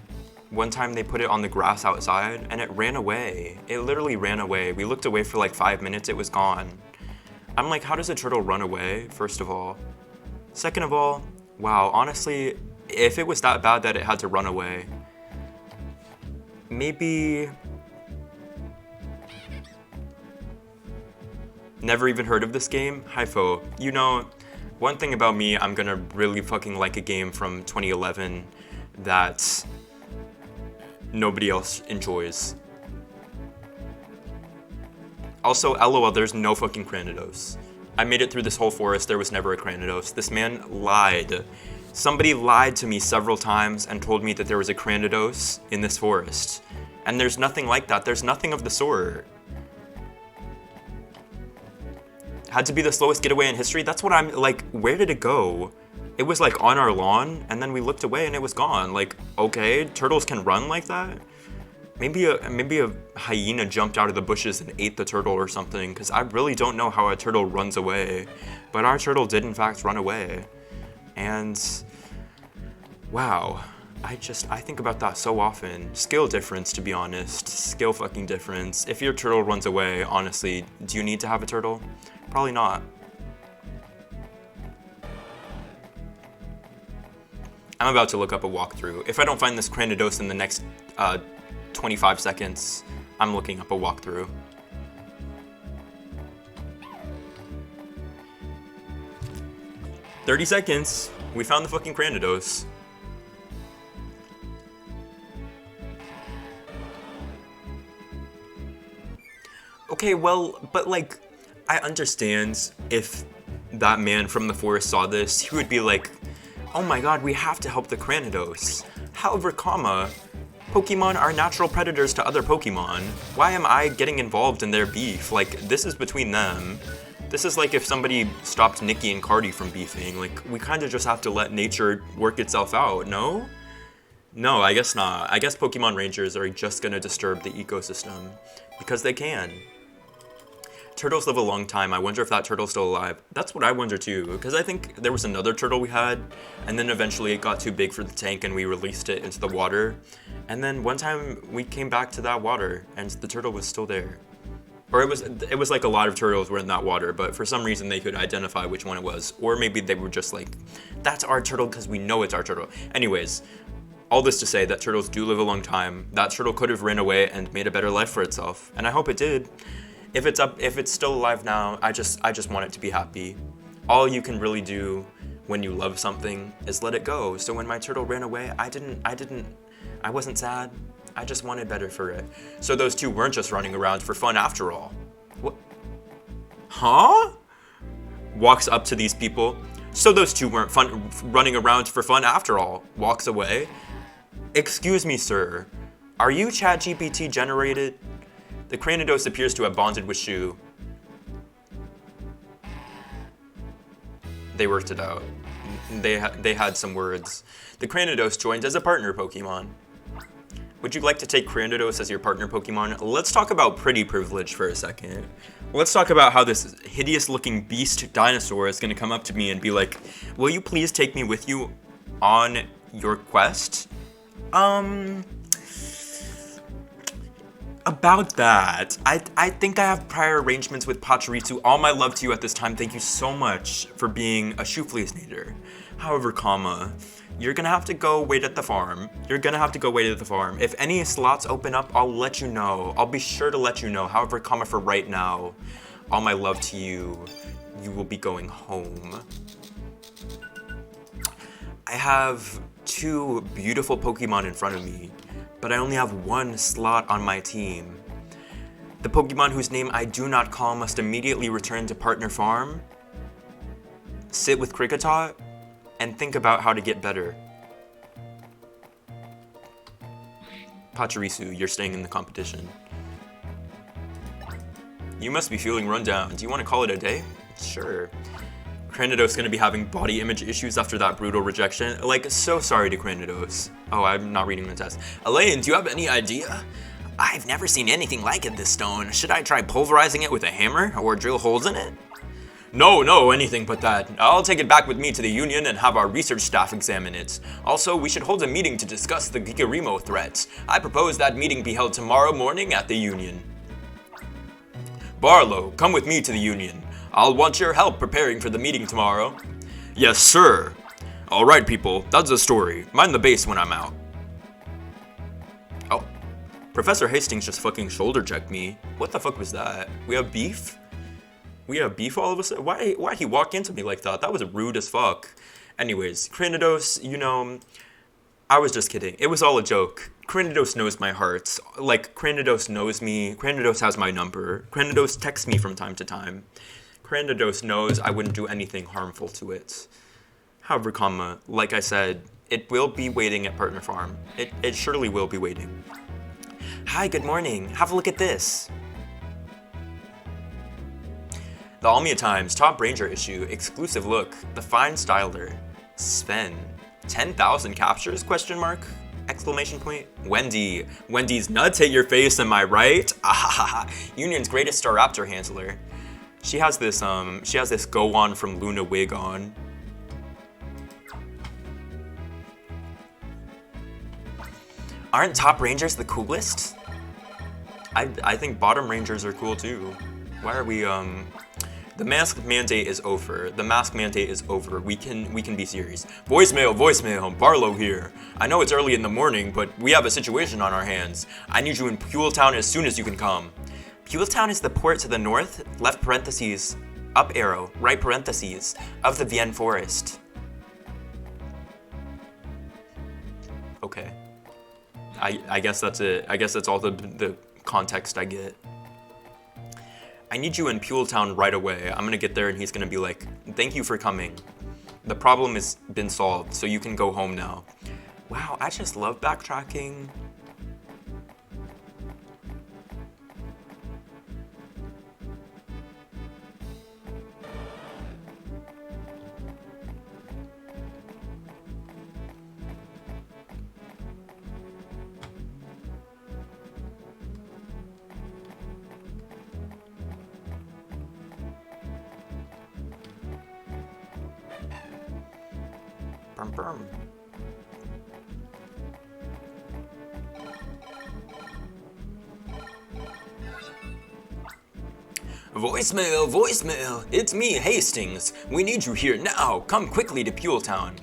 one time they put it on the grass outside and it ran away. It literally ran away. We looked away for like 5 minutes, it was gone. I'm like, how does a turtle run away, first of all? Second of all, wow, honestly, if it was that bad that it had to run away, maybe... Never even heard of this game? Hypho, you know, one thing about me, I'm gonna really fucking like a game from 2011 that nobody else enjoys. Also, LOL, there's no fucking Granados. I made it through this whole forest, there was never a Granados. This man lied. Somebody lied to me several times and told me that there was a Granados in this forest. And there's nothing like that, there's nothing of the sort. Had to be the slowest getaway in history? That's what I'm, like, where did it go? It was like on our lawn, and then we looked away and it was gone. Like, okay, turtles can run like that? Maybe a hyena jumped out of the bushes and ate the turtle or something, because I really don't know how a turtle runs away. But our turtle did in fact run away. And wow, I think about that so often. Skill difference, to be honest. Skill fucking difference. If your turtle runs away, honestly, do you need to have a turtle? Probably not. I'm about to look up a walkthrough. If I don't find this Granados in the next 25 seconds, I'm looking up a walkthrough. "30 seconds, we found the fucking Granados." Okay, well, but like, I understand if that man from the forest saw this, he would be like, oh my god, we have to help the Cranidos. However, Pokemon are natural predators to other Pokemon. Why am I getting involved in their beef? Like, this is between them. This is like if somebody stopped Nikki and Cardi from beefing. Like, we kind of just have to let nature work itself out, no? No, I guess not. I guess Pokemon Rangers are just gonna disturb the ecosystem. Because they can. Turtles live a long time. I wonder if that turtle's still alive. That's what I wonder too, because I think there was another turtle we had, and then eventually it got too big for the tank and we released it into the water. And then one time we came back to that water and the turtle was still there. Or it was like a lot of turtles were in that water, but for some reason they could identify which one it was. Or maybe they were just like, that's our turtle because we know it's our turtle. Anyways, all this to say that turtles do live a long time. That turtle could have ran away and made a better life for itself, and I hope it did. If it's still alive now, I just want it to be happy. All you can really do when you love something is let it go. So when my turtle ran away, I wasn't sad. I just wanted better for it. So those two weren't just running around for fun after all. What? Huh? Walks up to these people. So those two weren't running around for fun after all. Walks away. Excuse me, sir. Are you ChatGPT generated? The Cranidos appears to have bonded with Shu. They worked it out. They had some words. The Cranidos joined as a partner Pokemon. Would you like to take Cranidos as your partner Pokemon? Let's talk about pretty privilege for a second. Let's talk about how this hideous looking beast dinosaur is gonna come up to me and be like, will you please take me with you on your quest? About that, I think I have prior arrangements with Pachirisu. All my love to you at this time. Thank you so much for being a Shoofleesnator. However, you're gonna have to go wait at the farm. If any slots open up, I'll let you know. I'll be sure to let you know. However, for right now, all my love to you. You will be going home. I have two beautiful Pokemon in front of me, but I only have one slot on my team. The Pokemon whose name I do not call must immediately return to Partner Farm, sit with Kricketot, and think about how to get better. Pachirisu, you're staying in the competition. You must be feeling run down. Do you want to call it a day? Sure. Cranidos gonna be having body image issues after that brutal rejection. Like, so sorry to Cranidos. Oh, I'm not reading the test. Elaine, do you have any idea? I've never seen anything like it, this stone. Should I try pulverizing it with a hammer or drill holes in it? No, anything but that. I'll take it back with me to the Union and have our research staff examine it. Also, we should hold a meeting to discuss the Gigarimo threat. I propose that meeting be held tomorrow morning at the Union. Barlow, come with me to the Union. I'll want your help preparing for the meeting tomorrow. Yes, sir. Alright, people, that's the story. Mind the base when I'm out. Oh, Professor Hastings just fucking shoulder checked me. What the fuck was that? We have beef? We have beef all of a sudden? Why'd he walk into me like that? That was rude as fuck. Anyways, Cranidos, I was just kidding. It was all a joke. Cranidos knows my heart. Like, Cranidos knows me. Cranidos has my number. Cranidos texts me from time to time. Cranidos knows I wouldn't do anything harmful to it. However, like I said, it will be waiting at Partner Farm. It surely will be waiting. Hi, good morning. Have a look at this. The Almia Times Top Ranger issue, exclusive look, the fine styler, Sven, 10,000 captures, question mark, exclamation point, Wendy's nuts hit your face, am I right? Ahaha, Union's greatest Staraptor handler. She has this Go-On from Luna wig on. Aren't top rangers the coolest? I think bottom rangers are cool too. Why are we, the mask mandate is over. We can be serious. Voicemail, Barlow here. I know it's early in the morning, but we have a situation on our hands. I need you in Pueltown as soon as you can come. Pueltown is the port to the north, left parentheses, up arrow, right parentheses, of the Vienne Forest. Okay. I guess that's it. I guess that's all the context I get. I need you in Town right away. I'm gonna get there and he's gonna be like, thank you for coming. The problem has been solved, so you can go home now. Wow, I just love backtracking. Brum, brum. Voicemail, voicemail, it's me, Hastings. We need you here now. Come quickly to Town.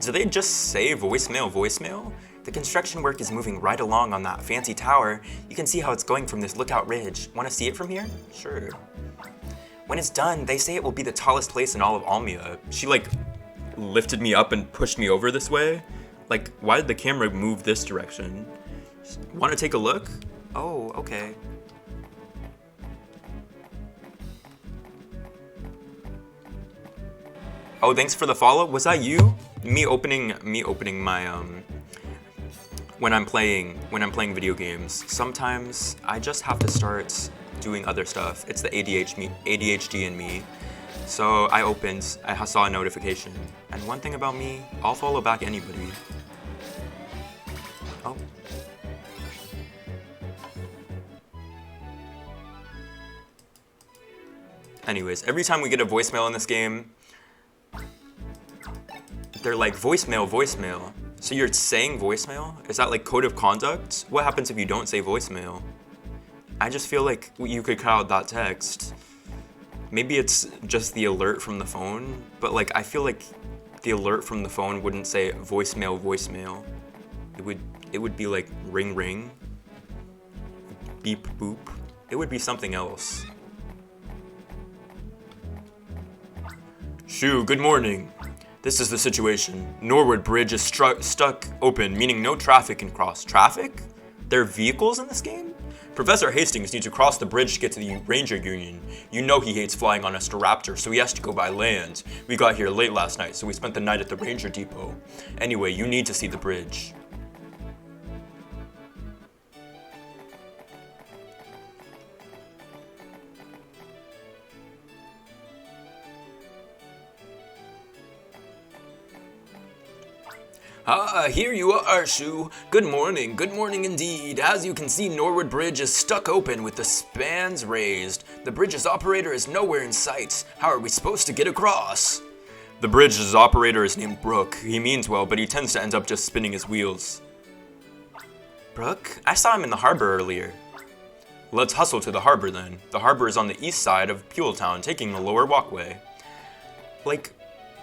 Do they just say voicemail, voicemail? The construction work is moving right along on that fancy tower. You can see how it's going from this lookout ridge. Want to see it from here? Sure. When it's done, they say it will be the tallest place in all of Almia. She like lifted me up and pushed me over this way. Like, why did the camera move this direction? Want to take a look? Oh, okay. Oh, thanks for the follow. Was that you? Me opening my when I'm playing video games. Sometimes I just have to start doing other stuff. It's the ADHD in me. So I saw a notification. And one thing about me, I'll follow back anybody. Oh. Anyways, every time we get a voicemail in this game, they're like, voicemail, voicemail. So you're saying voicemail? Is that like code of conduct? What happens if you don't say voicemail? I just feel like you could cut out that text. Maybe it's just the alert from the phone, but like I feel like the alert from the phone wouldn't say voicemail, voicemail. It would be like ring, ring, beep, boop. It would be something else. Shoo, good morning. This is the situation. Norwood Bridge is stuck open, meaning no traffic can cross. Traffic? There are vehicles in this game? Professor Hastings needs to cross the bridge to get to the Ranger Union. You know he hates flying on a Staraptor, so he has to go by land. We got here late last night, so we spent the night at the Ranger Depot. Anyway, you need to see the bridge. Ah, here you are, Shu. Good morning indeed. As you can see, Norwood Bridge is stuck open with the spans raised. The bridge's operator is nowhere in sight. How are we supposed to get across? The bridge's operator is named Brooke. He means well, but he tends to end up just spinning his wheels. Brooke? I saw him in the harbor earlier. Let's hustle to the harbor then. The harbor is on the east side of Town, taking the lower walkway. Like,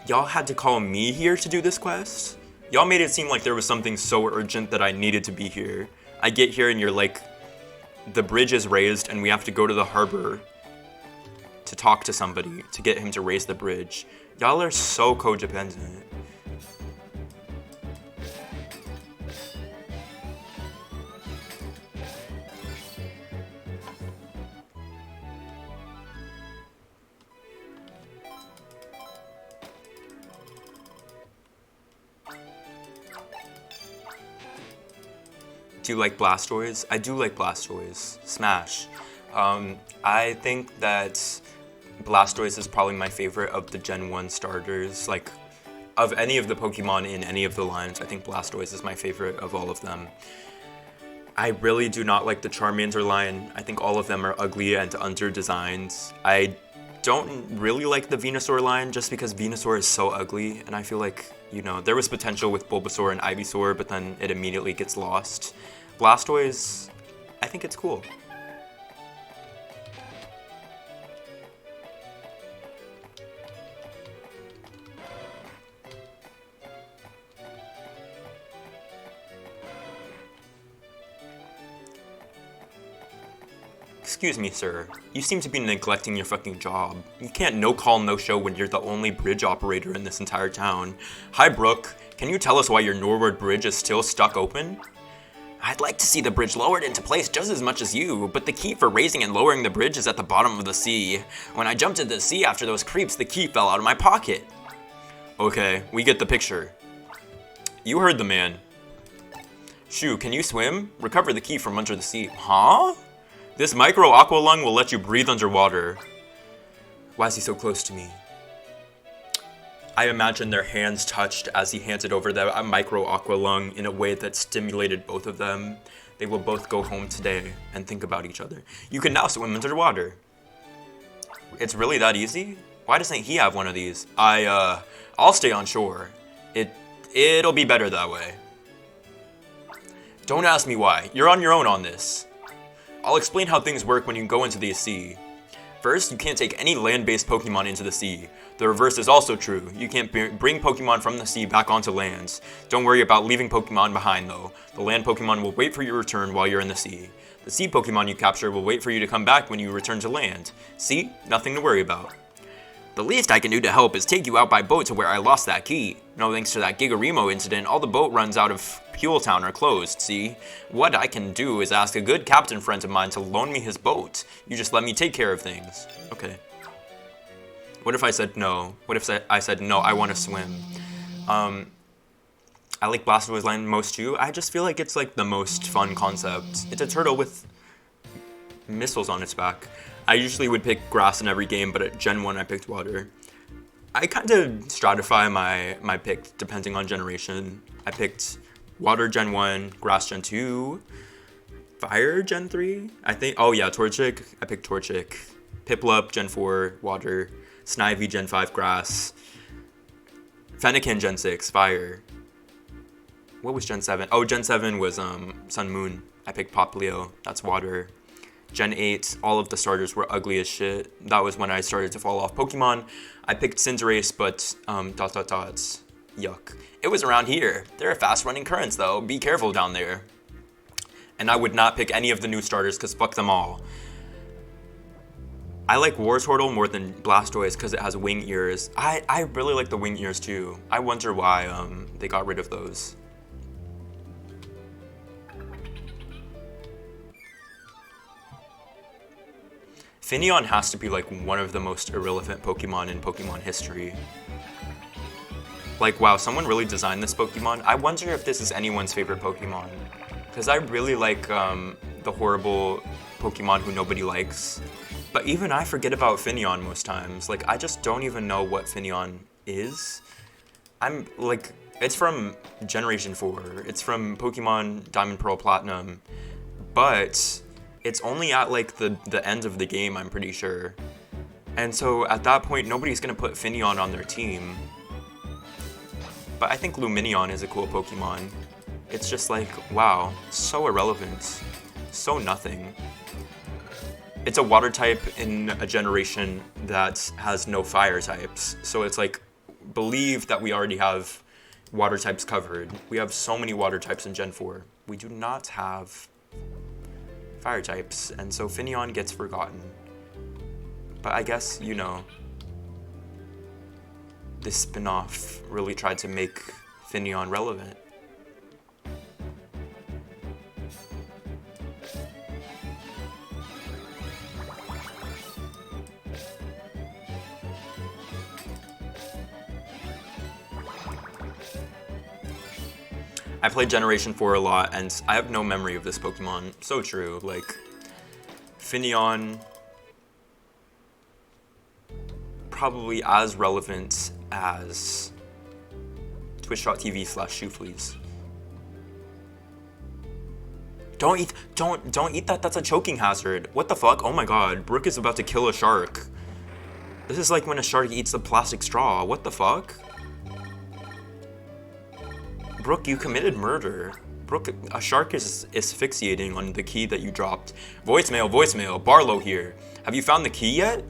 y'all had to call me here to do this quest? Y'all made it seem like there was something so urgent that I needed to be here. I get here and you're like, the bridge is raised and we have to go to the harbor to talk to somebody to get him to raise the bridge. Y'all are so codependent. Do you like Blastoise? I do like Blastoise. Smash. I think that Blastoise is probably my favorite of the Gen 1 starters. Like, of any of the Pokemon in any of the lines, I think Blastoise is my favorite of all of them. I really do not like the Charmander line. I think all of them are ugly and under-designed. I don't really like the Venusaur line just because Venusaur is so ugly, and I feel like, you know, there was potential with Bulbasaur and Ivysaur, but then it immediately gets lost. Blastoise, I think it's cool. Excuse me, sir. You seem to be neglecting your fucking job. You can't no-call, no-show when you're the only bridge operator in this entire town. Hi, Brooke. Can you tell us why your Norwood Bridge is still stuck open? I'd like to see the bridge lowered into place just as much as you, but the key for raising and lowering the bridge is at the bottom of the sea. When I jumped into the sea after those creeps, the key fell out of my pocket. Okay, we get the picture. You heard the man. Shu, can you swim? Recover the key from under the sea. Huh? This micro aqua lung will let you breathe underwater. Why is he so close to me? I imagine their hands touched as he handed over the micro aqua lung in a way that stimulated both of them. They will both go home today and think about each other. You can now swim underwater. It's really that easy? Why doesn't he have one of these? I'll stay on shore. It'll be better that way. Don't ask me why. You're on your own on this. I'll explain how things work when you go into the sea. First, you can't take any land-based Pokemon into the sea. The reverse is also true. You can't bring Pokemon from the sea back onto land. Don't worry about leaving Pokemon behind though. The land Pokemon will wait for your return while you're in the sea. The sea Pokemon you capture will wait for you to come back when you return to land. See? Nothing to worry about. The least I can do to help is take you out by boat to where I lost that key. No thanks to that Gigarimo incident, all the boat runs out of Fuel Town are closed, see? What I can do is ask a good captain friend of mine to loan me his boat. You just let me take care of things. Okay. What if I said no? What if I said no, I want to swim? I like Blastoise Land most too. I just feel like it's like the most fun concept. It's a turtle with missiles on its back. I usually would pick grass in every game, but at Gen 1 I picked water. I kind of stratify my pick depending on generation. I picked water Gen 1, grass Gen 2, fire Gen 3, I think. Oh yeah, Torchic. I picked Torchic. Piplup Gen 4, water. Snivy Gen 5, grass. Fennekin Gen 6, fire. What was Gen 7? Oh, Gen 7 was Sun Moon. I picked Poplio, that's water. Gen 8, all of the starters were ugly as shit. That was when I started to fall off Pokemon. I picked Cinderace, but yuck. It was around here. There are fast-running currents, though. Be careful down there. And I would not pick any of the new starters, because fuck them all. I like Wartortle more than Blastoise because it has wing ears. I really like the wing ears, too. I wonder why they got rid of those. Finneon has to be like one of the most irrelevant Pokemon in Pokemon history. Like, wow, someone really designed this Pokemon? I wonder if this is anyone's favorite Pokemon. Because I really like the horrible Pokemon who nobody likes. But even I forget about Finneon most times. Like, I just don't even know what Finneon is. I'm, like, it's from Generation 4. It's from Pokemon Diamond, Pearl, Platinum. But it's only at, like, the end of the game, I'm pretty sure. And so, at that point, nobody's gonna put Finneon on their team. But I think Lumineon is a cool Pokemon. It's just like, wow, so irrelevant. So nothing. It's a water type in a generation that has no fire types. So it's like, believe that we already have water types covered. We have so many water types in Gen 4. We do not have fire types, and so Finneon gets forgotten. But I guess, you know, this spin-off really tried to make Finneon relevant. I played Generation 4 a lot, and I have no memory of this Pokemon. So true, like, Finneon, probably as relevant as Twitch.tv/Shoofleas. Don't eat that, that's a choking hazard. What the fuck? Oh my god, Brooke is about to kill a shark. This is like when a shark eats the plastic straw. What the fuck? Brooke, you committed murder. Brooke, a shark is asphyxiating on the key that you dropped. Voicemail, Barlow here. Have you found the key yet?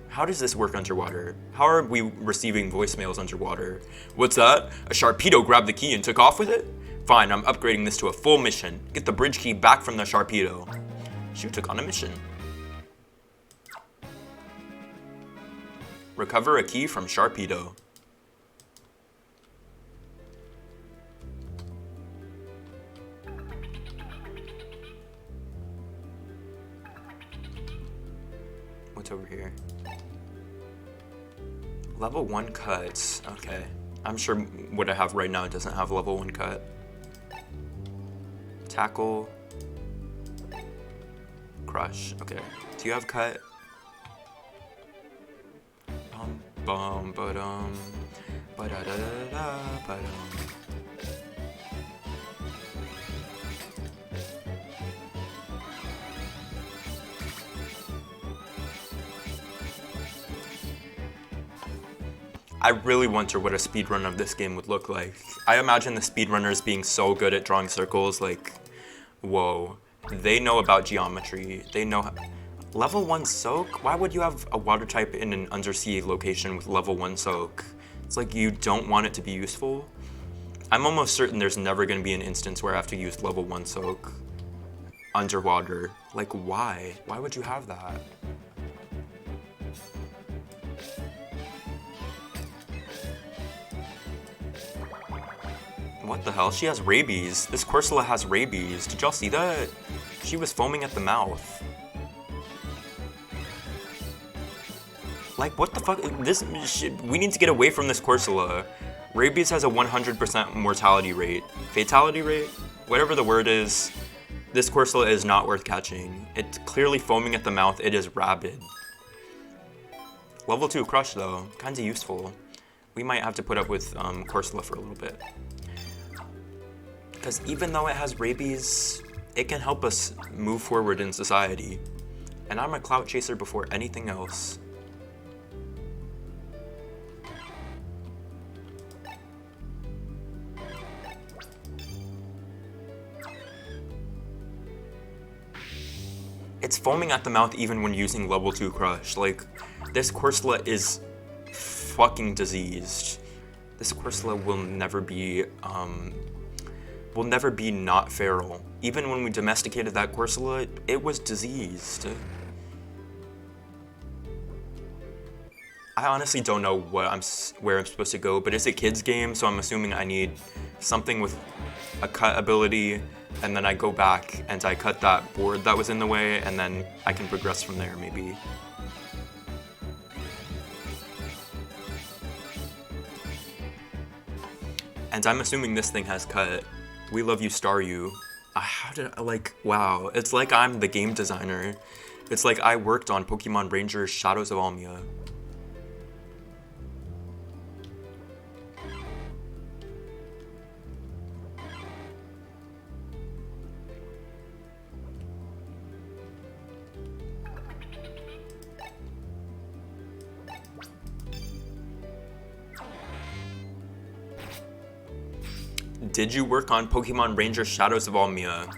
How does this work underwater? How are we receiving voicemails underwater? What's that? A Sharpedo grabbed the key and took off with it? Fine, I'm upgrading this to a full mission. Get the bridge key back from the Sharpedo. She took on a mission. Recover a key from Sharpedo. here. Level 1 cuts. Okay. I'm sure what I have right now doesn't have level 1 cut. Tackle. Crush. Okay. Do you have cut? Bum bum ba-dum. Ba-da-da-da-da ba-dum. I really wonder what a speedrun of this game would look like. I imagine the speedrunners being so good at drawing circles, like, whoa. They know about geometry. They know... Level 1 soak? Why would you have a water type in an undersea location with level 1 soak? It's like you don't want it to be useful. I'm almost certain there's never going to be an instance where I have to use level 1 soak underwater. Like, why? Why would you have that? What the hell? She has rabies. This Corsola has rabies. Did y'all see that? She was foaming at the mouth. Like, what the fuck? This shit, we need to get away from this Corsola. Rabies has a 100% mortality rate. Fatality rate? Whatever the word is. This Corsola is not worth catching. It's clearly foaming at the mouth. It is rabid. Level 2 Crush, though. Kinda useful. We might have to put up with Corsola for a little bit. Because even though it has rabies, it can help us move forward in society. And I'm a clout chaser before anything else. It's foaming at the mouth even when using level 2 Crush. Like, this Corsola is fucking diseased. This Corsola will never be not feral. Even when we domesticated that Corsola, it was diseased. I honestly don't know where I'm supposed to go, but it's a kids game, so I'm assuming I need something with a cut ability, and then I go back and I cut that board that was in the way, and then I can progress from there, maybe. And I'm assuming this thing has cut. We love you, Star You. How did I, like, wow. It's like I'm the game designer. It's like I worked on Pokemon Ranger Shadows of Almia. Did you work on Pokemon Ranger Shadows of Almia?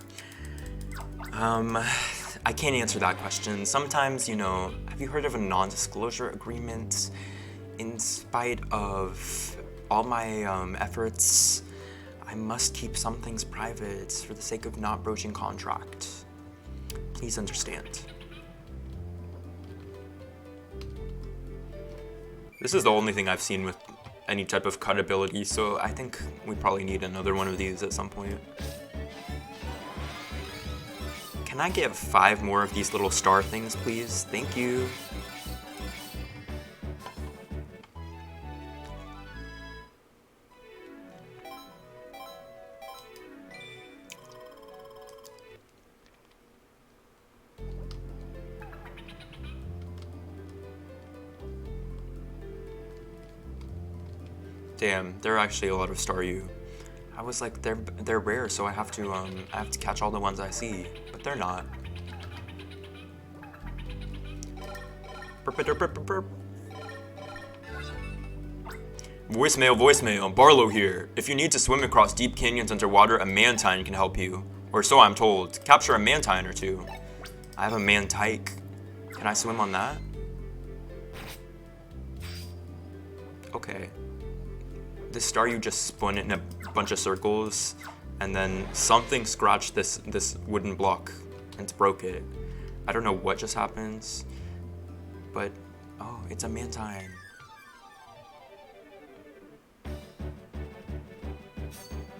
I can't answer that question. Sometimes, you know, have you heard of a non-disclosure agreement? In spite of all my efforts, I must keep some things private for the sake of not broaching contract. Please understand. This is the only thing I've seen with any type of cut ability, so I think we probably need another one of these at some point. Can I get 5 more of these little star things, please? Thank you. Damn, there are actually a lot of Staryu. I was like, they're rare, so I have to catch all the ones I see, but they're not. Voicemail, Barlow here. If you need to swim across deep canyons underwater, a Mantine can help you. Or so I'm told. Capture a Mantine or two. I have a Mantike. Can I swim on that? Okay. This Staryu just spun in a bunch of circles, and then something scratched this wooden block and broke it. I don't know what just happened, but oh, it's a Mantine.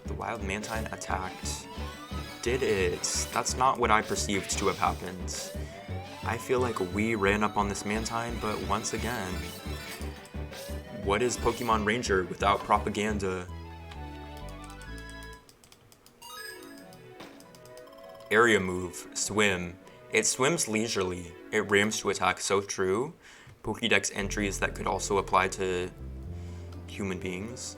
The wild Mantine attacked. Did it? That's not what I perceived to have happened. I feel like we ran up on this Mantine, but once again, what is Pokemon Ranger without propaganda? Area move, swim. It swims leisurely. It rams to attack, so true. Pokédex entries that could also apply to human beings.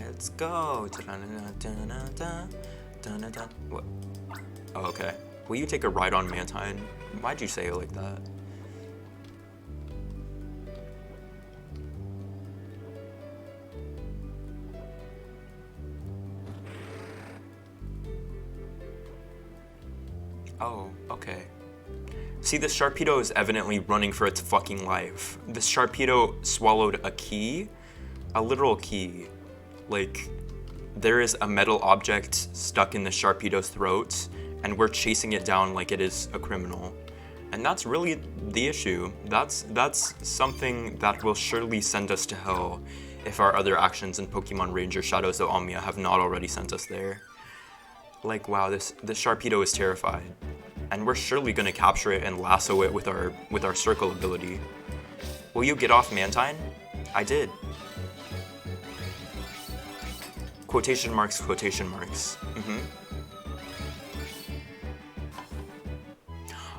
Let's go. What? Oh, okay. Will you take a ride on Mantine? Why'd you say it like that? Oh, okay. See, this Sharpedo is evidently running for its fucking life. This Sharpedo swallowed a key, a literal key. Like, there is a metal object stuck in the Sharpedo's throat, and we're chasing it down like it is a criminal. And that's really the issue. That's something that will surely send us to hell if our other actions in Pokemon Ranger Shadows of Almia have not already sent us there. Like, wow, this Sharpedo is terrified. And we're surely gonna capture it and lasso it with our circle ability. Will you get off Mantine? I did. Quotation marks, quotation marks.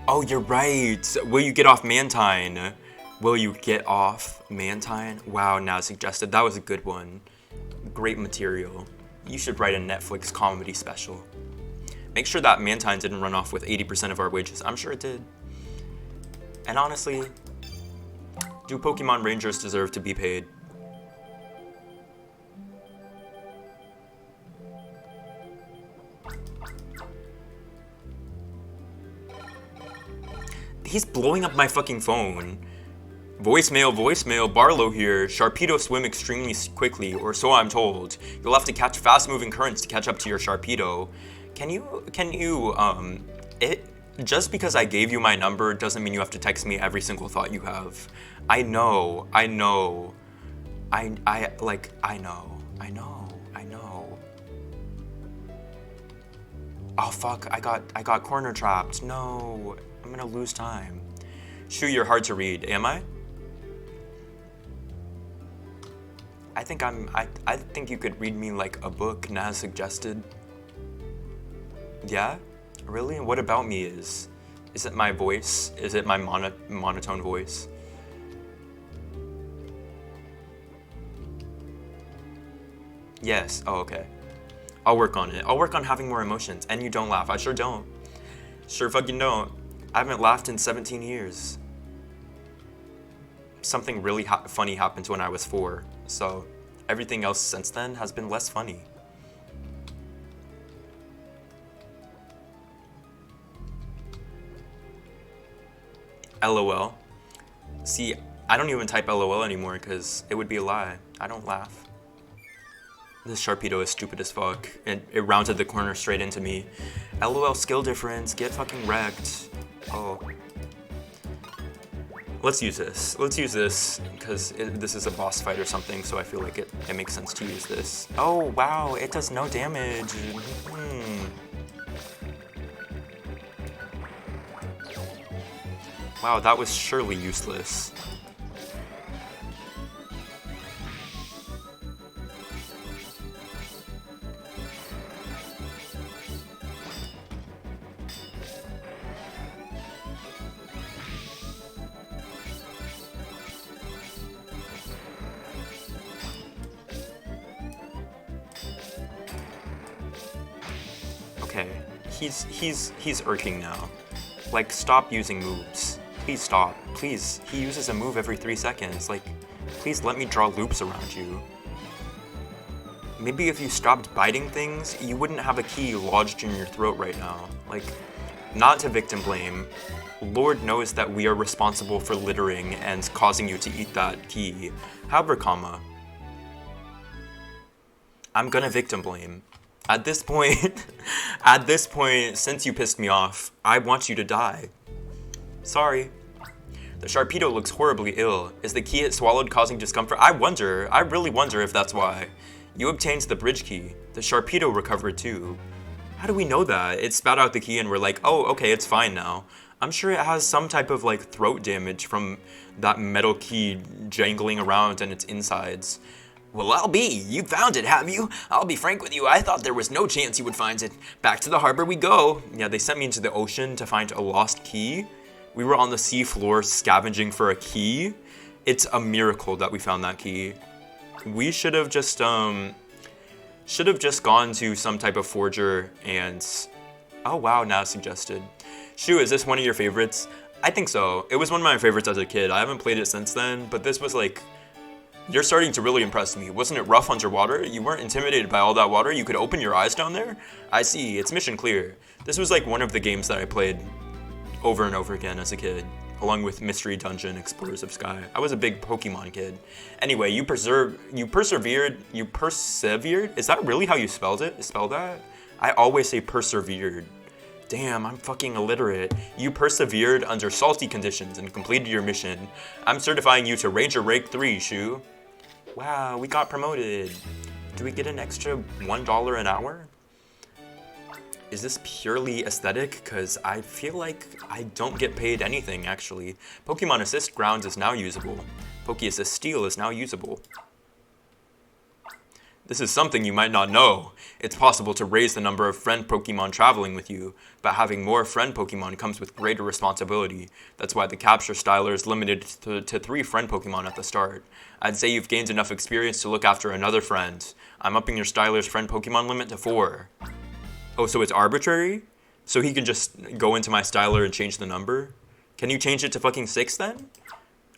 Oh, you're right. Will you get off Mantine? Will you get off Mantine? Wow, now suggested. That was a good one. Great material. You should write a Netflix comedy special. Make sure that Mantine didn't run off with 80% of our wages. I'm sure it did. And honestly, do Pokemon Rangers deserve to be paid? He's blowing up my fucking phone. Voicemail, voicemail, Barlow here. Sharpedo swim extremely quickly, or so I'm told. You'll have to catch fast-moving currents to catch up to your Sharpedo. Just because I gave you my number doesn't mean you have to text me every single thought you have. I know. Oh fuck, I got corner trapped. No, I'm gonna lose time. Shoo, you're hard to read, am I? I think you could read me like a book, Naz suggested. Yeah? Really? What about me is it my voice? Is it my monotone voice? Yes, oh okay. I'll work on it. I'll work on having more emotions. And you don't laugh. I sure don't. Sure fucking don't. I haven't laughed in 17 years. Something really funny happened when I was 4, so everything else since then has been less funny. LOL. See, I don't even type LOL anymore because it would be a lie. I don't laugh. This Sharpedo is stupid as fuck. It rounded the corner straight into me. LOL skill difference, get fucking wrecked. Oh. Let's use this. Let's use this, because this is a boss fight or something, so I feel like it makes sense to use this. Oh, wow, it does no damage. Wow, that was surely useless. Okay, he's irking now. Like, stop using moves. Please stop. Please, he uses a move every 3 seconds. Like, please let me draw loops around you. Maybe if you stopped biting things, you wouldn't have a key lodged in your throat right now. Like, not to victim blame. Lord knows that we are responsible for littering and causing you to eat that key. However, I'm gonna victim blame. At this point, since you pissed me off, I want you to die. Sorry. The Sharpedo looks horribly ill. Is the key it swallowed causing discomfort? I really wonder if that's why. You obtained the bridge key. The Sharpedo recovered too. How do we know that? It spat out the key and we're like, oh, okay, it's fine now. I'm sure it has some type of like throat damage from that metal key jangling around in its insides. Well, I'll be. You found it, have you? I'll be frank with you, I thought there was no chance you would find it. Back to the harbor we go. Yeah, they sent me into the ocean to find a lost key. We were on the sea floor scavenging for a key. It's a miracle that we found that key. We should have just gone to some type of forger and... Oh wow, now suggested. Shu, is this one of your favorites? I think so. It was one of my favorites as a kid. I haven't played it since then, but this was like... You're starting to really impress me. Wasn't it rough underwater? You weren't intimidated by all that water? You could open your eyes down there? I see, it's mission clear. This was like one of the games that I played over and over again as a kid, along with Mystery Dungeon, Explorers of Sky. I was a big Pokemon kid. Anyway, you persevered? Is that really how you spell that? I always say persevered. Damn, I'm fucking illiterate. You persevered under salty conditions and completed your mission. I'm certifying you to Ranger Rank 3, Shu. Wow, we got promoted. Do we get an extra $1 an hour? Is this purely aesthetic? Because I feel like I don't get paid anything, actually. Pokemon Assist Grounds is now usable. Poke Assist Steel is now usable. This is something you might not know. It's possible to raise the number of friend Pokemon traveling with you, but having more friend Pokemon comes with greater responsibility. That's why the capture styler is limited to 3 friend Pokemon at the start. I'd say you've gained enough experience to look after another friend. I'm upping your styler's friend Pokemon limit to 4. Oh, so it's arbitrary? So he can just go into my styler and change the number? Can you change it to fucking 6 then?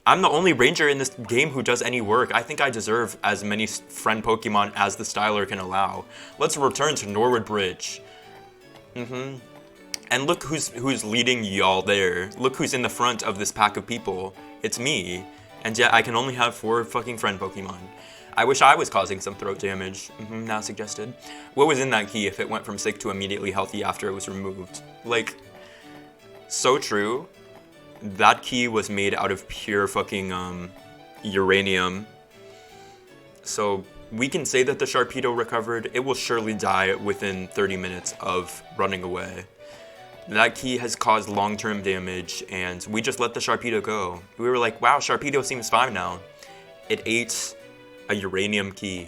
I'm the only ranger in this game who does any work. I think I deserve as many friend Pokemon as the styler can allow. Let's return to Norwood Bridge. And look who's leading y'all there. Look who's in the front of this pack of people. It's me. And yet I can only have 4 fucking friend Pokemon. I wish I was causing some throat damage. Now suggested. What was in that key if it went from sick to immediately healthy after it was removed? Like, so true. That key was made out of pure fucking uranium. So we can say that the Sharpedo recovered. It will surely die within 30 minutes of running away. That key has caused long-term damage, and we just let the Sharpedo go. We were like, wow, Sharpedo seems fine now. It ate a uranium key.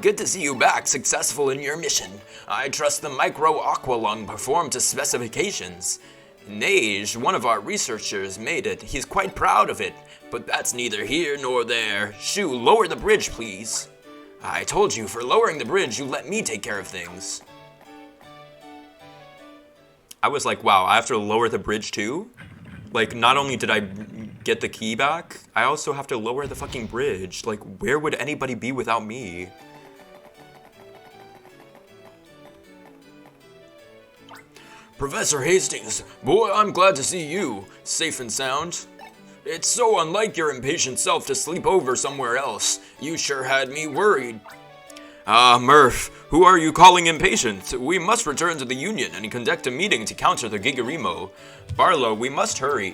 Good to see you back, successful in your mission. I trust the Micro Aqua Lung performed to specifications. Nage, one of our researchers, made it. He's quite proud of it, but that's neither here nor there. Shu, lower the bridge, please. I told you, for lowering the bridge, you let me take care of things. I was like, wow, I have to lower the bridge too? Like, not only did I get the key back, I also have to lower the fucking bridge. Like, where would anybody be without me? Professor Hastings, boy, I'm glad to see you, safe and sound. It's so unlike your impatient self to sleep over somewhere else. You sure had me worried. Murph, who are you calling impatient? We must return to the Union and conduct a meeting to counter the Gigarimo. Barlow, we must hurry.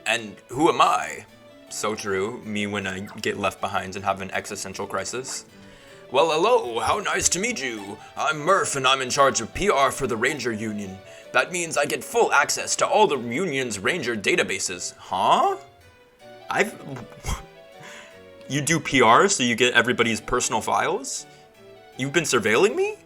And who am I? So true, me when I get left behind and have an existential crisis. Well, hello, how nice to meet you. I'm Murph and I'm in charge of PR for the Ranger Union. That means I get full access to all the Union's Ranger databases. Huh? You do PR so you get everybody's personal files? You've been surveilling me?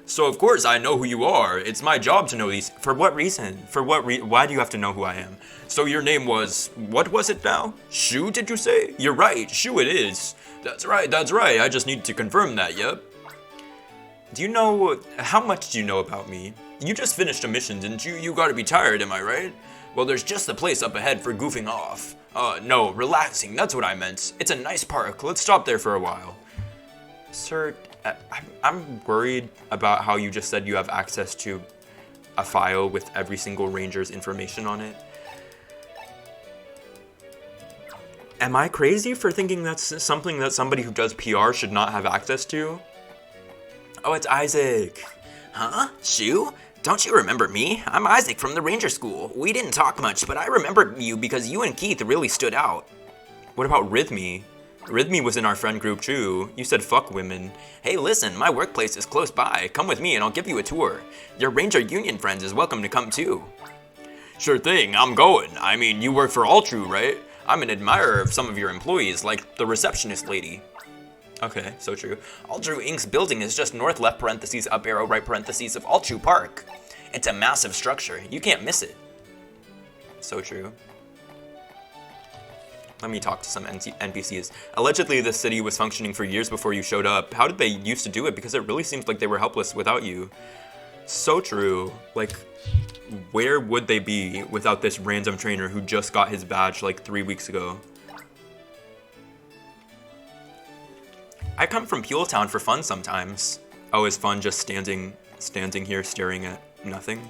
So of course I know who you are. It's my job to know these. For what reason? Why do you have to know who I am? So your name was, what was it now? Shu, did you say? You're right, Shu it is. That's right, I just need to confirm that, yep. Do you know, how much do you know about me? You just finished a mission, didn't you? You gotta be tired, am I right? Well, there's just a place up ahead for goofing off. No, relaxing, that's what I meant. It's a nice park, let's stop there for a while. Sir, I'm worried about how you just said you have access to a file with every single ranger's information on it. Am I crazy for thinking that's something that somebody who does PR should not have access to? Oh, it's Isaac. Huh? Shu? Don't you remember me? I'm Isaac from the Ranger School. We didn't talk much, but I remember you because you and Keith really stood out. What about Rhythmy? Rhythmy was in our friend group too. You said fuck women. Hey, listen, my workplace is close by. Come with me and I'll give you a tour. Your Ranger Union friends is welcome to come too. Sure thing, I'm going. I mean, you work for Altru, right? I'm an admirer of some of your employees, like the receptionist lady. Okay, so true. Altru Inc.'s building is just north left parentheses up arrow right parentheses of Altru Park. It's a massive structure. You can't miss it. So true. Let me talk to some NPCs. Allegedly, this city was functioning for years before you showed up. How did they used to do it? Because it really seems like they were helpless without you. So true. Like, where would they be without this random trainer who just got his badge like 3 weeks ago? I come from Pule Town for fun sometimes. Oh, is fun just standing here staring at nothing?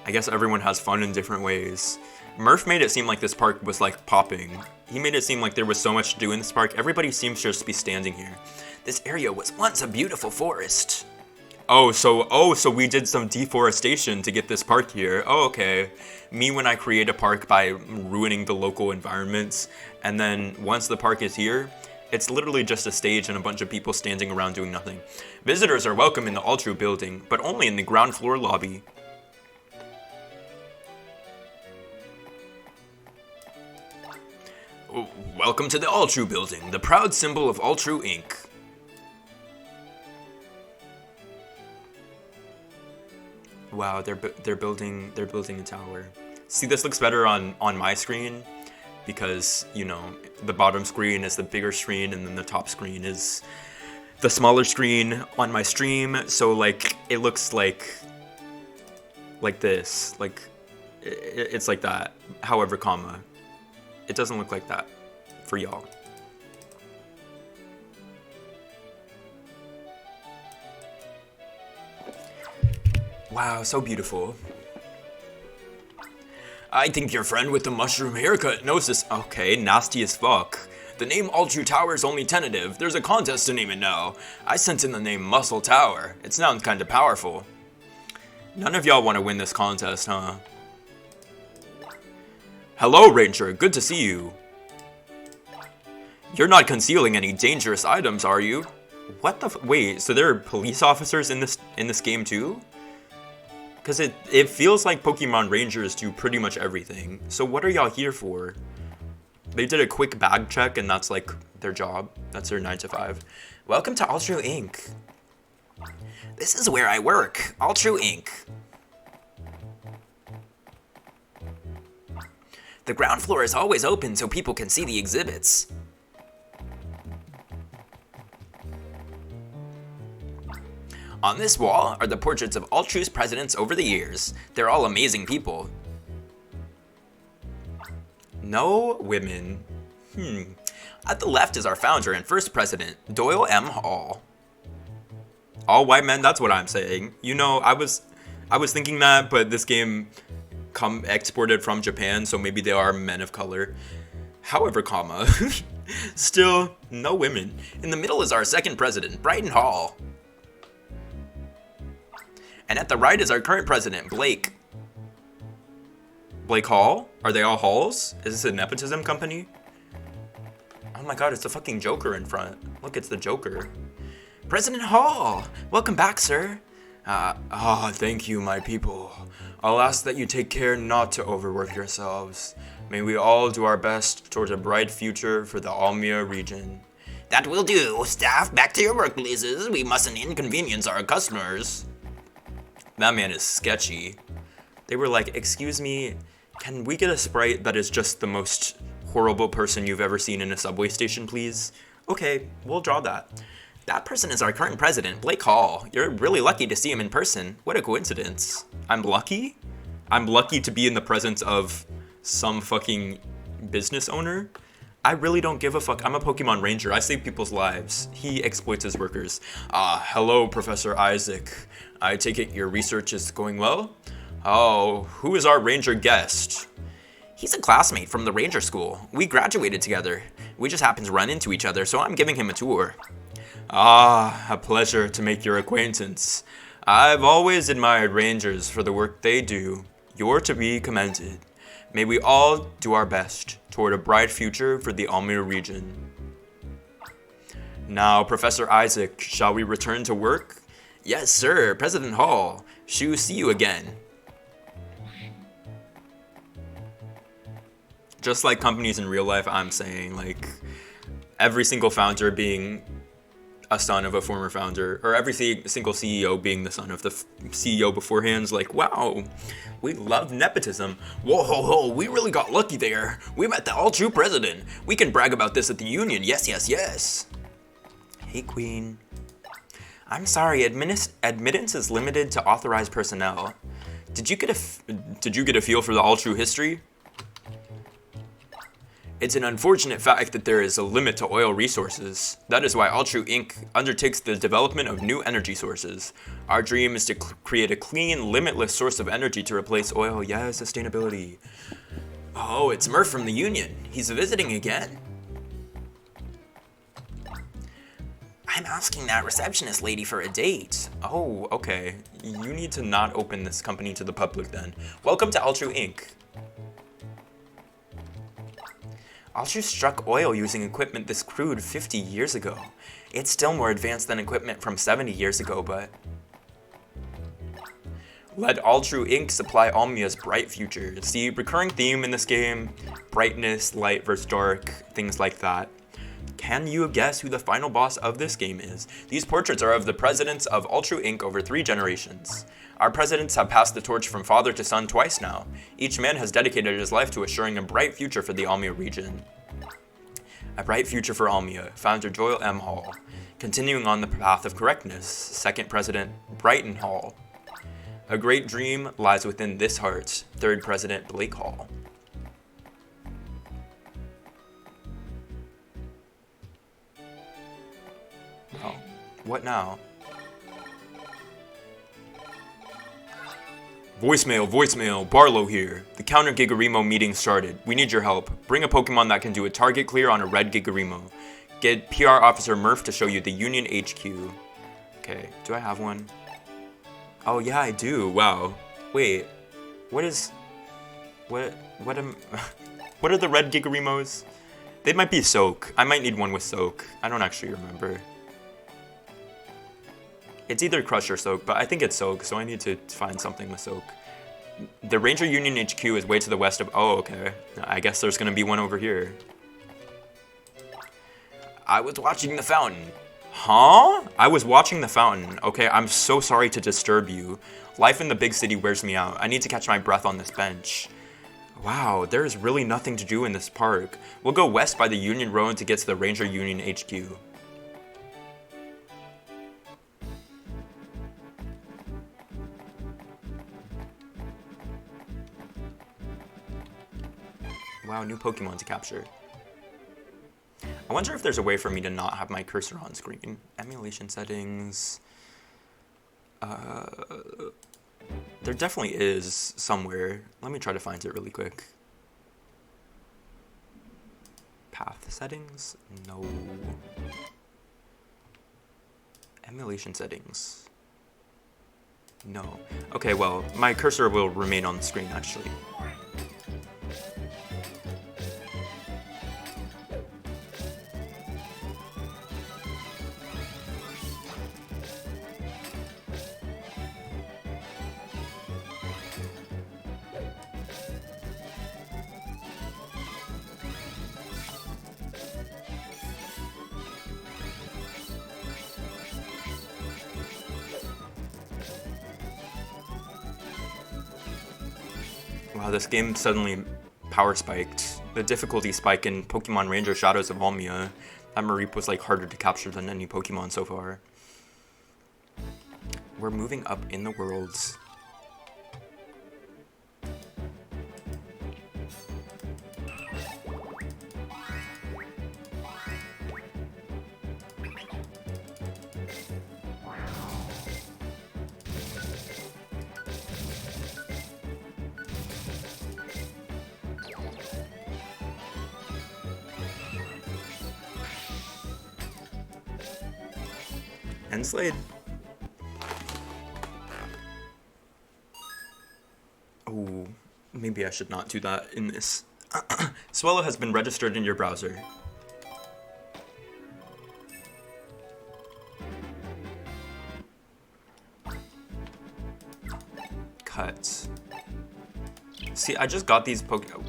I guess everyone has fun in different ways. Murph made it seem like this park was like popping. He made it seem like there was so much to do in this park. Everybody seems to just be standing here. This area was once a beautiful forest. Oh, so we did some deforestation to get this park here. Oh, okay. Me when I create a park by ruining the local environments, and then once the park is here, it's literally just a stage and a bunch of people standing around doing nothing. Visitors are welcome in the Altru building, but only in the ground floor lobby. Welcome to the Altru building, the proud symbol of Altru Inc. Wow, they're building a tower. See, this looks better on my screen because, you know, the bottom screen is the bigger screen and then the top screen is the smaller screen on my stream. So like it looks like this, like it's like that. However, comma, it doesn't look like that for y'all. Wow, so beautiful. I think your friend with the mushroom haircut knows this. Okay, nasty as fuck. The name Altru Tower is only tentative. There's a contest to name it now. I sent in the name Muscle Tower. It sounds kinda powerful. None of y'all want to win this contest, huh? Hello, Ranger. Good to see you. You're not concealing any dangerous items, are you? What the wait, so there are police officers in this game too? Because it feels like Pokemon Rangers do pretty much everything. So what are y'all here for? They did a quick bag check and that's like their job. That's their 9 to 5. Welcome to Altru Inc. This is where I work, Altru Inc. The ground floor is always open so people can see the exhibits. On this wall are the portraits of Altru's presidents over the years. They're all amazing people. No women. At the left is our founder and first president, Doyle M. Hall. All white men, that's what I'm saying. You know, I was thinking that, but this game exported from Japan, so maybe they are men of color. However, comma, still, no women. In the middle is our second president, Brighton Hall. And at the right is our current president, Blake. Blake Hall? Are they all Halls? Is this a nepotism company? Oh my god, it's the fucking Joker in front. Look, it's the Joker. President Hall! Welcome back, sir. Thank you, my people. I'll ask that you take care not to overwork yourselves. May we all do our best towards a bright future for the Almia region. That will do. Staff, back to your workplaces. We mustn't inconvenience our customers. That man is sketchy. They were like, excuse me, can we get a sprite that is just the most horrible person you've ever seen in a subway station, please? Okay, we'll draw that. That person is our current president, Blake Hall. You're really lucky to see him in person. What a coincidence. I'm lucky? I'm lucky to be in the presence of some fucking business owner? I really don't give a fuck. I'm a Pokemon Ranger. I save people's lives. He exploits his workers. Hello, Professor Isaac. I take it your research is going well? Oh, who is our Ranger guest? He's a classmate from the Ranger School. We graduated together. We just happened to run into each other, so I'm giving him a tour. Ah, a pleasure to make your acquaintance. I've always admired Rangers for the work they do. You're to be commended. May we all do our best toward a bright future for the Almia region. Now, Professor Isaac, shall we return to work? Yes, sir, President Hall. See you again. Just like companies in real life, I'm saying, like, every single founder being a son of a former founder, or every single CEO being the son of the CEO beforehand, like, wow, we love nepotism. Whoa, ho, ho, we really got lucky there. We met the all-true president. We can brag about this at the union. Yes, yes, yes. Hey, Queen. I'm sorry, admittance is limited to authorized personnel. Did you get a feel for the all-true history? It's an unfortunate fact that there is a limit to oil resources. That is why Alltrue Inc. undertakes the development of new energy sources. Our dream is to create a clean, limitless source of energy to replace oil. Yeah, sustainability. Oh, it's Murph from the Union. He's visiting again. I'm asking that receptionist lady for a date. Oh, okay. You need to not open this company to the public then. Welcome to Alltrue Inc. Alltrue struck oil using equipment this crude 50 years ago. It's still more advanced than equipment from 70 years ago, but... Let Alltrue Inc. supply Almia's bright future. See, recurring theme in this game, brightness, light versus dark, things like that. Can you guess who the final boss of this game is? These portraits are of the presidents of Alltrue Inc. over 3 generations. Our presidents have passed the torch from father to son twice now. Each man has dedicated his life to assuring a bright future for the Almia region. A bright future for Almia, founder Joel M. Hall. Continuing on the path of correctness, second president Brighton Hall. A great dream lies within this heart, third president Blake Hall. Oh, what now? Voicemail, Barlow here. The Counter Gigarimo meeting started. We need your help. Bring a Pokemon that can do a target clear on a red Gigarimo. Get PR Officer Murph to show you the Union HQ. Okay, do I have one? Oh yeah, I do. Wow. Wait, what are the red Gigarimos? They might be Soak. I might need one with Soak. I don't actually remember. It's either Crush or Soak, but I think it's Soak, so I need to find something with Soak. The Ranger Union HQ is way to the west of... Oh, okay. I guess there's gonna be one over here. I was watching the fountain. Huh? I was watching the fountain. Okay, I'm so sorry to disturb you. Life in the big city wears me out. I need to catch my breath on this bench. Wow, there is really nothing to do in this park. We'll go west by the Union Road to get to the Ranger Union HQ. Wow, new Pokemon to capture. I wonder if there's a way for me to not have my cursor on screen. Emulation settings. There definitely is somewhere. Let me try to find it really quick. Path settings? No. Emulation settings. No. Okay, well, my cursor will remain on the screen actually. Wow, this game suddenly power spiked. The difficulty spike in Pokemon Ranger Shadows of Almia. That Mareep was like harder to capture than any Pokemon so far. We're moving up in the worlds. End Slade. Oh, maybe I should not do that in this. Swallow has been registered in your browser. Cuts. See, I just got these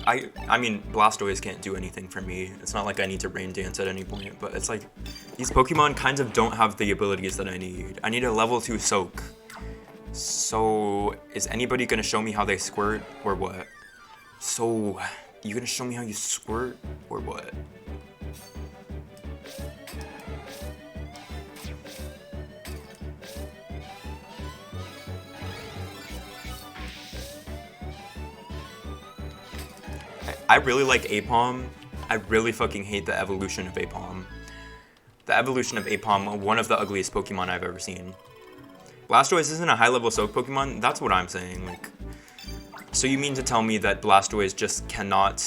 I mean, Blastoise can't do anything for me. It's not like I need to Rain Dance at any point, but it's like, these Pokemon kind of don't have the abilities that I need. I need a level 2 Soak. So, is anybody gonna show me how they squirt, or what? So, you gonna show me how you squirt, or what? I really like Apom. I really fucking hate the evolution of Apom. The evolution of Apom, one of the ugliest Pokemon I've ever seen. Blastoise isn't a high-level Soak Pokemon? That's what I'm saying, like... So you mean to tell me that Blastoise just cannot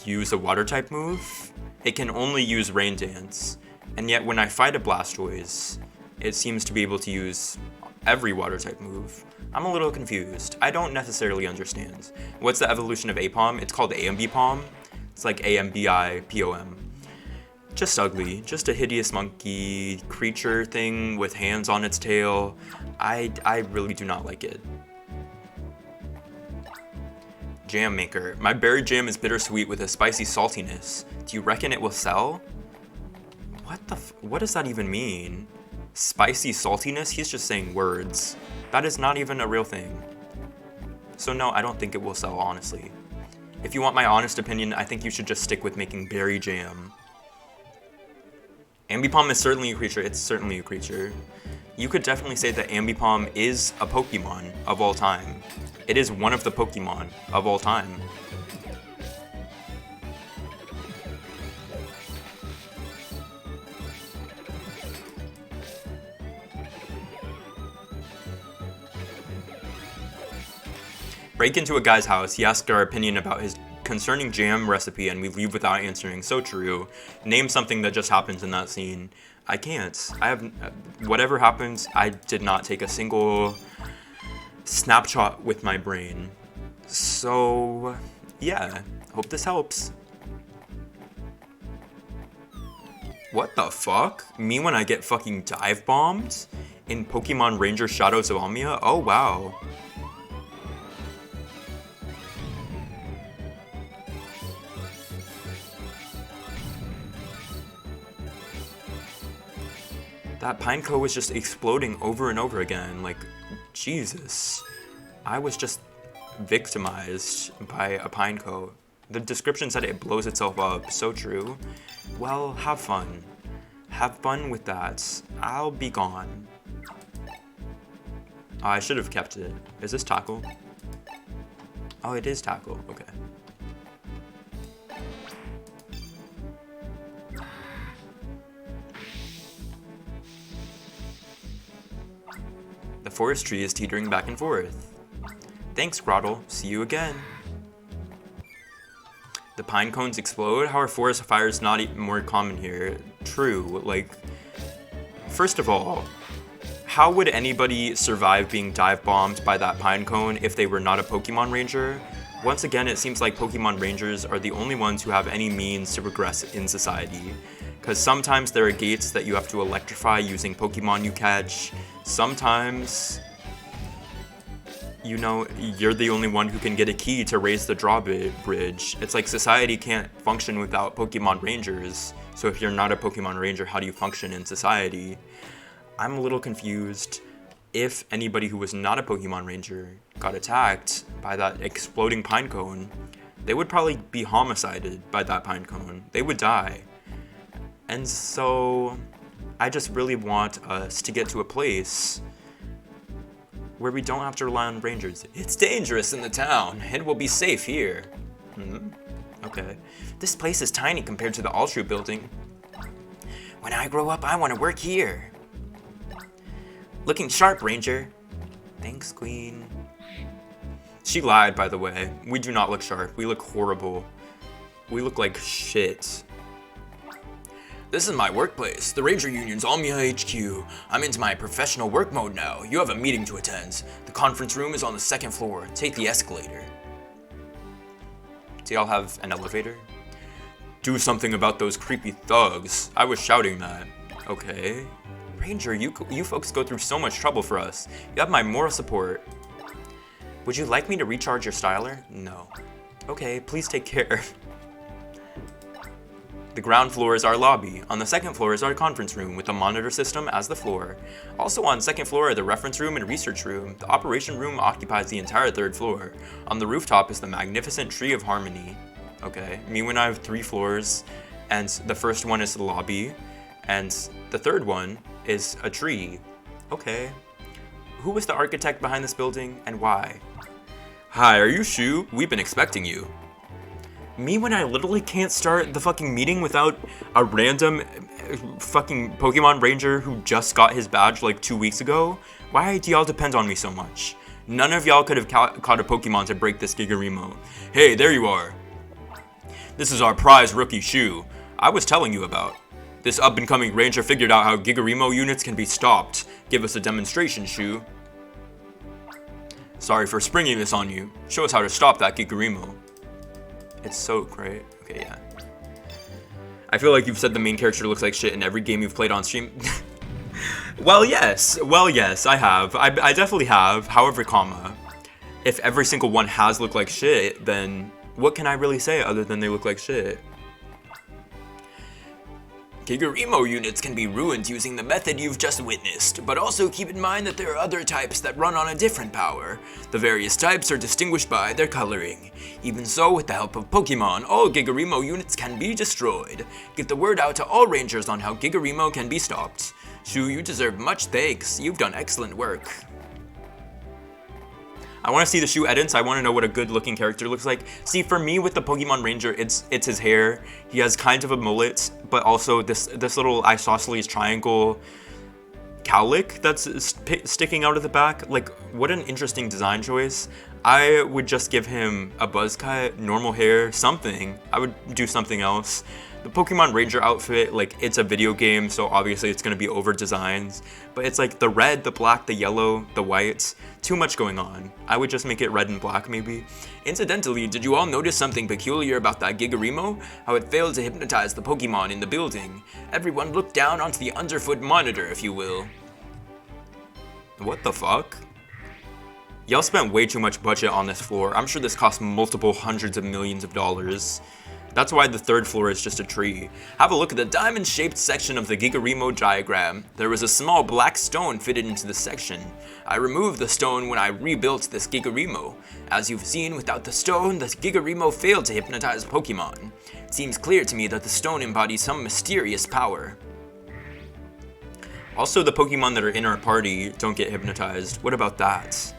use a Water-type move? It can only use Rain Dance. And yet when I fight a Blastoise, it seems to be able to use every Water-type move. I'm a little confused. I don't necessarily understand. What's the evolution of Apom? It's called Ambipom. It's like A-M-B-I-P-O-M. Just ugly. Just a hideous monkey creature thing with hands on its tail. I really do not like it. Jam maker. My berry jam is bittersweet with a spicy saltiness. Do you reckon it will sell? What does that even mean? Spicy saltiness? He's just saying words. That is not even a real thing. So no, I don't think it will sell, honestly. If you want my honest opinion, I think you should just stick with making berry jam. Ambipom is certainly a creature. It's certainly a creature. You could definitely say that Ambipom is a Pokemon of all time. It is one of the Pokemon of all time. Break into a guy's house. He asked our opinion about his concerning jam recipe, and we leave without answering. So true. Name something that just happens in that scene. I can't. I have... Whatever happens, I did not take a single snapshot with my brain. So, yeah. Hope this helps. What the fuck? Me when I get fucking dive bombed in Pokemon Ranger Shadows of Almia? Oh, wow. That Pineco was just exploding over and over again, like, Jesus. I was just victimized by a Pineco. The description said it blows itself up, so true. Well, have fun. Have fun with that. I'll be gone. Oh, I should have kept it. Is this Tackle? Oh, it is Tackle, okay. The forest tree is teetering back and forth. Thanks, Grottle. See you again. The pine cones explode? How are forest fires not even more common here? True, like... First of all, how would anybody survive being dive bombed by that pine cone if they were not a Pokemon Ranger? Once again, it seems like Pokemon Rangers are the only ones who have any means to progress in society. Because sometimes there are gates that you have to electrify using Pokemon you catch. Sometimes, you know, you're the only one who can get a key to raise the drawbridge. It's like society can't function without Pokemon Rangers. So if you're not a Pokemon Ranger, how do you function in society? I'm a little confused. If anybody who was not a Pokemon Ranger got attacked by that exploding pinecone, they would probably be homicided by that pinecone. They would die. And so, I just really want us to get to a place where we don't have to rely on Rangers. It's dangerous in the town. It will be safe here. Okay. This place is tiny compared to the Altru building. When I grow up, I want to work here. Looking sharp, Ranger. Thanks, Queen. She lied, by the way. We do not look sharp. We look horrible. We look like shit. This is my workplace, the Ranger Union's Almia HQ. I'm into my professional work mode now. You have a meeting to attend. The conference room is on the 2nd floor. Take the escalator. Do y'all have an elevator? Do something about those creepy thugs. I was shouting that. Okay. Ranger, you folks go through so much trouble for us. You have my moral support. Would you like me to recharge your styler? No. Okay, please take care. The ground floor is our lobby. On the 2nd floor is our conference room with a monitor system as the floor. Also on 2nd floor are the reference room and research room. The operation room occupies the entire 3rd floor. On the rooftop is the magnificent Tree of Harmony. Okay, me when I have 3 floors, and the first one is the lobby, and the 3rd one is a tree. Okay. Who was the architect behind this building, and why? Hi, are you Shu? We've been expecting you. Me when I literally can't start the fucking meeting without a random fucking Pokemon Ranger who just got his badge like 2 weeks ago? Why do y'all depend on me so much? None of y'all could have caught a Pokemon to break this Gigarimo. Hey, there you are. This is our prize rookie Shu I was telling you about. This up-and-coming Ranger figured out how Gigarimo units can be stopped. Give us a demonstration, Shu. Sorry for springing this on you. Show us how to stop that Gigarimo. It's so great. Okay, yeah. I feel like you've said the main character looks like shit in every game you've played on stream. Well, yes, I have. I definitely have. However, comma, if every single one has looked like shit, then what can I really say other than they look like shit? Gigarimo units can be ruined using the method you've just witnessed, but also keep in mind that there are other types that run on a different power. The various types are distinguished by their coloring. Even so, with the help of Pokemon, all Gigarimo units can be destroyed. Get the word out to all Rangers on how Gigarimo can be stopped. Shu, you deserve much thanks. You've done excellent work. I want to see the Shu edits. I want to know what a good-looking character looks like. See, for me with the Pokemon Ranger, it's his hair. He has kind of a mullet, but also this little isosceles triangle cowlick that's sticking out of the back. Like, what an interesting design choice. I would just give him a buzz cut, normal hair, something. I would do something else. The Pokemon Ranger outfit, like, it's a video game, so obviously it's gonna be over designs, but it's like the red, the black, the yellow, the white, too much going on. I would just make it red and black, maybe. Incidentally, did you all notice something peculiar about that Gigarimo? How it failed to hypnotize the Pokemon in the building. Everyone look down onto the underfoot monitor, if you will. What the fuck? Y'all spent way too much budget on this floor. I'm sure this cost multiple hundreds of millions of dollars. That's why the 3rd floor is just a tree. Have a look at the diamond-shaped section of the Gigarimo diagram. There was a small black stone fitted into the section. I removed the stone when I rebuilt this Gigarimo. As you've seen, without the stone, the Gigarimo failed to hypnotize Pokemon. It seems clear to me that the stone embodies some mysterious power. Also, the Pokemon that are in our party don't get hypnotized. What about that?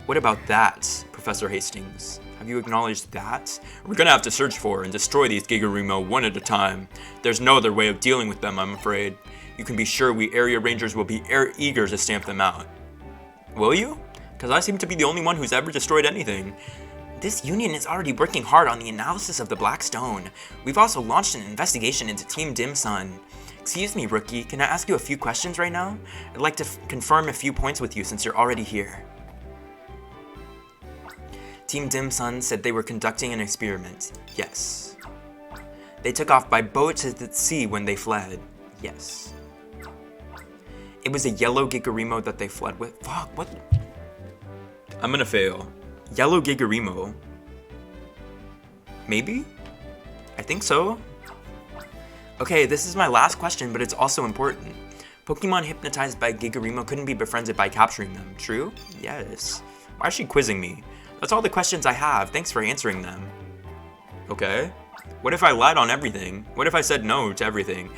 What about that, Professor Hastings? Have you acknowledged that? We're gonna have to search for and destroy these Gigarimo one at a time. There's no other way of dealing with them, I'm afraid. You can be sure we area rangers will be eager to stamp them out. Will you? Because I seem to be the only one who's ever destroyed anything. This union is already working hard on the analysis of the Black Stone. We've also launched an investigation into Team Dim Sun. Excuse me, Rookie, can I ask you a few questions right now? I'd like to confirm a few points with you since you're already here. Team Dim Sun said they were conducting an experiment. Yes. They took off by boat to the sea when they fled. Yes. It was a yellow Gigarimo that they fled with. Fuck, what? I'm gonna fail. Yellow Gigarimo. Maybe? I think so. Okay, this is my last question, but it's also important. Pokemon hypnotized by Gigarimo couldn't be befriended by capturing them, true? Yes. Why is she quizzing me? That's all the questions I have. Thanks for answering them. Okay. What if I lied on everything? What if I said no to everything?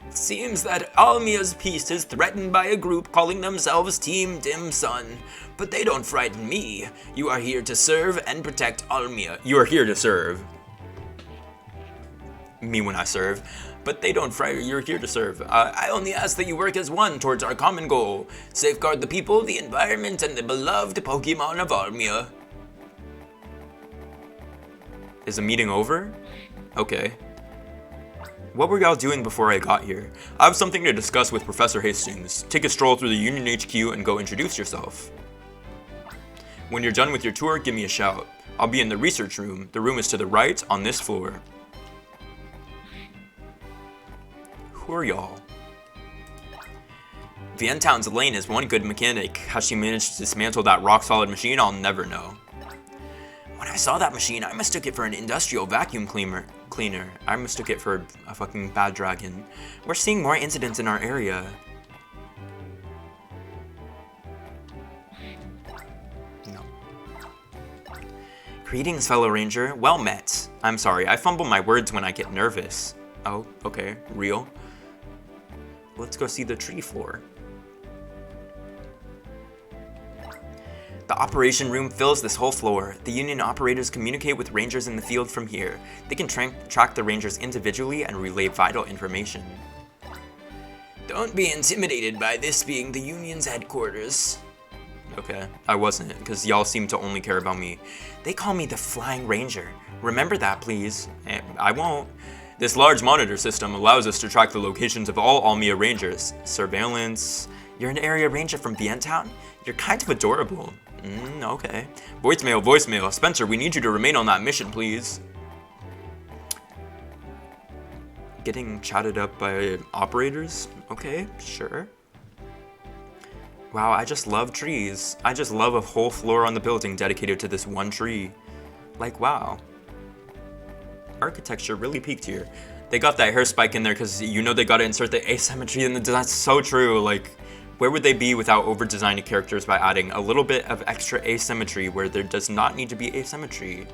It seems that Almia's peace is threatened by a group calling themselves Team Dim Sun. But they don't frighten me. You are here to serve and protect Almia. You are here to serve. Me when I serve. But they don't frighten you. You're here to serve. I only ask that you work as one towards our common goal. Safeguard the people, the environment, and the beloved Pokemon of Almia. Is the meeting over? Okay. What were y'all doing before I got here? I have something to discuss with Professor Hastings. Take a stroll through the Union HQ and go introduce yourself. When you're done with your tour, give me a shout. I'll be in the research room. The room is to the right on this floor. Who are y'all? Vientown's Elaine is one good mechanic. How she managed to dismantle that rock-solid machine, I'll never know. When I saw that machine, I mistook it for an industrial vacuum cleaner. I mistook it for a fucking bad dragon. We're seeing more incidents in our area. No. Greetings, fellow ranger. Well met. I'm sorry, I fumble my words when I get nervous. Oh, okay. Real. Let's go see the tree floor. The operation room fills this whole floor. The Union operators communicate with rangers in the field from here. They can track the rangers individually and relay vital information. Don't be intimidated by this being the Union's headquarters. Okay, I wasn't, because y'all seem to only care about me. They call me the Flying Ranger. Remember that, please. I won't. This large monitor system allows us to track the locations of all Almia rangers. Surveillance. You're an area ranger from Vientown? You're kind of adorable. Okay. Voicemail. Spencer, we need you to remain on that mission, please. Getting chatted up by operators? Okay, sure. Wow, I just love trees. I just love a whole floor on the building dedicated to this one tree. Like, wow. Architecture really peaked here. They got that hair spike in there because you know they gotta insert the asymmetry in the design. That's so true. Like, where would they be without over-designing characters by adding a little bit of extra asymmetry where there does not need to be asymmetry?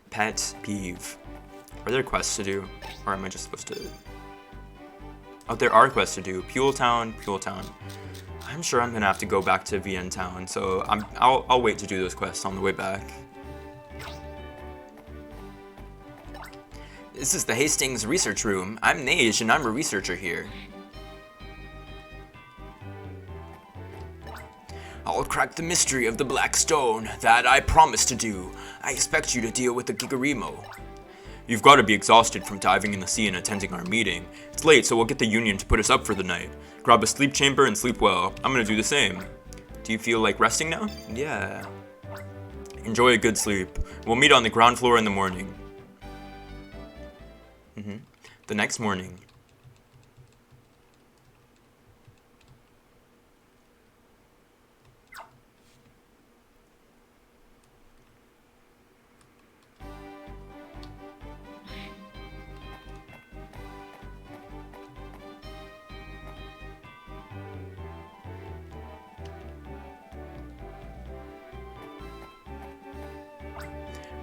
Pet peeve. Are there quests to do? Or am I just supposed to... Oh, there are quests to do. Pueltown. I'm sure I'm gonna have to go back to Vientown, so I'll wait to do those quests on the way back. This is the Hastings Research Room. I'm Neige, and I'm a researcher here. I'll crack the mystery of the Black Stone. That I promise to do. I expect you to deal with the Gigarimo. You've got to be exhausted from diving in the sea and attending our meeting. It's late, so we'll get the Union to put us up for the night. Grab a sleep chamber and sleep well. I'm gonna do the same. Do you feel like resting now? Yeah. Enjoy a good sleep. We'll meet on the ground floor in the morning. The next morning.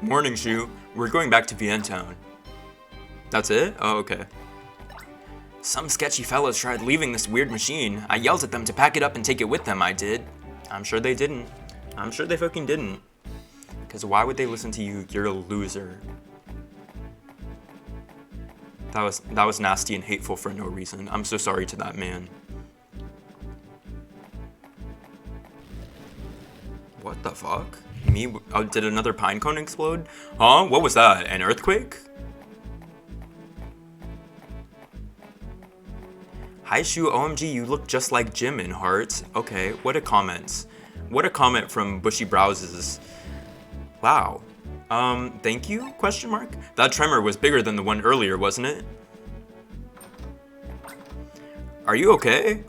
Morning, Shu. We're going back to Vientown. That's it? Oh, okay. Some sketchy fellows tried leaving this weird machine. I yelled at them to pack it up and take it with them, I did. I'm sure they didn't. I'm sure they fucking didn't. Because why would they listen to you? You're a loser. That was nasty and hateful for no reason. I'm so sorry to that man. What the fuck? Me? Oh, did another pine cone explode? Huh? What was that? An earthquake? Hi Shu, OMG, you look just like Jim in Heart. Okay, what a comment. What a comment from Bushy Browses. Wow. Thank you? Question mark? That tremor was bigger than the one earlier, wasn't it? Are you okay?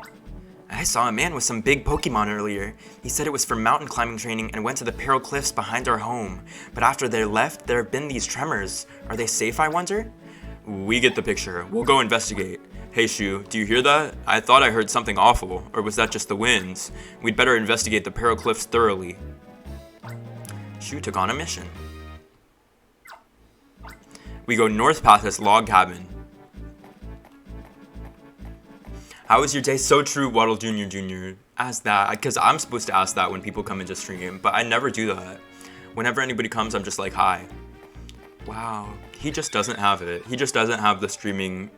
I saw a man with some big Pokemon earlier. He said it was for mountain climbing training and went to the Peril Cliffs behind our home. But after they left, there have been these tremors. Are they safe, I wonder? We get the picture. We'll go investigate. Hey Shu, do you hear that? I thought I heard something awful, or was that just the winds? We'd better investigate the Peril Cliffs thoroughly. Shu took on a mission. We go north past this log cabin. How was your day? So true, Waddle Jr. Ask that, because I'm supposed to ask that when people come into stream, but I never do that. Whenever anybody comes, I'm just like, hi. Wow, he just doesn't have it. He just doesn't have the streaming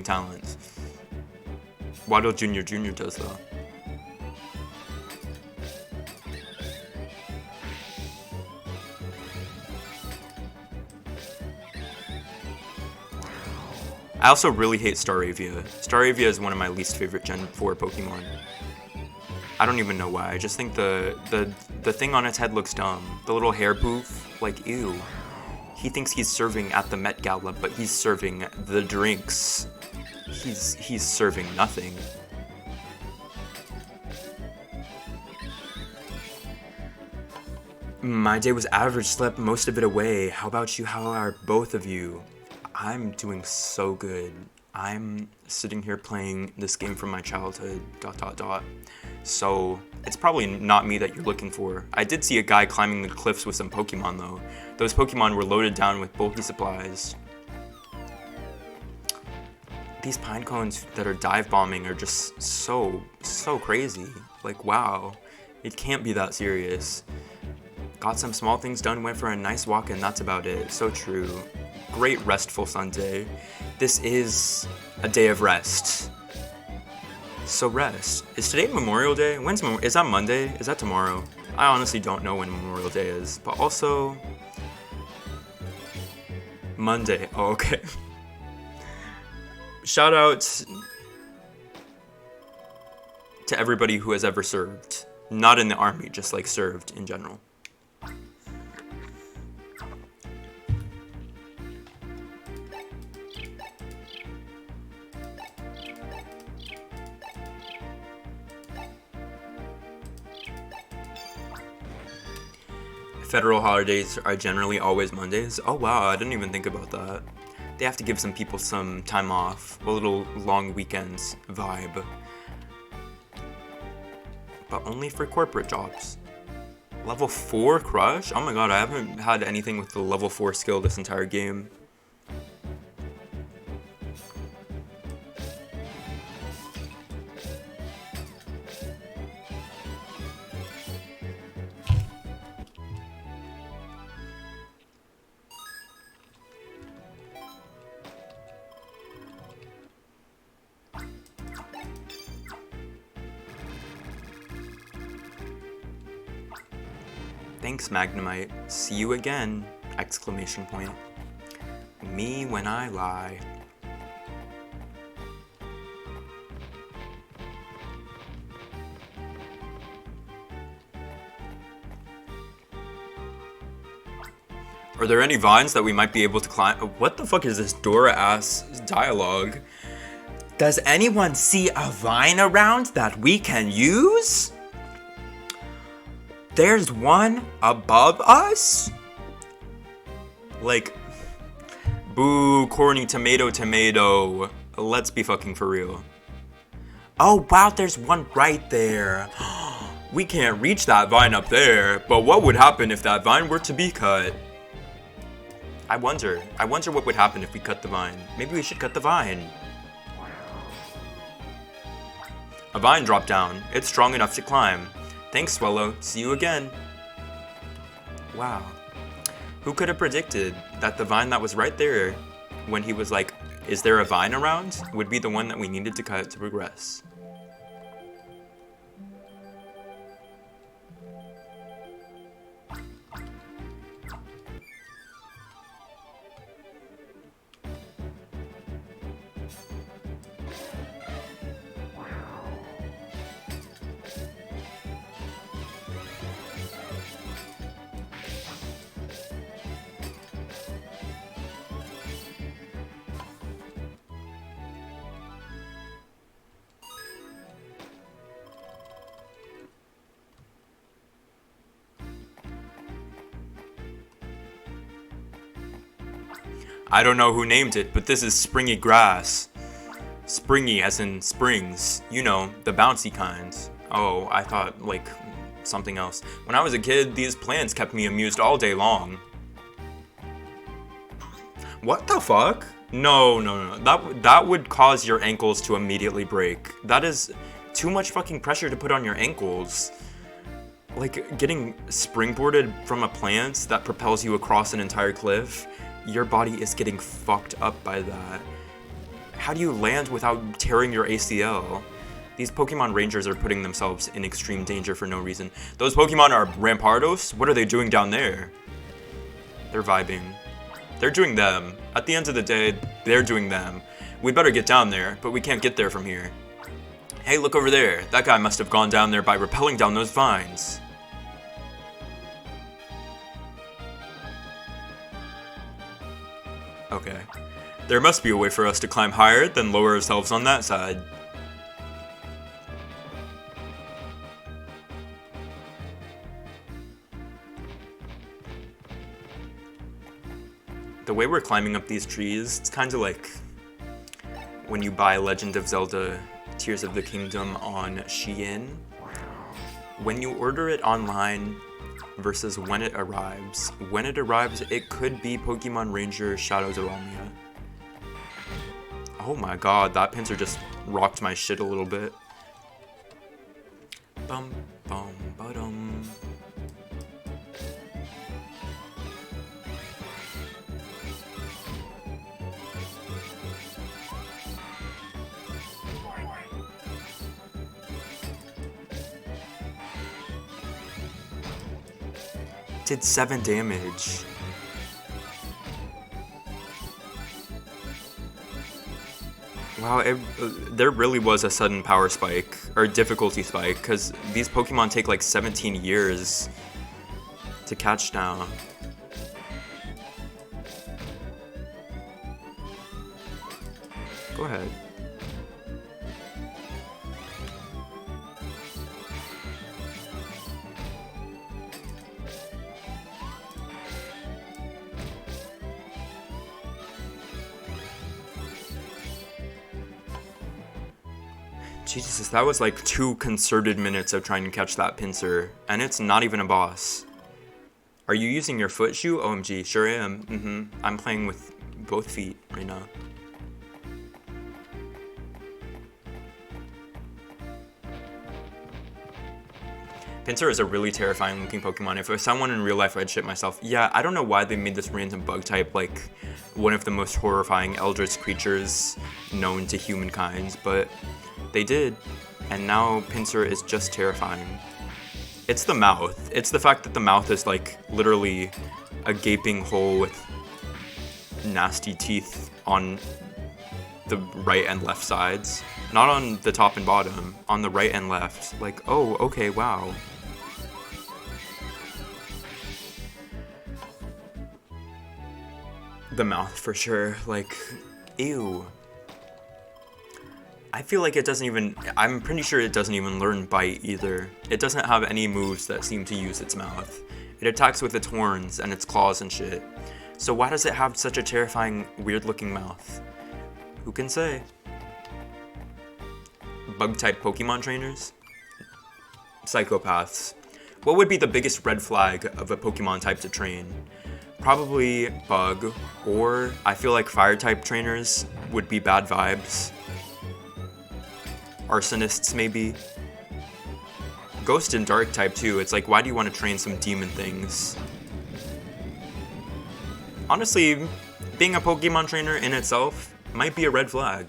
talents. Waddle Jr. does though. I also really hate Staravia. Staravia is one of my least favorite Gen 4 Pokemon. I don't even know why. I just think the thing on its head looks dumb. The little hair poof, like, ew. He thinks he's serving at the Met Gala, but he's serving the drinks. He's serving nothing. My day was average, slept most of it away. How about you? How are both of you? I'm doing so good. I'm sitting here playing this game from my childhood, ... So, it's probably not me that you're looking for. I did see a guy climbing the cliffs with some Pokemon though. Those Pokemon were loaded down with bulky supplies. These pine cones that are dive bombing are just so crazy. Like, wow. It can't be that serious. Got some small things done, went for a nice walk, and that's about it. So true. Great restful Sunday. This is a day of rest. So rest. Is today Memorial Day? Is that Monday? Is that tomorrow? I honestly don't know when Memorial Day is, but also Monday. Oh, okay. Shout out to everybody who has ever served. Not in the army, just like served in general. Federal holidays are generally always Mondays. Oh wow, I didn't even think about that. They have to give some people some time off, a little long weekends vibe. But only for corporate jobs. Level 4 Crush? Oh my god, I haven't had anything with the level 4 skill this entire game. Thanks, Magnemite. See you again! Exclamation point. Me when I lie. Are there any vines that we might be able to climb? What the fuck is this Dora-ass dialogue? Does anyone see a vine around that we can use? There's one above us? Like, boo, corny tomato. Let's be fucking for real. Oh wow, there's one right there. We can't reach that vine up there, but what would happen if that vine were to be cut? I wonder what would happen if we cut the vine. Maybe we should cut the vine. A vine dropped down. It's strong enough to climb. Thanks, Swallow. See you again. Wow. Who could have predicted that the vine that was right there when he was like, is there a vine around, would be the one that we needed to cut to progress? I don't know who named it, but this is springy grass. Springy as in springs. You know, the bouncy kinds. Oh, I thought, like, something else. When I was a kid, these plants kept me amused all day long. What the fuck? No. That would cause your ankles to immediately break. That is too much fucking pressure to put on your ankles. Like, getting springboarded from a plant that propels you across an entire cliff, your body is getting fucked up by that. How do you land without tearing your ACL? These Pokemon Rangers are putting themselves in extreme danger for no reason. Those Pokemon are Rampardos? What are they doing down there? They're vibing. They're doing them. At the end of the day, they're doing them. We better get down there, but we can't get there from here. Hey, look over there. That guy must have gone down there by rappelling down those vines. Okay. There must be a way for us to climb higher, then lower ourselves on that side. The way we're climbing up these trees, it's kind of like when you buy Legend of Zelda Tears of the Kingdom on Shein. When you order it online versus when it arrives. When it arrives, it could be Pokemon Ranger Shadows of Almia. Oh my god, that pincer just rocked my shit a little bit. Bum, bum, ba-dum. Did 7 damage. Wow, there really was a sudden power spike, or difficulty spike, because these Pokemon take like 17 years to catch now. Go ahead. Jesus, that was like 2 concerted minutes of trying to catch that pincer, and it's not even a boss. Are you using your foot shoe? OMG, sure am. I'm playing with both feet right now. Pinsir is a really terrifying looking Pokemon. If it was someone in real life, I'd shit myself. Yeah, I don't know why they made this random bug type like one of the most horrifying eldritch creatures known to humankind, but they did, and now Pinsir is just terrifying. It's the mouth. It's the fact that the mouth is like literally a gaping hole with nasty teeth on the right and left sides. Not on the top and bottom, on the right and left. Like, oh, okay, wow. The mouth for sure, like, ew. I feel like it doesn't even, I'm pretty sure it doesn't even learn bite either. It doesn't have any moves that seem to use its mouth. It attacks with its horns and its claws and shit. So why does it have such a terrifying, weird looking mouth? Who can say? Bug type Pokemon trainers? Psychopaths. What would be the biggest red flag of a Pokemon type to train? Probably bug, or I feel like fire type trainers would be bad vibes. Arsonists, maybe. Ghost and Dark type, too. It's like, why do you want to train some demon things? Honestly, being a Pokemon trainer in itself might be a red flag.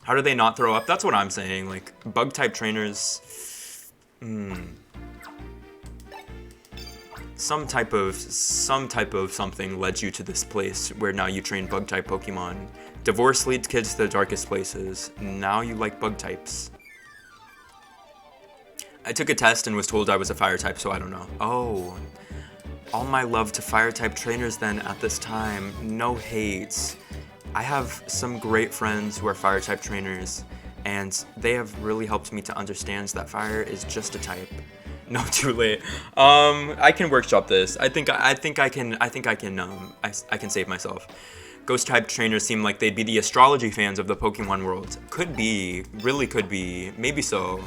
How do they not throw up? That's what I'm saying. Like, bug type trainers... Some type of something led you to this place where now you train bug type Pokemon. Divorce leads kids to the darkest places. Now you like bug types. I took a test and was told I was a fire type, so I don't know. Oh, all my love to fire type trainers then at this time. No hate. I have some great friends who are fire type trainers, and they have really helped me to understand that fire is just a type. No, too late. I can workshop this. I think I can save myself. Ghost type trainers seem like they'd be the astrology fans of the Pokemon world. Could be, really could be, maybe so.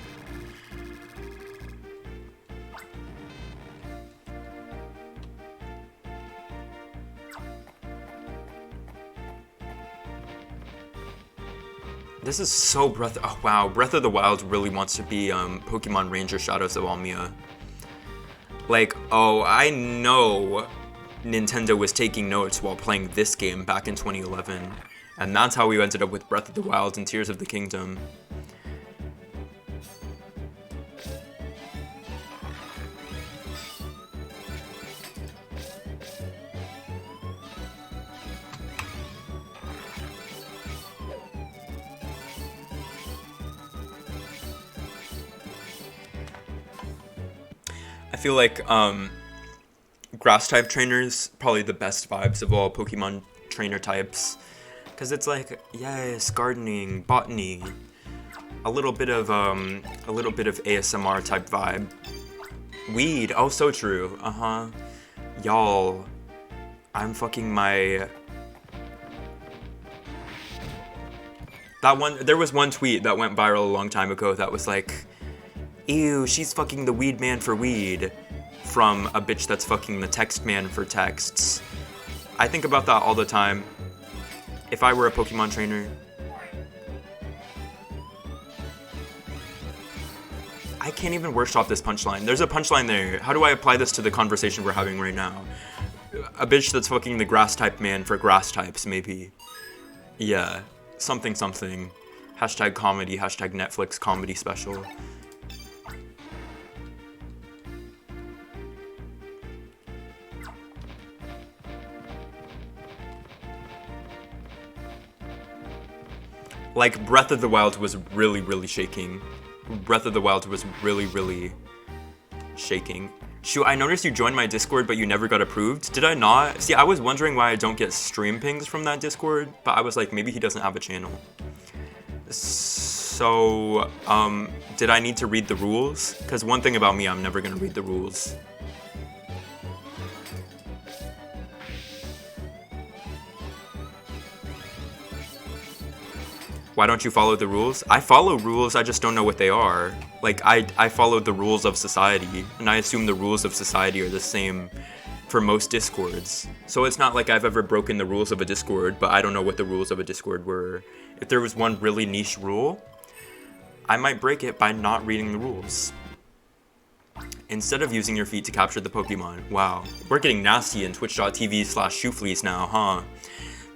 This is so oh wow, Breath of the Wild really wants to be Pokemon Ranger Shadows of Almia. Like, oh, I know Nintendo was taking notes while playing this game back in 2011, and that's how we ended up with Breath of the Wild and Tears of the Kingdom. I feel like grass type trainers probably the best vibes of all Pokemon trainer types, because it's like, yes, gardening, botany, a little bit of ASMR type vibe. Weed, oh, so true. Y'all, I'm fucking my... There was one tweet that went viral a long time ago that was like, ew, she's fucking the weed man for weed, from a bitch that's fucking the text man for texts. I think about that all the time. If I were a Pokemon trainer, I can't even workshop this punchline. There's a punchline there. How do I apply this to the conversation we're having right now? A bitch that's fucking the grass type man for grass types, maybe. Yeah, something something. Hashtag comedy, hashtag Netflix comedy special. Like, Breath of the Wild was really, really shaking. Breath of the Wild was really, really shaking. Shoot, I noticed you joined my Discord, but you never got approved. Did I not? See, I was wondering why I don't get stream pings from that Discord, but I was like, maybe he doesn't have a channel. So, did I need to read the rules? Because one thing about me, I'm never gonna read the rules. Why don't you follow the rules? I follow rules, I just don't know what they are. Like, I follow the rules of society, and I assume the rules of society are the same for most Discords. So it's not like I've ever broken the rules of a Discord, but I don't know what the rules of a Discord were. If there was one really niche rule, I might break it by not reading the rules. Instead of using your feet to capture the Pokemon. Wow, we're getting nasty in twitch.tv/shoefleece now, huh?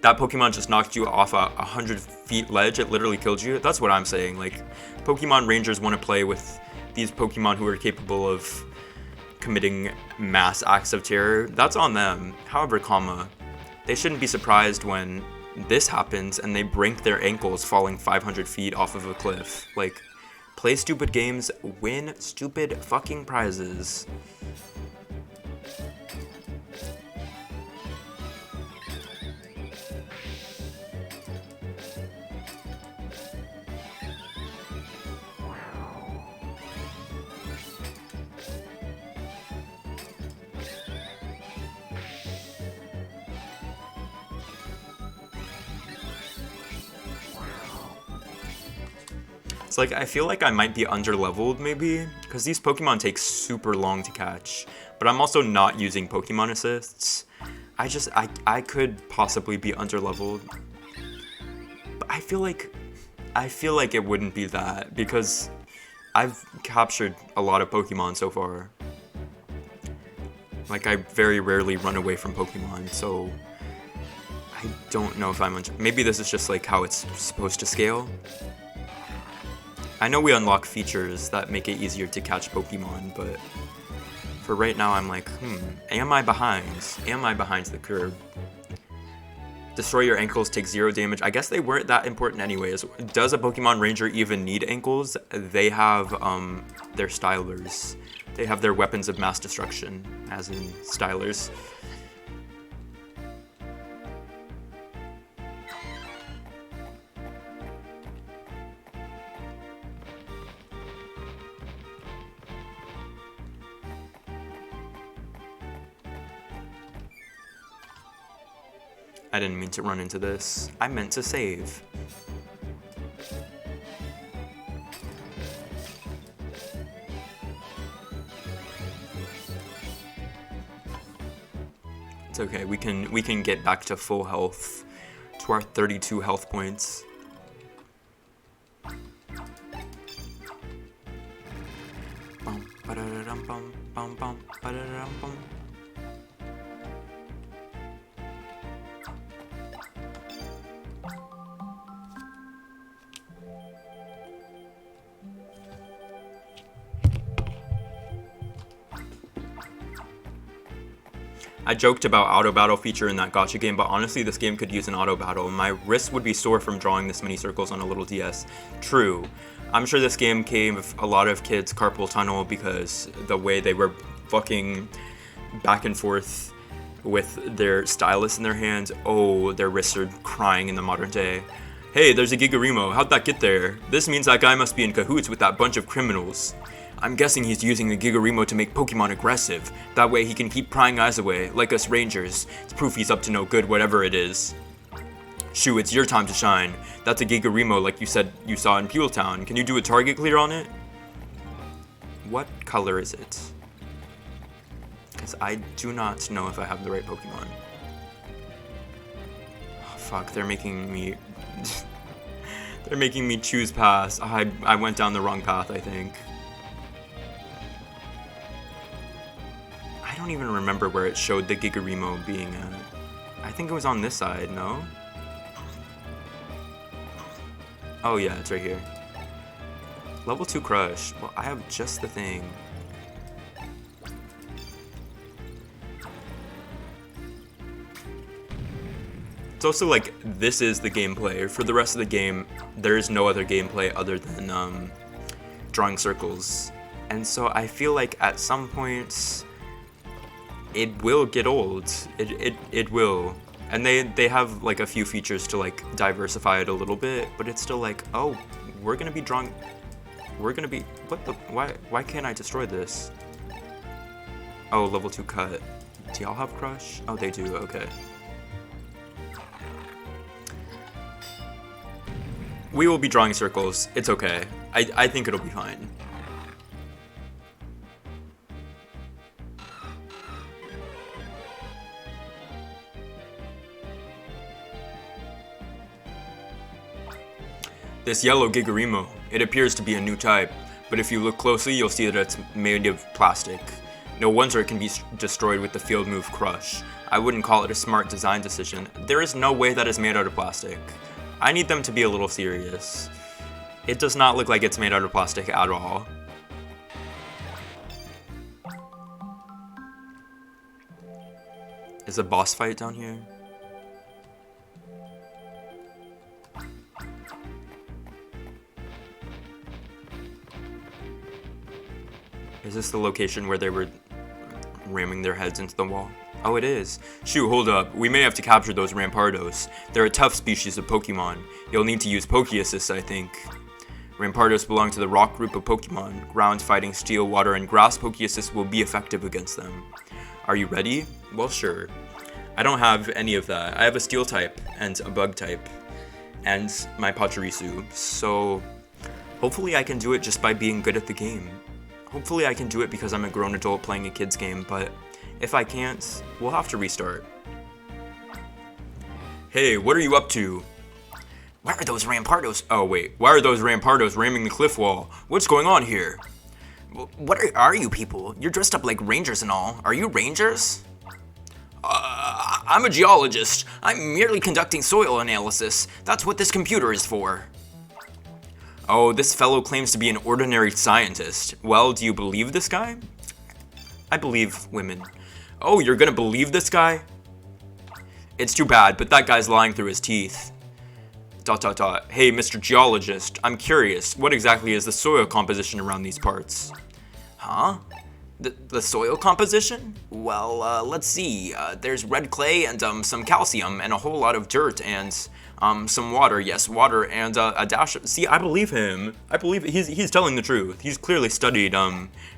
That Pokemon just knocked you off a 100 feet ledge, it literally killed you. That's what I'm saying. Like, Pokemon Rangers want to play with these Pokemon who are capable of committing mass acts of terror. That's on them. However, they shouldn't be surprised when this happens and they break their ankles falling 500 feet off of a cliff. Like, play stupid games, win stupid fucking prizes. It's like, I feel like I might be underleveled maybe, because these Pokemon take super long to catch, but I'm also not using Pokemon assists. I could possibly be underleveled, but I feel like it wouldn't be that, because I've captured a lot of Pokemon so far. Like, I very rarely run away from Pokemon, so I don't know if I'm maybe this is just like how it's supposed to scale. I know we unlock features that make it easier to catch Pokemon, but for right now I'm like, am I behind? Am I behind the curve? Destroy your ankles, take 0 damage. I guess they weren't that important anyways. Does a Pokemon Ranger even need ankles? They have their stylers. They have their weapons of mass destruction, as in stylers. I didn't mean to run into this. I meant to save. It's okay. We can get back to full health, to our 32 health points. Bum, ba-da-da-dum, bum, bum, bum, ba-da-da-dum, bum. I joked about auto battle feature in that gacha game, but honestly this game could use an auto battle. My wrist would be sore from drawing this many circles on a little DS. True. I'm sure this game gave a lot of kids carpal tunnel because the way they were fucking back and forth with their stylus in their hands. Oh, their wrists are crying in the modern day. Hey, there's a Gigarimo. How'd that get there? This means that guy must be in cahoots with that bunch of criminals. I'm guessing he's using the Gigarimo to make Pokemon aggressive. That way he can keep prying eyes away, like us rangers. It's proof he's up to no good, whatever it is. Shoo, it's your time to shine. That's a Gigarimo like you said you saw in Peweltown. Can you do a target clear on it? What color is it? Because I do not know if I have the right Pokemon. Oh, fuck, they're making me... they're making me choose pass. I went down the wrong path, I think. I don't even remember where it showed the Gigarimo being at. I think it was on this side, no? Oh yeah, it's right here. Level 2 Crush. Well, I have just the thing. It's also like, this is the gameplay. For the rest of the game, there is no other gameplay other than drawing circles. And so I feel like at some points, it will get old. It will. And they have like a few features to like diversify it a little bit, but it's still like, oh, we're gonna be drawing, what the, why can't I destroy this? Oh, level 2 cut. Do y'all have Crush? Oh, they do, okay. We will be drawing circles, it's okay. I think it'll be fine. This yellow Gigarimo, it appears to be a new type, but if you look closely, you'll see that it's made of plastic. No wonder it can be destroyed with the field move Crush. I wouldn't call it a smart design decision. There is no way that is made out of plastic. I need them to be a little serious. It does not look like it's made out of plastic at all. Is a boss fight down here? Is this the location where they were ramming their heads into the wall? Oh, it is. Shoo, hold up. We may have to capture those Rampardos. They're a tough species of Pokemon. You'll need to use Poke Assist, I think. Rampardos belong to the rock group of Pokemon. Ground, fighting, steel, water, and grass Poke Assist will be effective against them. Are you ready? Well, sure. I don't have any of that. I have a steel type and a bug type and my Pachirisu. So hopefully I can do it just by being good at the game. Hopefully I can do it because I'm a grown adult playing a kid's game, but if I can't, we'll have to restart. Hey, what are you up to? Why are those Rampardos? Oh wait, why are those Rampardos ramming the cliff wall? What's going on here? What are you people? You're dressed up like rangers and all. Are you rangers? I'm a geologist. I'm merely conducting soil analysis. That's what this computer is for. Oh, this fellow claims to be an ordinary scientist. Well, do you believe this guy? I believe women. Oh, you're gonna believe this guy? It's too bad, but that guy's lying through his teeth. ... Hey, Mr. Geologist, I'm curious, what exactly is the soil composition around these parts? Huh? The soil composition? Well, let's see. There's red clay and some calcium and a whole lot of dirt and some water. Yes, water and a dash of... See, I believe him. I believe he's telling the truth. He's clearly studied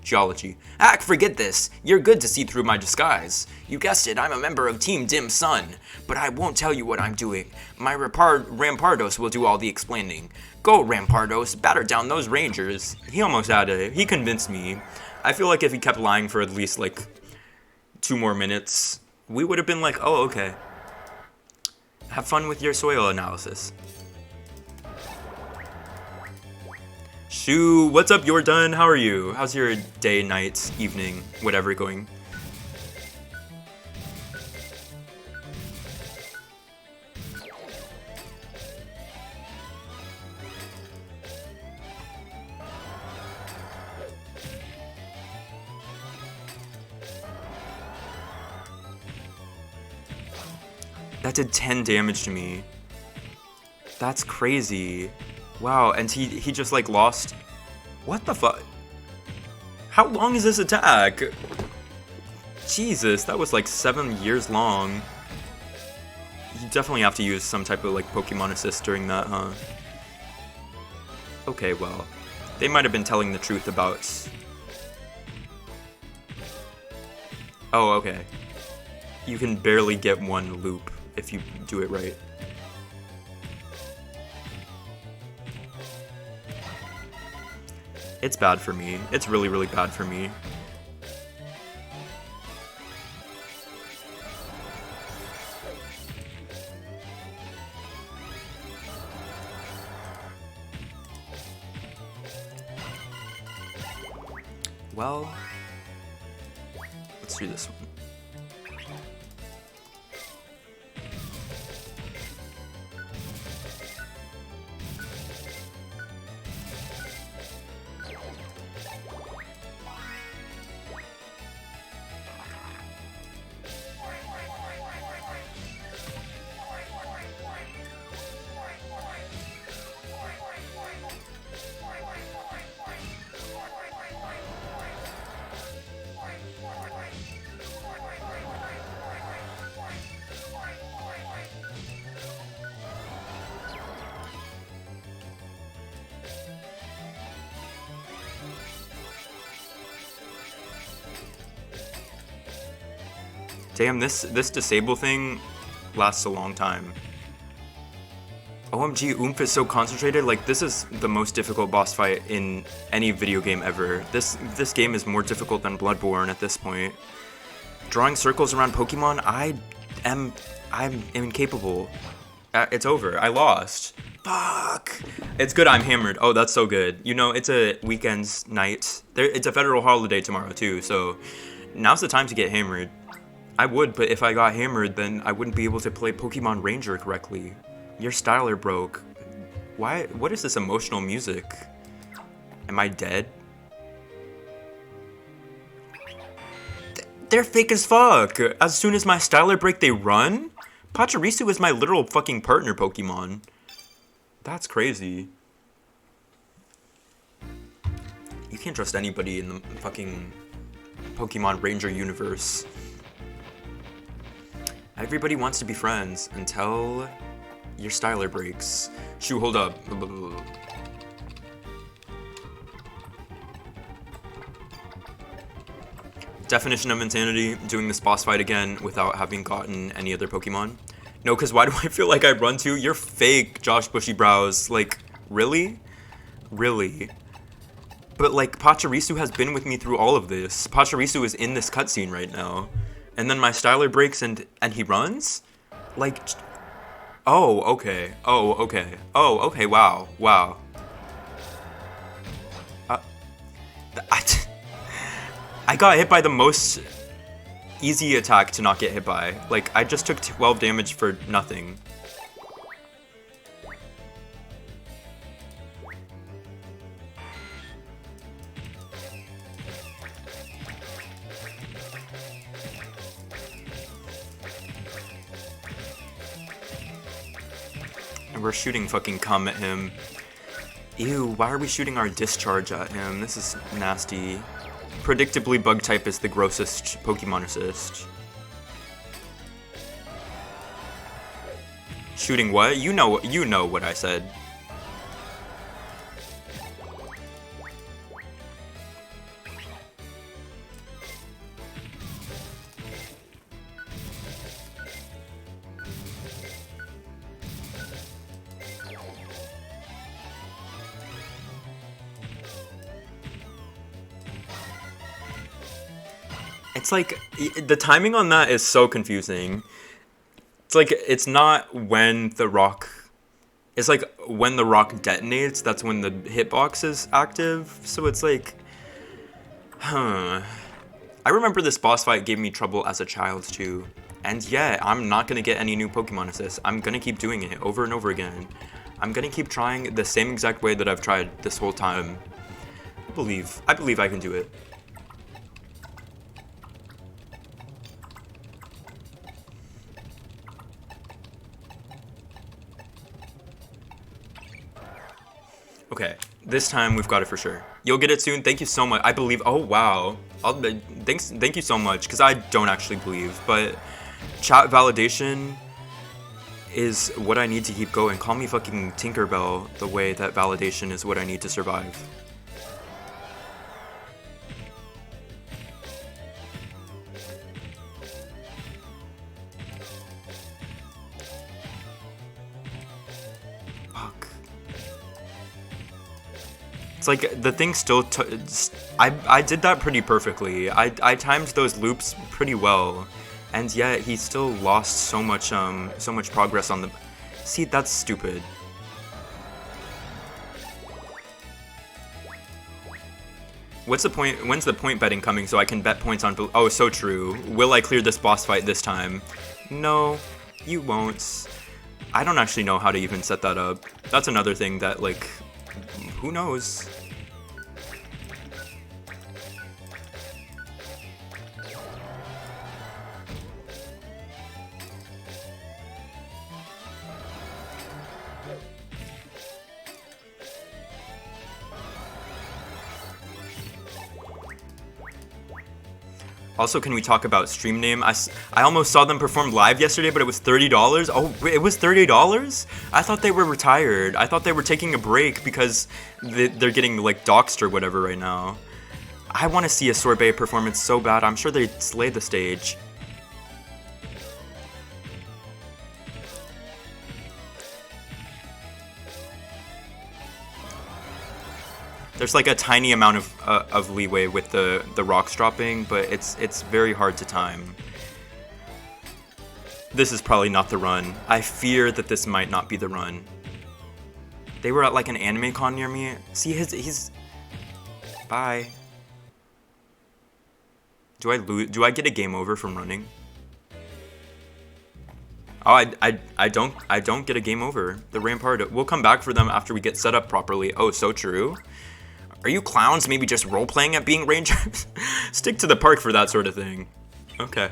geology. Heck, forget this. You're good to see through my disguise. You guessed it, I'm a member of Team Dim Sun. But I won't tell you what I'm doing. My Rampardos will do all the explaining. Go, Rampardos, batter down those rangers. He almost had it. He convinced me. I feel like if he kept lying for at least, like, 2 more minutes, we would have been like, oh, okay. Have fun with your soil analysis. Shoo, what's up, you're done? How are you? How's your day, night, evening, whatever going? That did 10 damage to me. That's crazy. Wow, and he just like lost. What the fuck? How long is this attack? Jesus, that was like 7 years long. You definitely have to use some type of like Pokemon Assist during that, huh? Okay, well, they might have been telling the truth about... Oh, okay. You can barely get one loop if you do it right. It's bad for me. It's really, really bad for me. Well, let's do this one. Damn, this disable thing lasts a long time. OMG, Oomph is so concentrated. Like, this is the most difficult boss fight in any video game ever. This game is more difficult than Bloodborne at this point. Drawing circles around Pokemon, I'm incapable. It's over. I lost. Fuck. It's good I'm hammered. Oh, that's so good. You know, it's a weekend's night. It's a federal holiday tomorrow too, so now's the time to get hammered. I would, but if I got hammered, then I wouldn't be able to play Pokemon Ranger correctly. Your styler broke. Why? What is this emotional music? Am I dead? They're fake as fuck. As soon as my styler break, they run? Pachirisu is my literal fucking partner Pokemon. That's crazy. You can't trust anybody in the fucking Pokemon Ranger universe. Everybody wants to be friends until your styler breaks. Shoo, hold up. Definition of insanity, doing this boss fight again without having gotten any other Pokemon. No, because why do I feel like I run to? You're fake, Josh Bushy Brows. Like, really? Really? But, like, Pachirisu has been with me through all of this. Pachirisu is in this cutscene right now. And then my styler breaks and he runs? Like, oh, okay. Oh, okay. Oh, okay, wow. Wow. I got hit by the most easy attack to not get hit by. Like, I just took 12 damage for nothing. And we're shooting fucking cum at him. Ew, why are we shooting our discharge at him? This is nasty. Predictably, bug type is the grossest Pokemon assist. Shooting what? You know what I said. It's like, the timing on that is so confusing. It's like, it's not when the rock... It's like, when the rock detonates, that's when the hitbox is active. So it's like... Huh. I remember this boss fight gave me trouble as a child, too. And yeah, I'm not gonna get any new Pokemon assists. I'm gonna keep doing it over and over again. I'm gonna keep trying the same exact way that I've tried this whole time. I believe I can do it. Okay, this time we've got it for sure. You'll get it soon. Thank you so much. I believe. Oh, wow. Thank you so much, because I don't actually believe, but chat validation is what I need to keep going. Call me fucking Tinkerbell, the way that validation is what I need to survive. Fuck. It's like the thing still. I did that pretty perfectly. I timed those loops pretty well, and yet he still lost so much progress on the. See, that's stupid. What's the point? When's the point betting coming so I can bet points on? Oh, so true. Will I clear this boss fight this time? No, you won't. I don't actually know how to even set that up. That's another thing that, like, who knows? Also, can we talk about stream name? I almost saw them perform live yesterday, but it was $30. Oh, it was $30? I thought they were retired. I thought they were taking a break because they're getting, like, doxed or whatever right now. I want to see a Sorbet performance so bad. I'm sure they slay the stage. There's like a tiny amount of leeway with the rocks dropping, but it's very hard to time. This is probably not the run. I fear that this might not be the run. They were at like an anime con near me. See, he's... Bye. Do I lose? Do I get a game over from running? Oh, I don't get a game over. The Rampart, we'll come back for them after we get set up properly. Oh, so true. Are you clowns maybe just role-playing at being rangers? Stick to the park for that sort of thing. Okay.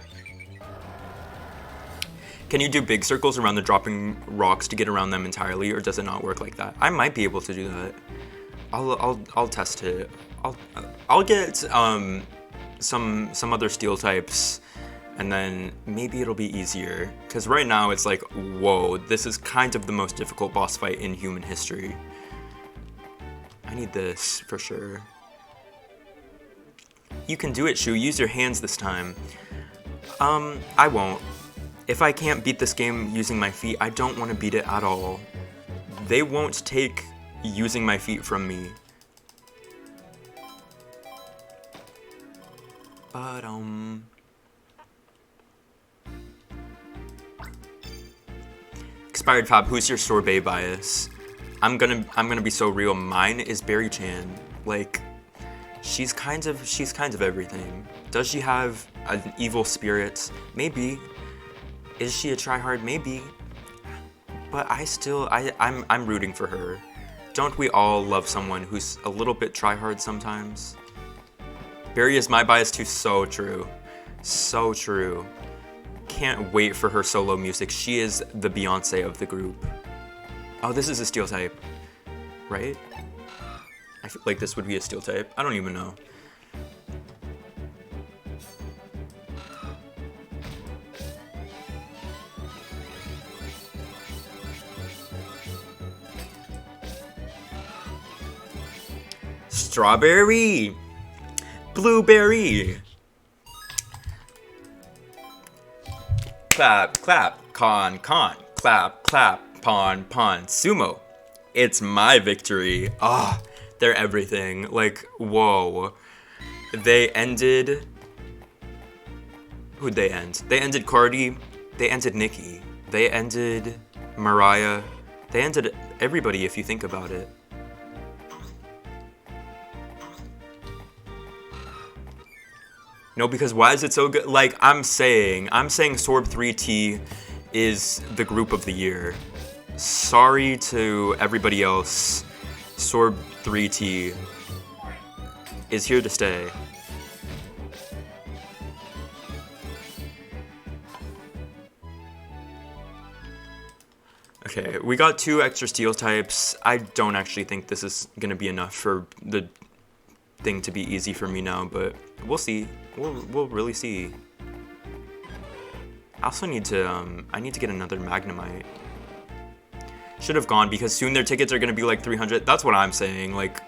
Can you do big circles around the dropping rocks to get around them entirely, or does it not work like that? I might be able to do that. I'll test it. I'll get some other steel types, and then maybe it'll be easier. Because right now it's like, whoa, this is kind of the most difficult boss fight in human history. I need this for sure. You can do it, Shu. Use your hands this time. I won't. If I can't beat this game using my feet, I don't want to beat it at all. They won't take using my feet from me. But, Expired Fab, who's your sorbet bias? I'm gonna be so real. Mine is Berry Chan. Like, she's kind of everything. Does she have an evil spirit? Maybe. Is she a tryhard? Maybe. But I'm rooting for her. Don't we all love someone who's a little bit tryhard sometimes? Berry is my bias too. So true. So true. Can't wait for her solo music. She is the Beyonce of the group. Oh, this is a steel type, right? I feel like this would be a steel type. I don't even know. Strawberry! Blueberry! Clap, clap, con, clap, clap. Pawn, sumo. It's my victory. Ah, they're everything. Like, whoa. They ended... Who'd they end? They ended Cardi. They ended Nicki. They ended Mariah. They ended everybody if you think about it. No, because why is it so good? Like, I'm saying Sorb 3T is the group of the year. Sorry to everybody else, Sorb 3T is here to stay. Okay, we got 2 extra steel types. I don't actually think this is gonna be enough for the thing to be easy for me now, but We'll see. We'll really see. I also need to I need to get another Magnemite. Should have gone because soon their tickets are gonna be like 300. That's what I'm saying. Like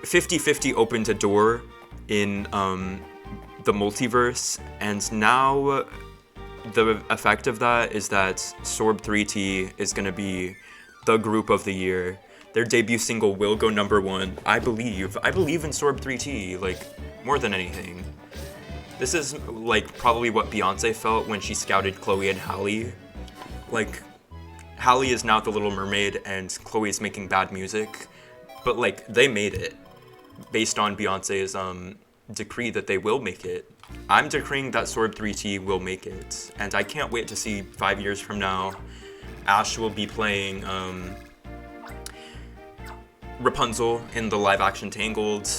50-50 opened a door in the multiverse, and now the effect of that is that Sorb 3T is gonna be the group of the year. Their debut single will go #1. I believe in Sorb 3T, like, more than anything. This is, like, probably what Beyonce felt when she scouted Chloe and Halle. Like, Halle is now the Little Mermaid, and Chloe is making bad music. But, like, they made it, based on Beyonce's, decree that they will make it. I'm decreeing that Sorb 3T will make it, and I can't wait to see 5 years from now, Ash will be playing, Rapunzel in the live-action Tangled.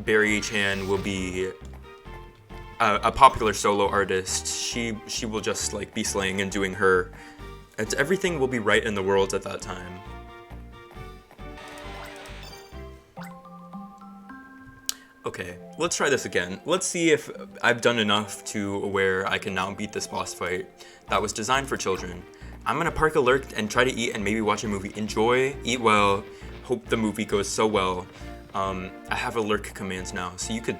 Barry Chan will be a popular solo artist. She will just like be slaying and doing her. And everything will be right in the world at that time. Okay, let's try this again. Let's see if I've done enough to where I can now beat this boss fight that was designed for children. I'm gonna park a lurk and try to eat and maybe watch a movie. Enjoy, eat well, hope the movie goes so well. I have a lurk command now, so you could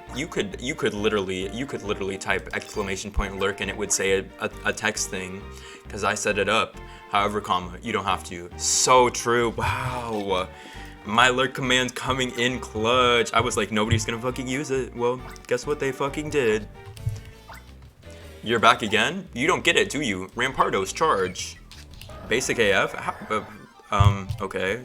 literally type !lurk and it would say a text thing, because I set it up. However, comma, you don't have to. So true. Wow. My lurk command coming in clutch. I was like, nobody's gonna fucking use it. Well, guess what they fucking did. You're back again? You don't get it, do you? Rampardos, charge. Basic AF? Okay.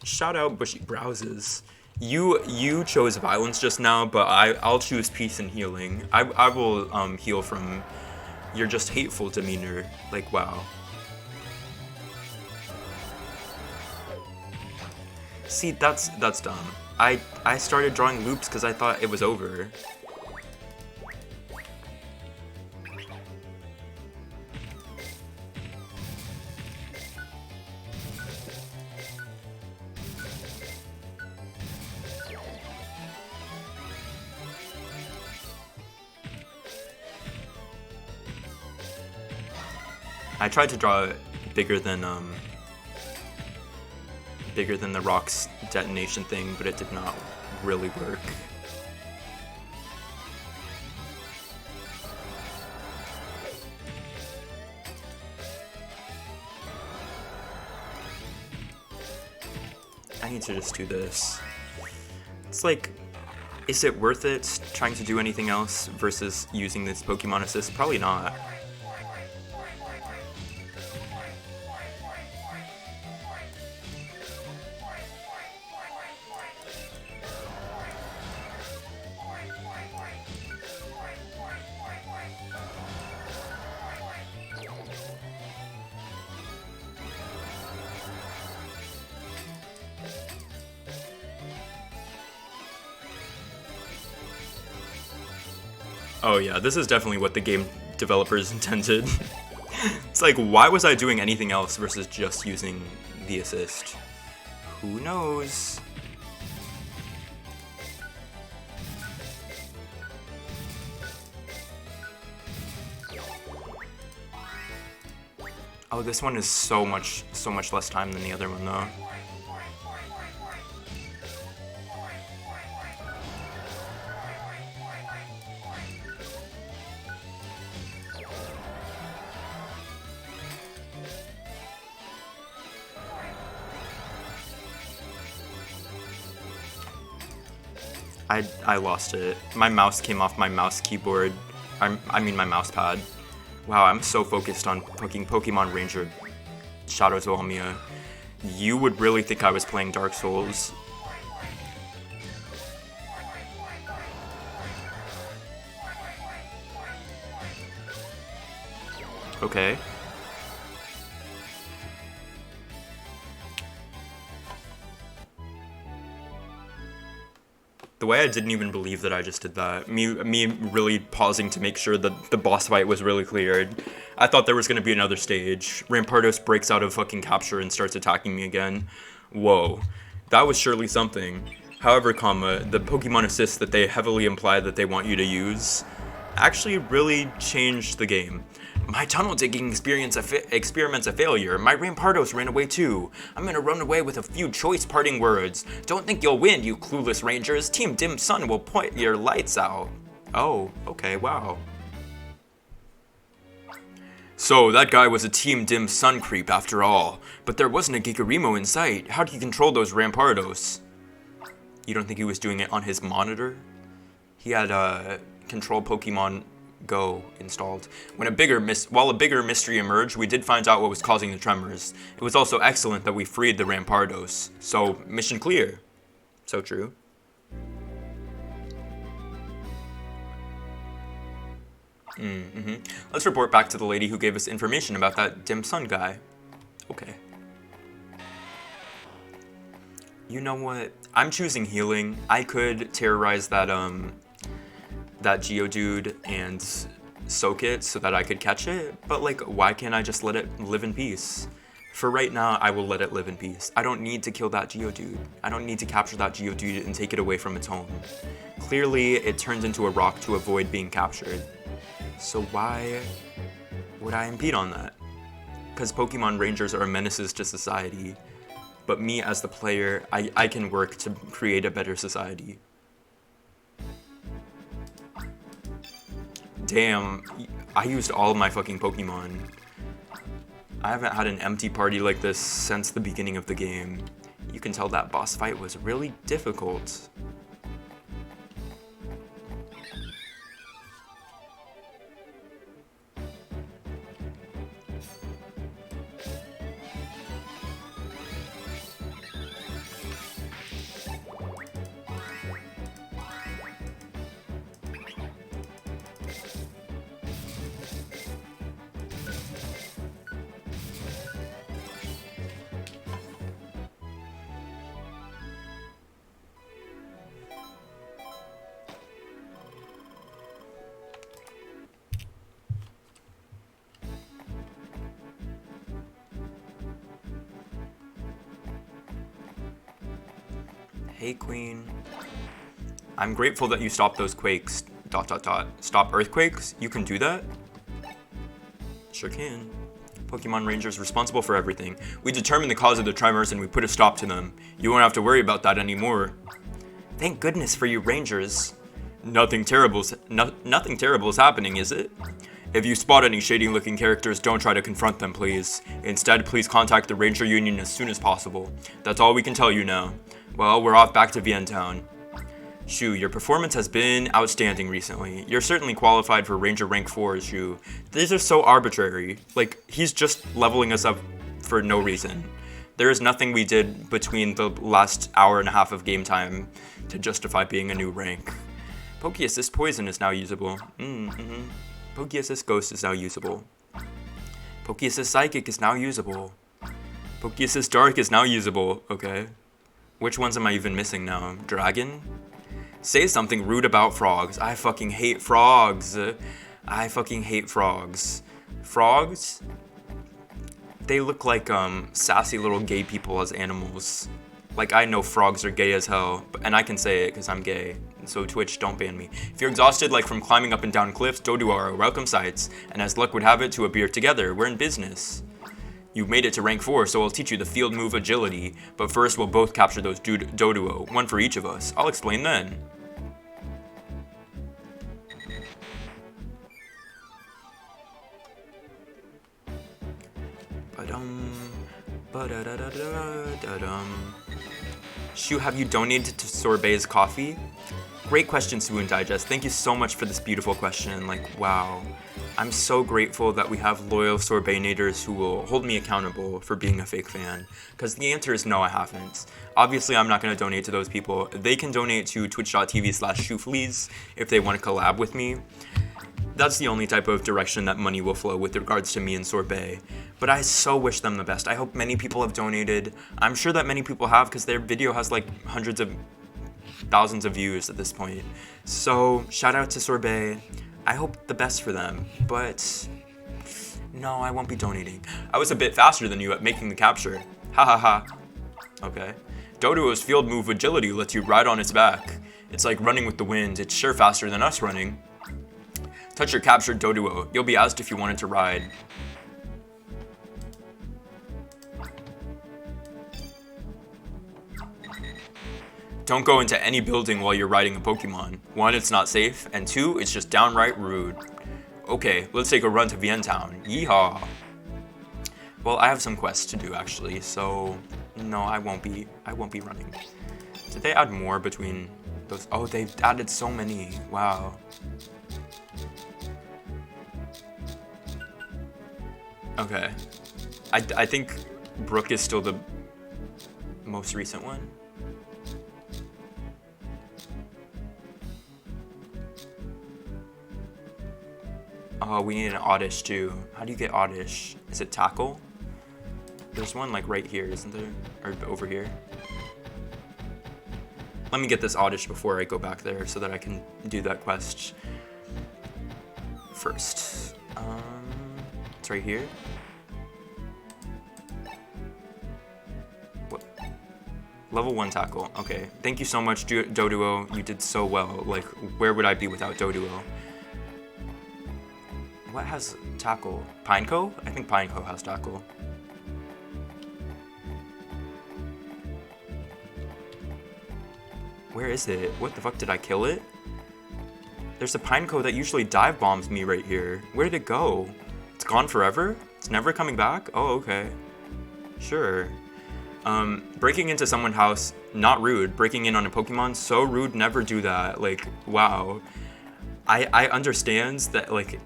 Shout out Bushy Browses. You chose violence just now, but I'll choose peace and healing. I will heal from your just hateful demeanor. Like, wow. See, that's dumb. I started drawing loops because I thought it was over. I tried to draw it bigger than the rock's detonation thing, but it did not really work. I need to just do this. It's like, is it worth it trying to do anything else versus using this Pokemon Assist? Probably not. Oh yeah, this is definitely what the game developers intended. It's like, why was I doing anything else versus just using the assist? Who knows? Oh, this one is so much less time than the other one though. I lost it. My mouse came off my mouse keyboard. I mean my mouse pad. Wow, I'm so focused on Pokemon Ranger Shadows of Almia. You would really think I was playing Dark Souls. Okay. The way I didn't even believe that I just did that. Me really pausing to make sure that the boss fight was really cleared. I thought there was gonna be another stage. Rampardos breaks out of fucking capture and starts attacking me again. Whoa. That was surely something. However, the Pokemon assists that they heavily imply that they want you to use actually really changed the game. My tunnel digging experiments a failure. My Rampardos ran away too. I'm gonna run away with a few choice parting words. Don't think you'll win, you clueless rangers. Team Dim Sun will put your lights out. Oh, okay, wow. So, that guy was a Team Dim Sun creep after all. But there wasn't a Gigarimo in sight. How did he control those Rampardos? You don't think he was doing it on his monitor? He had Control Pokemon Go installed. While a bigger mystery emerged, we did find out what was causing the tremors. It was also excellent that we freed the Rampardos. So, mission clear. So true. Let's report back to the lady who gave us information about that Dim Sun guy. Okay. You know what? I'm choosing healing. I could terrorize that Geodude and soak it so that I could catch it, but like, why can't I just let it live in peace? For right now, I will let it live in peace. I don't need to kill that Geodude. I don't need to capture that Geodude and take it away from its home. Clearly, it turns into a rock to avoid being captured. So why would I impede on that? Because Pokemon Rangers are menaces to society, but me as the player, I can work to create a better society. Damn, I used all of my fucking Pokemon. I haven't had an empty party like this since the beginning of the game. You can tell that boss fight was really difficult. Hey, Queen. I'm grateful that you stopped those quakes. ... Stop earthquakes? You can do that? Sure can. Pokemon Rangers responsible for everything. We determined the cause of the tremors and we put a stop to them. You won't have to worry about that anymore. Thank goodness for you Rangers. Nothing terrible is happening, is it? If you spot any shady-looking characters, don't try to confront them, please. Instead, please contact the Ranger Union as soon as possible. That's all we can tell you now. Well, we're off back to Vientown. Shu, your performance has been outstanding recently. You're certainly qualified for Ranger Rank 4, Shu. These are so arbitrary. Like, he's just leveling us up for no reason. There is nothing we did between the last hour and a half of game time to justify being a new rank. Pokeassist Poison is now usable. Pokeassist Ghost is now usable. Pokeassist Psychic is now usable. Pokeassist Dark is now usable. Okay. Which ones am I even missing now? Dragon? Say something rude about frogs. I fucking hate frogs. I fucking hate frogs. Frogs? They look like sassy little gay people as animals. Like, I know frogs are gay as hell, and I can say it because I'm gay. So Twitch, don't ban me. If you're exhausted, like from climbing up and down cliffs, Dodo are our welcome sights. And as luck would have it, to a beer together. We're in business. You've made it to rank 4, so I'll teach you the field move agility. But first, we'll both capture those Doduo, one for each of us. I'll explain then. Shu, have you donated to Sorbet's coffee? Great question, Sue and Digest. Thank you so much for this beautiful question. Like, wow. I'm so grateful that we have loyal Sorbet-nators who will hold me accountable for being a fake fan. Because the answer is no, I haven't. Obviously, I'm not going to donate to those people. They can donate to twitch.tv/shoofleas if they want to collab with me. That's the only type of direction that money will flow with regards to me and Sorbet. But I so wish them the best. I hope many people have donated. I'm sure that many people have because their video has like hundreds of thousands of views at this point. So shout out to Sorbet. I hope the best for them, but no, I won't be donating. I was a bit faster than you at making the capture. Ha ha ha. Okay. Doduo's field move agility lets you ride on its back. It's like running with the wind. It's sure faster than us running. Touch your captured Doduo. You'll be asked if you wanted to ride. Don't go into any building while you're riding a Pokemon. 1, it's not safe, and 2, it's just downright rude. Okay, let's take a run to Vientown. Yeehaw! Well, I have some quests to do actually, so no, I won't be running. Did they add more between those? Oh, they've added so many. Wow. Okay. I think Brook is still the most recent one. Oh, we need an Oddish too. How do you get Oddish? Is it Tackle? There's one like right here, isn't there? Or over here. Let me get this Oddish before I go back there so that I can do that quest first. It's right here. What? Level 1 Tackle. Okay. Thank you so much, Doduo. You did so well. Like, where would I be without Doduo? What has Tackle? Pineco? I think Pineco has Tackle. Where is it? What the fuck, did I kill it? There's a Pineco that usually dive bombs me right here. Where did it go? It's gone forever? It's never coming back? Oh, okay. Sure. Breaking into someone's house, not rude. Breaking in on a Pokemon, so rude, never do that. Like, wow. I understand that, like,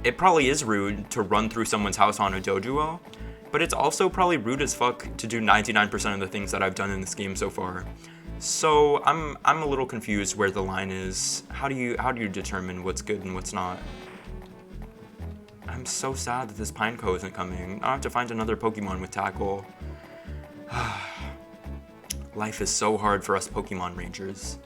it probably is rude to run through someone's house on a Doduo, but it's also probably rude as fuck to do 99% of the things that I've done in this game so far. So I'm a little confused where the line is. How do you determine what's good and what's not? I'm so sad that this Pineco isn't coming. I'll have to find another Pokemon with Tackle. Life is so hard for us Pokemon Rangers.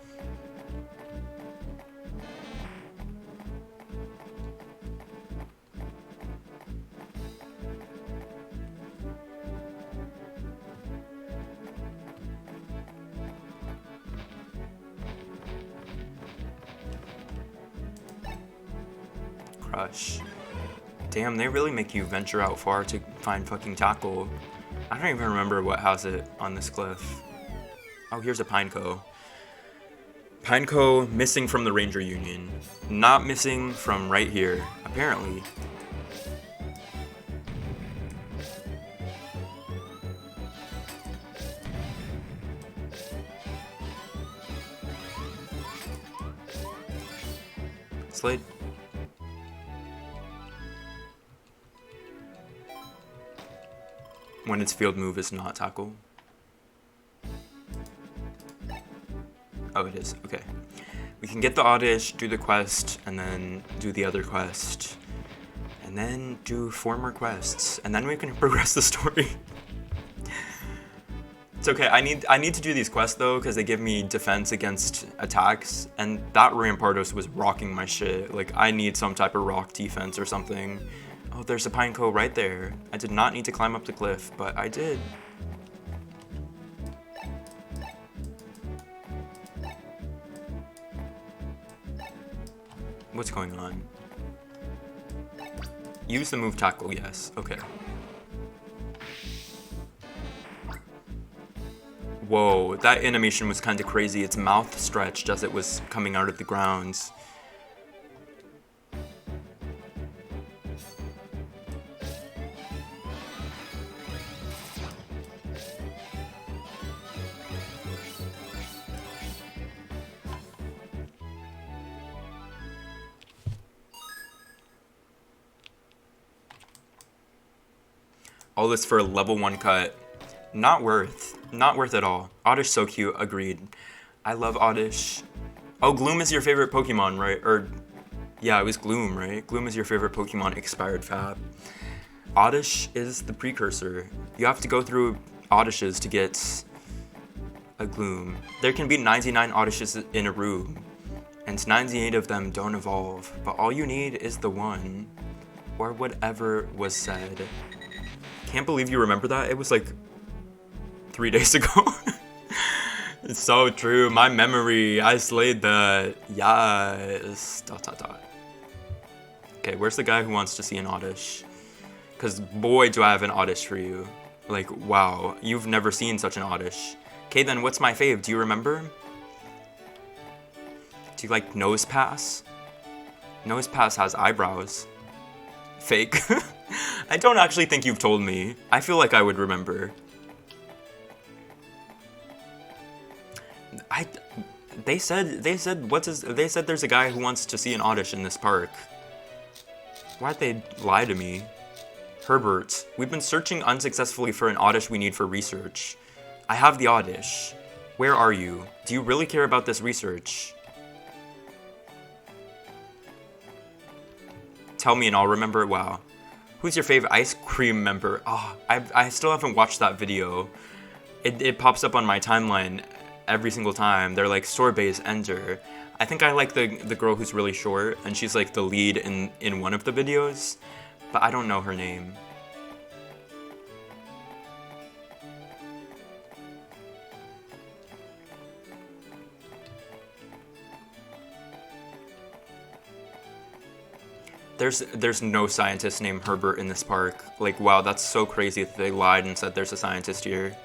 Crush. Damn, they really make you venture out far to find fucking Tackle. I don't even remember what has it on this cliff. Oh, here's a Pineco. Pineco missing from the Ranger Union. Not missing from right here, apparently. Slade. When its field move is not Tackle. Oh, it is. Okay. We can get the Oddish, do the quest, and then do the other quest. And then do 4 more quests. And then we can progress the story. It's okay. I need to do these quests, though, because they give me defense against attacks. And that Rampardos was rocking my shit. Like, I need some type of rock defense or something. Oh, there's a Pineco right there. I did not need to climb up the cliff, but I did. What's going on? Use the move Tackle, yes. Okay. Whoa, that animation was kind of crazy. Its mouth stretched as it was coming out of the grounds. All this for a level 1 cut. Not worth. Not worth at all. Oddish so cute, agreed. I love Oddish. Oh, Gloom is your favorite Pokemon, right? Or, yeah, it was Gloom, right? Gloom is your favorite Pokemon, expired fab. Oddish is the precursor. You have to go through Oddishes to get a Gloom. There can be 99 Oddishes in a room, and 98 of them don't evolve, but all you need is the one, or whatever was said. Can't believe you remember that. It was like 3 days ago. So true. My memory. I slayed that. Yes. Dot dot dot. Okay, where's the guy who wants to see an oddish? Because boy, do I have an oddish for you. Like, wow. You've never seen such an oddish. Okay, then what's my fave? Do you remember? Do you like Nose Pass? Nose Pass has eyebrows. Fake. I don't actually think you've told me. I feel like I would remember. They said there's a guy who wants to see an oddish in this park. Why'd they lie to me? Herbert, we've been searching unsuccessfully for an oddish we need for research. I have the oddish. Where are you? Do you really care about this research? Tell me and I'll remember it well. Who's your favorite ice cream member? Oh, I still haven't watched that video. It pops up on my timeline every single time. They're like, sorbets enter. I think I like the girl who's really short, and she's like the lead in one of the videos, but I don't know her name. There's no scientist named Herbert in this park. Like, wow, that's so crazy that they lied and said there's a scientist here.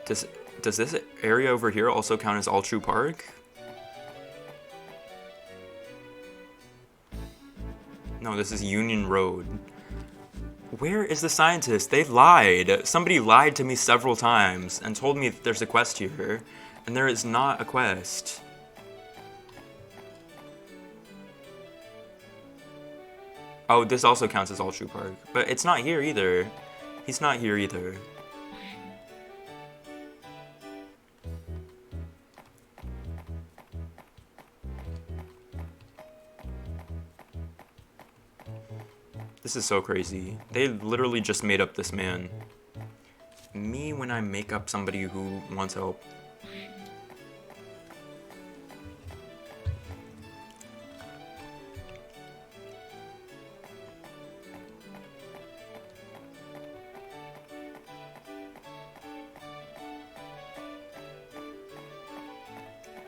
Does this area over here also count as All True Park? No, this is Union Road. Where is the scientist? They lied. Somebody lied to me several times and told me that there's a quest here, and there is not a quest. Oh, this also counts as All True Park, but it's not here either. He's not here either. This is so crazy. They literally just made up this man. Me when I make up somebody who wants help.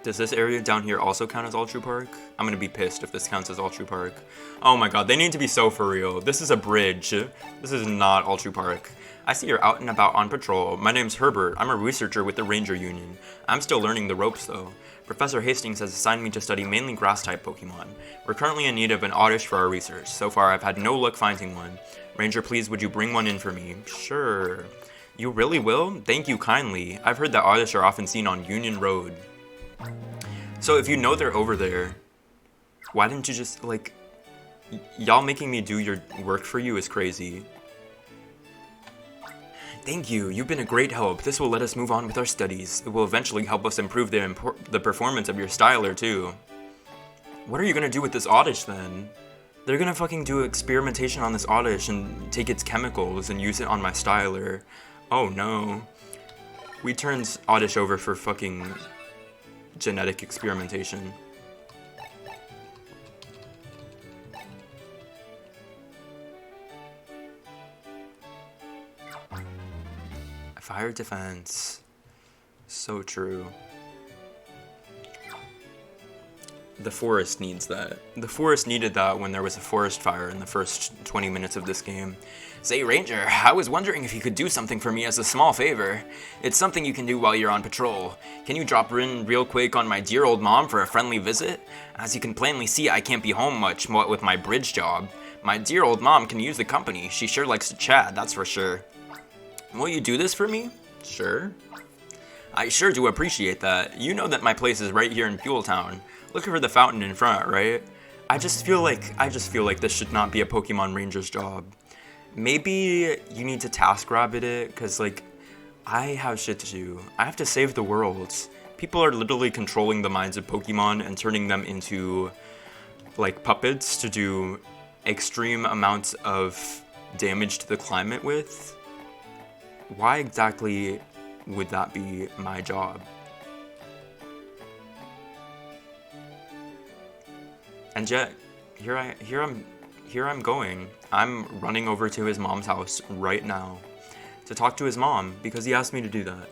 Does this area down here also count as All True Park? I'm gonna be pissed if this counts as All True Park. Oh my god, they need to be so for real. This is a bridge. This is not All True Park. I see you're out and about on patrol. My name's Herbert. I'm a researcher with the Ranger Union. I'm still learning the ropes though. Professor Hastings has assigned me to study mainly grass-type Pokemon. We're currently in need of an oddish for our research. So far, I've had no luck finding one. Ranger, please, would you bring one in for me? Sure. You really will? Thank you kindly. I've heard that oddish are often seen on Union Road. So if you know they're over there, why didn't you just, like, y'all making me do your work for you is crazy. Thank you, you've been a great help. This will let us move on with our studies. It will eventually help us improve the performance of your styler too. What are you gonna do with this oddish then? They're gonna fucking do experimentation on this oddish and take its chemicals and use it on my styler. Oh no. We turned oddish over for fucking genetic experimentation. Fire defense. So true. The forest needs that. The forest needed that when there was a forest fire in the first 20 minutes of this game. Say, Ranger, I was wondering if you could do something for me as a small favor. It's something you can do while you're on patrol. Can you drop in real quick on my dear old mom for a friendly visit? As you can plainly see, I can't be home much, what with my bridge job. My dear old mom can use the company. She sure likes to chat, that's for sure. Will you do this for me? Sure. I sure do appreciate that. You know that my place is right here in Fuel Town. Look for the fountain in front, right? I just feel like this should not be a Pokemon Ranger's job. Maybe you need to task rabbit it, because, like, I have shit to do. I have to save the world. People are literally controlling the minds of Pokemon and turning them into, like, puppets to do extreme amounts of damage to the climate with. Why exactly would that be my job? And yet, here I'm going. I'm running over to his mom's house right now to talk to his mom because he asked me to do that.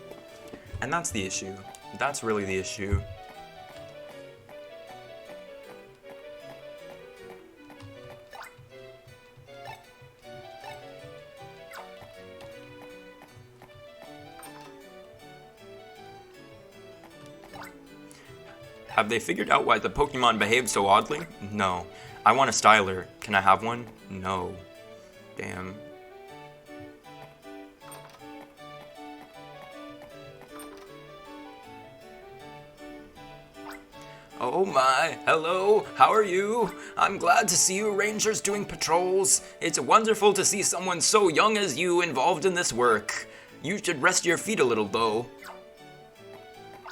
And that's the issue. That's really the issue. Have they figured out why the Pokemon behave so oddly? No. I want a Styler. Can I have one? No. Damn. Oh my, hello, how are you? I'm glad to see you Rangers doing patrols. It's wonderful to see someone so young as you involved in this work. You should rest your feet a little though.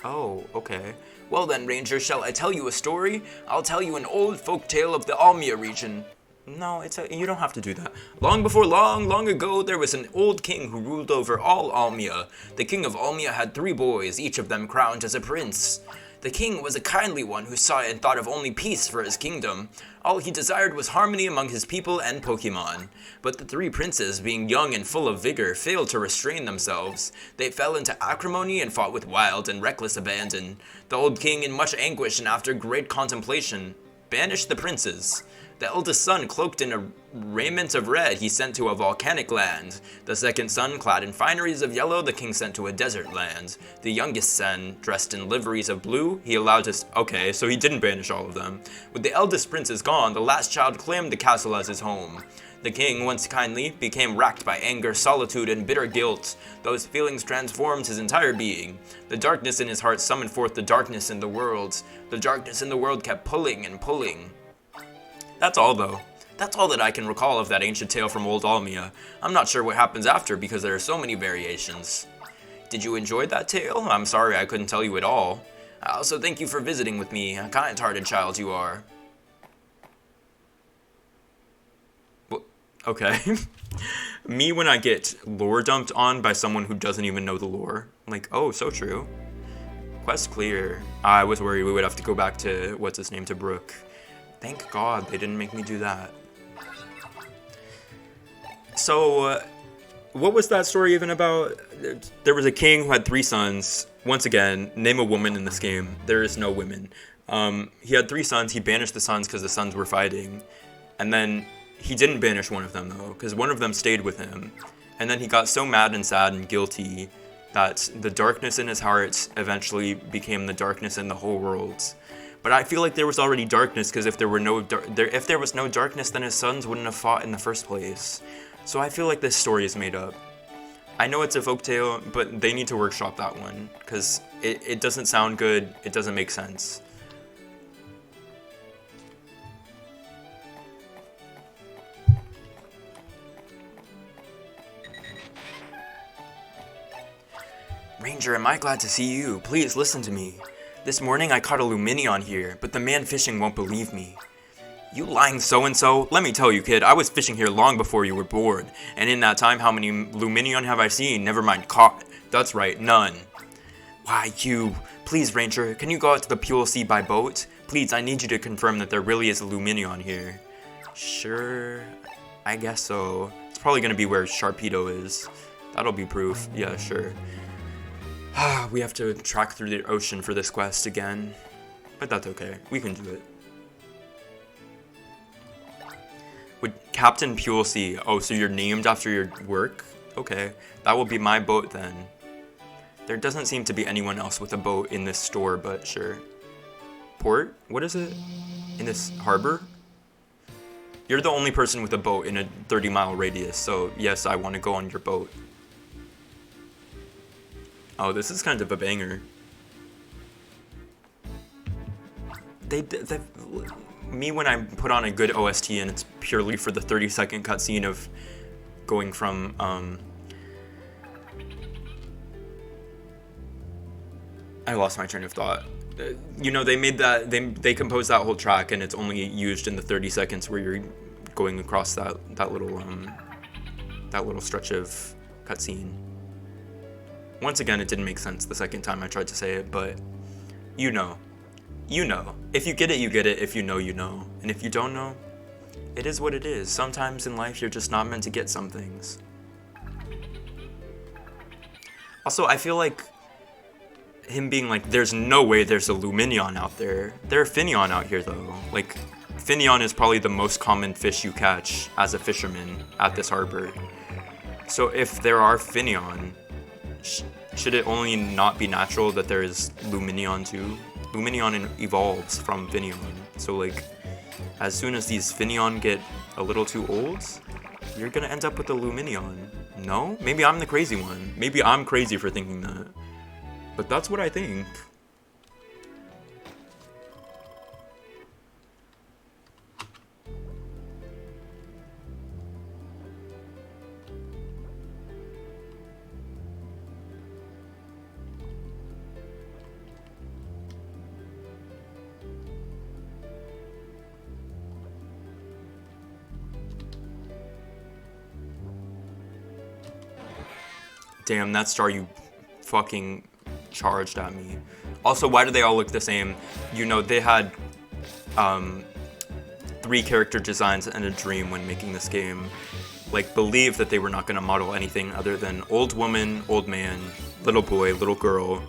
Oh, okay. Well then, Ranger, shall I tell you a story? I'll tell you an old folk tale of the Almia region. No, you don't have to do that. Long before long ago, there was an old king who ruled over all Almia. The king of Almia had 3 boys, each of them crowned as a prince. The king was a kindly one who saw and thought of only peace for his kingdom. All he desired was harmony among his people and Pokemon. But the 3 princes, being young and full of vigor, failed to restrain themselves. They fell into acrimony and fought with wild and reckless abandon. The old king, in much anguish and after great contemplation, banished the princes. The eldest son, cloaked in a raiment of red, he sent to a volcanic land. The second son, clad in fineries of yellow, the king sent to a desert land. The youngest son, dressed in liveries of blue, he allowed his... Okay, so he didn't banish all of them. With the eldest princes gone, the last child claimed the castle as his home. The king, once kindly, became racked by anger, solitude, and bitter guilt. Those feelings transformed his entire being. The darkness in his heart summoned forth the darkness in the world. The darkness in the world kept pulling and pulling. That's all, though. That's all that I can recall of that ancient tale from old Almia. I'm not sure what happens after because there are so many variations. Did you enjoy that tale? I'm sorry I couldn't tell you it all. I also thank you for visiting with me, a kind-hearted child you are. Well, okay. Me when I get lore dumped on by someone who doesn't even know the lore. Like, oh, so true. Quest clear. I was worried we would have to go back to, what's his name, to Brook. Thank God they didn't make me do that. So, what was that story even about? There was a king who had 3 sons. Once again, name a woman in this game. There is no women. He had 3 sons. He banished the sons because the sons were fighting. And then he didn't banish one of them, though, because one of them stayed with him. And then he got so mad and sad and guilty that the darkness in his heart eventually became the darkness in the whole world. But I feel like there was already darkness because if there was no darkness, then his sons wouldn't have fought in the first place. So I feel like this story is made up. I know it's a folktale, but they need to workshop that one because it doesn't sound good. It doesn't make sense. Ranger, am I glad to see you? Please listen to me. This morning I caught a Luminion here, but the man fishing won't believe me. You lying so-and-so? Let me tell you, kid, I was fishing here long before you were born. And in that time, how many Luminion have I seen? Never mind caught. That's right, none. Why, you... Please, Ranger, can you go out to the Pule Sea by boat? Please, I need you to confirm that there really is a Luminion here. Sure, I guess so. It's probably gonna be where Sharpedo is. That'll be proof. Yeah, sure. We have to track through the ocean for this quest again. But that's okay. We can do it. Would Captain Pule Sea... Oh, so you're named after your work? Okay. That will be my boat then. There doesn't seem to be anyone else with a boat in this store, but sure. Port? What is it? In this harbor? You're the only person with a boat in a 30-mile radius, so yes, I want to go on your boat. Oh, this is kind of a banger. Me when I put on a good OST and it's purely for the 30-second cutscene of going from, I lost my train of thought. You know, they made that, they composed that whole track and it's only used in the 30 seconds where you're going across that little stretch of cutscene. Once again, it didn't make sense the second time I tried to say it, but you know. You know. If you get it, you get it. If you know, you know. And if you don't know, it is what it is. Sometimes in life, you're just not meant to get some things. Also, I feel like him being like, there's no way there's a Luminion out there. There are Finneon out here though. Like, Finneon is probably the most common fish you catch as a fisherman at this harbor. So if there are Finneon, should it only not be natural that there is Luminion too? Luminion evolves from Finneon. So like, as soon as these Finneon get a little too old, you're gonna end up with a Luminion. No? Maybe I'm the crazy one. Maybe I'm crazy for thinking that. But that's what I think. Damn, that star you fucking charged at me. Also, why do they all look the same? You know, they had 3 character designs and a dream when making this game. Like, believe that they were not gonna model anything other than old woman, old man, little boy, little girl,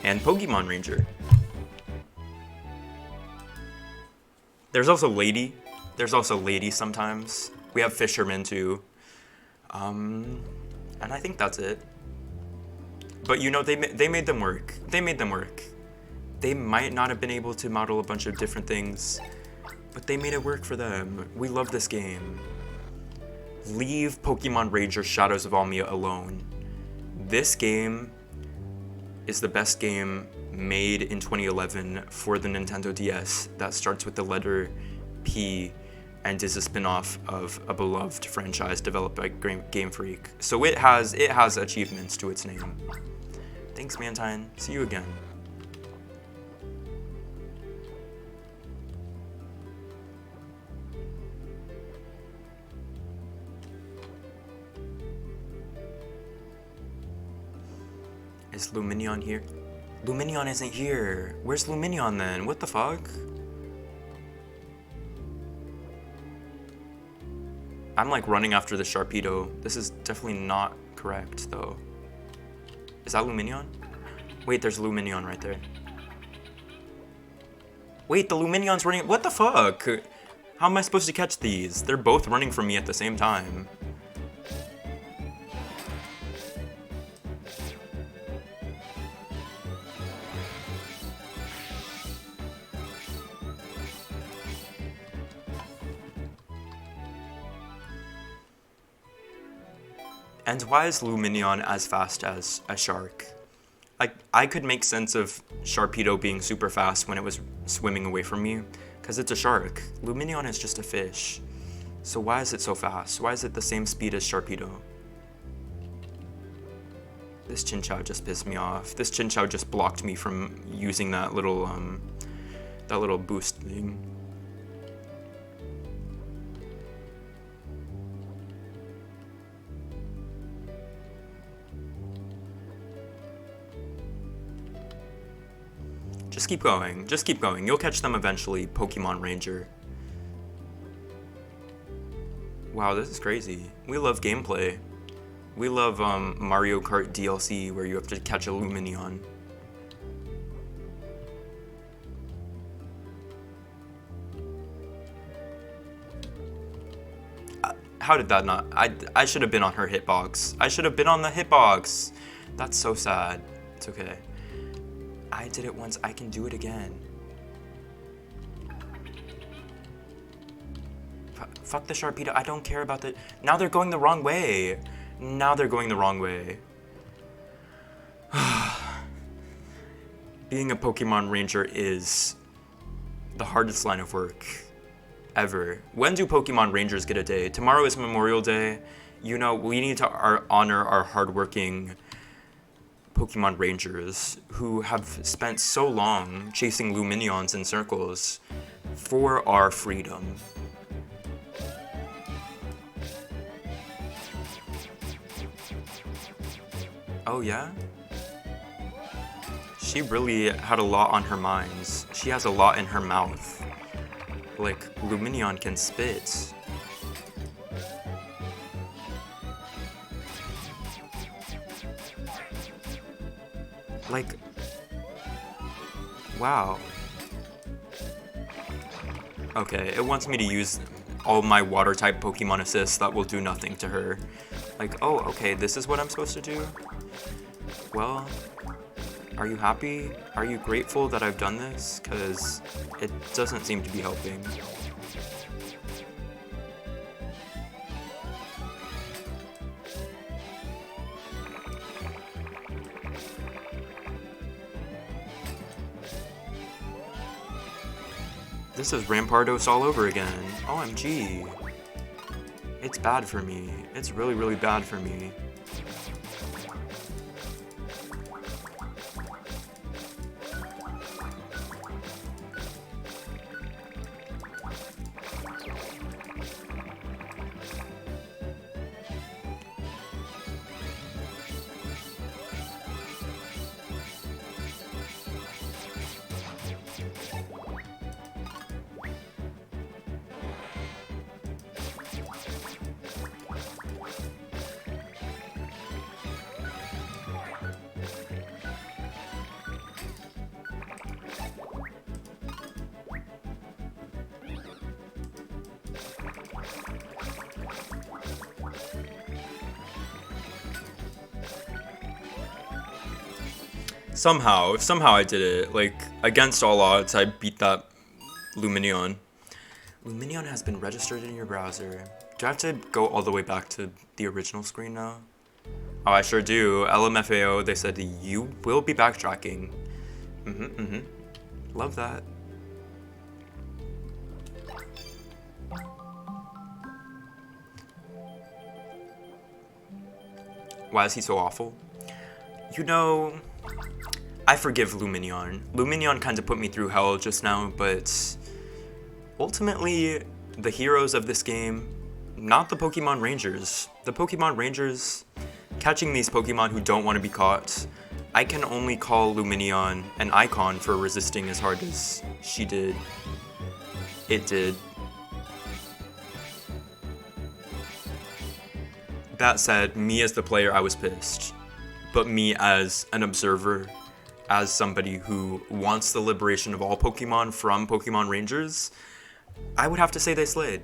and Pokemon Ranger. There's also lady. There's also lady sometimes. We have fishermen too. And I think that's it. But you know, they made them work. They made them work. They might not have been able to model a bunch of different things, but they made it work for them. We love this game. Leave Pokemon Ranger Shadows of Almia alone. This game is the best game made in 2011 for the Nintendo DS that starts with the letter P and is a spin-off of a beloved franchise developed by Game Freak. So it has achievements to its name. Thanks, Mantine. See you again. Is Luminion here? Luminion isn't here. Where's Luminion then? What the fuck? I'm like running after the Sharpedo. This is definitely not correct though. Is that Luminion? Wait, there's Luminion right there. Wait, the Luminion's running. What the fuck? How am I supposed to catch these? They're both running from me at the same time. And why is Luminion as fast as a shark? I could make sense of Sharpedo being super fast when it was swimming away from me, because it's a shark. Luminion is just a fish. So why is it so fast? Why is it the same speed as Sharpedo? This Chinchou just pissed me off. This Chinchou just blocked me from using that little boost thing. Just keep going. Just keep going. You'll catch them eventually, Pokemon Ranger. Wow, this is crazy. We love gameplay. We love Mario Kart DLC where you have to catch a Luminion. How did that not? I should have been on her hitbox. I should have been on the hitbox. That's so sad. It's okay. I did it once, I can do it again. Fuck the Sharpedo, I don't care about the... Now they're going the wrong way. Now they're going the wrong way. Being a Pokemon Ranger is the hardest line of work ever. When do Pokemon Rangers get a day? Tomorrow is Memorial Day. You know, we need to honor our hardworking Pokemon Rangers who have spent so long chasing Luminions in circles for our freedom. Oh yeah? She really had a lot on her mind. She has a lot in her mouth. Like, Luminion can spit. Like, wow. Okay, it wants me to use all my water-type Pokemon assists that will do nothing to her. Like, oh, okay, this is what I'm supposed to do? Well, are you happy? Are you grateful that I've done this? Because it doesn't seem to be helping. This is Rampardos all over again. OMG. It's bad for me. It's really, really bad for me. Somehow I did it. Like, against all odds, I beat that Lumineon. Lumineon has been registered in your browser. Do I have to go all the way back to the original screen now? Oh, I sure do. LMFAO, they said you will be backtracking. Love that. Why is he so awful? You know, I forgive Lumineon. Lumineon kind of put me through hell just now, but ultimately, the heroes of this game, not the Pokemon Rangers. The Pokemon Rangers, catching these Pokemon who don't want to be caught, I can only call Lumineon an icon for resisting as hard as she did. It did. That said, me as the player, I was pissed. But me as an observer, as somebody who wants the liberation of all Pokemon from Pokemon Rangers, I would have to say they slayed.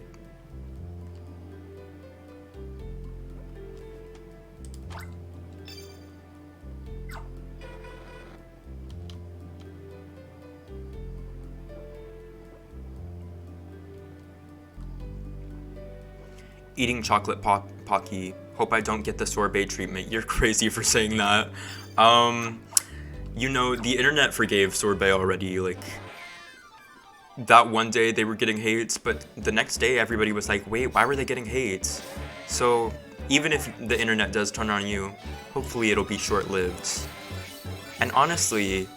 Eating chocolate Pocky. Hope I don't get the sorbet treatment. You're crazy for saying that. You know, the internet forgave sorbet already. Like, that one day they were getting hates, but the next day everybody was like, wait, why were they getting hates? So even if the internet does turn on you, hopefully it'll be short-lived. And honestly,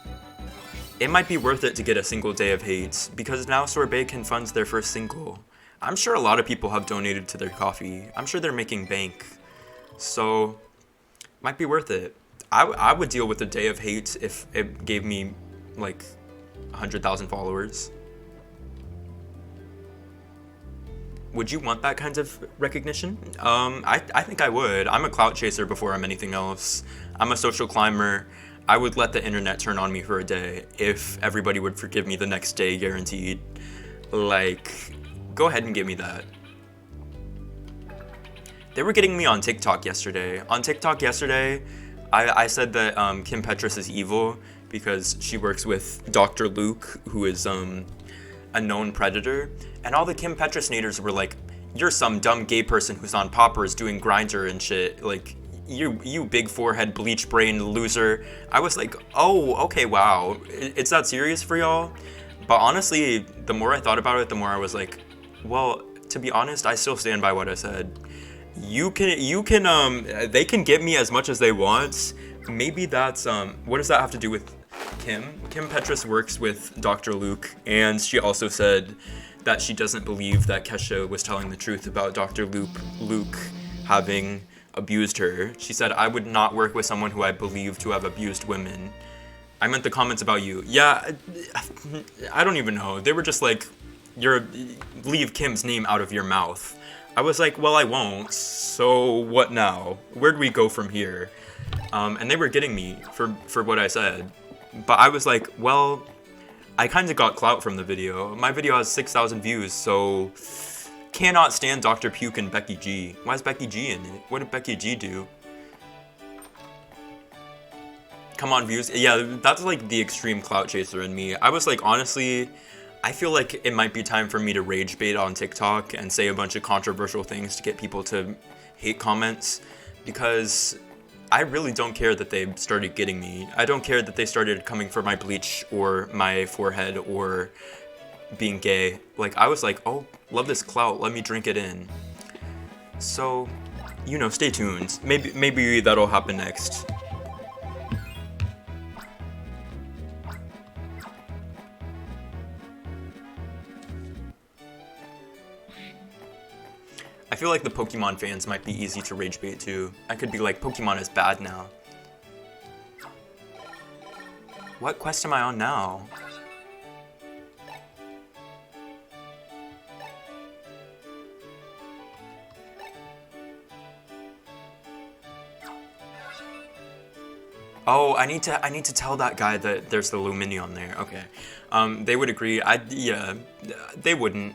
it might be worth it to get a single day of hates, because now sorbet can fund their first single. I'm sure a lot of people have donated to their coffee. I'm sure they're making bank. So, might be worth it. I would deal with a day of hate if it gave me, like, 100,000 followers. Would you want that kind of recognition? I think I would. I'm a clout chaser before I'm anything else. I'm a social climber. I would let the internet turn on me for a day if everybody would forgive me the next day, guaranteed. Like, go ahead and give me that. They were getting me on TikTok yesterday. On TikTok yesterday, I said that Kim Petras is evil because she works with Dr. Luke, who is a known predator. And all the Kim Petras naders were like, you're some dumb gay person who's on poppers doing Grindr and shit. Like, you big forehead bleach brain loser. I was like, oh, okay, wow. It's that serious for y'all? But honestly, the more I thought about it, the more I was like, well, to be honest, I still stand by what I said. They can get me as much as they want. Maybe that's, what does that have to do with Kim? Kim Petras works with Dr. Luke, and she also said that she doesn't believe that Kesha was telling the truth about Dr. Luke having abused her. She said, I would not work with someone who I believe to have abused women. I meant the comments about you. Yeah, I don't even know. They were just like, leave Kim's name out of your mouth. I was like, well, I won't, so what now? Where do we go from here? and they were getting me for what I said. But I was like, well, I kind of got clout from the video. My video has 6,000 views, so cannot stand Dr. Puke and Becky G. Why is Becky G in it? What did Becky G do? Come on, views. Yeah, that's like the extreme clout chaser in me. I was like, honestly, I feel like it might be time for me to rage bait on TikTok and say a bunch of controversial things to get people to hate comments, because I really don't care that they started getting me. I don't care that they started coming for my bleach or my forehead or being gay. Like, I was like, oh, love this clout, let me drink it in. So, you know, stay tuned. Maybe that'll happen next. I feel like the Pokemon fans might be easy to rage bait too. I could be like, Pokemon is bad now. What quest am I on now? Oh, I need to tell that guy that there's the Lumineon there. Okay. They would agree. Yeah, they wouldn't.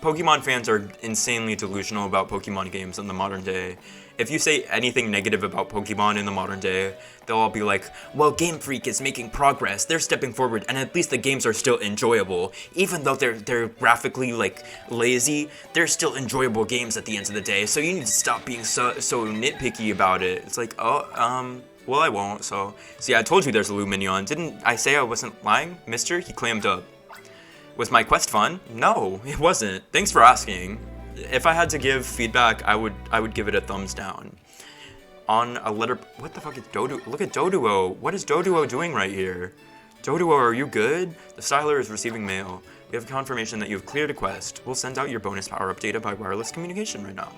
Pokemon fans are insanely delusional about Pokemon games in the modern day. If you say anything negative about Pokemon in the modern day, they'll all be like, well, Game Freak is making progress, they're stepping forward, and at least the games are still enjoyable. Even though they're graphically, like, lazy, they're still enjoyable games at the end of the day, so you need to stop being so nitpicky about it. It's like, oh, well, I won't, so... See, I told you there's a Lumineon. Didn't I say I wasn't lying? Mister, he clammed up. Was my quest fun? No, it wasn't. Thanks for asking. If I had to give feedback, I would give it a thumbs down. On a letter... What the fuck is Doduo? Look at Doduo. What is Doduo doing right here? Doduo, are you good? The styler is receiving mail. We have confirmation that you have cleared a quest. We'll send out your bonus power-up data by wireless communication right now.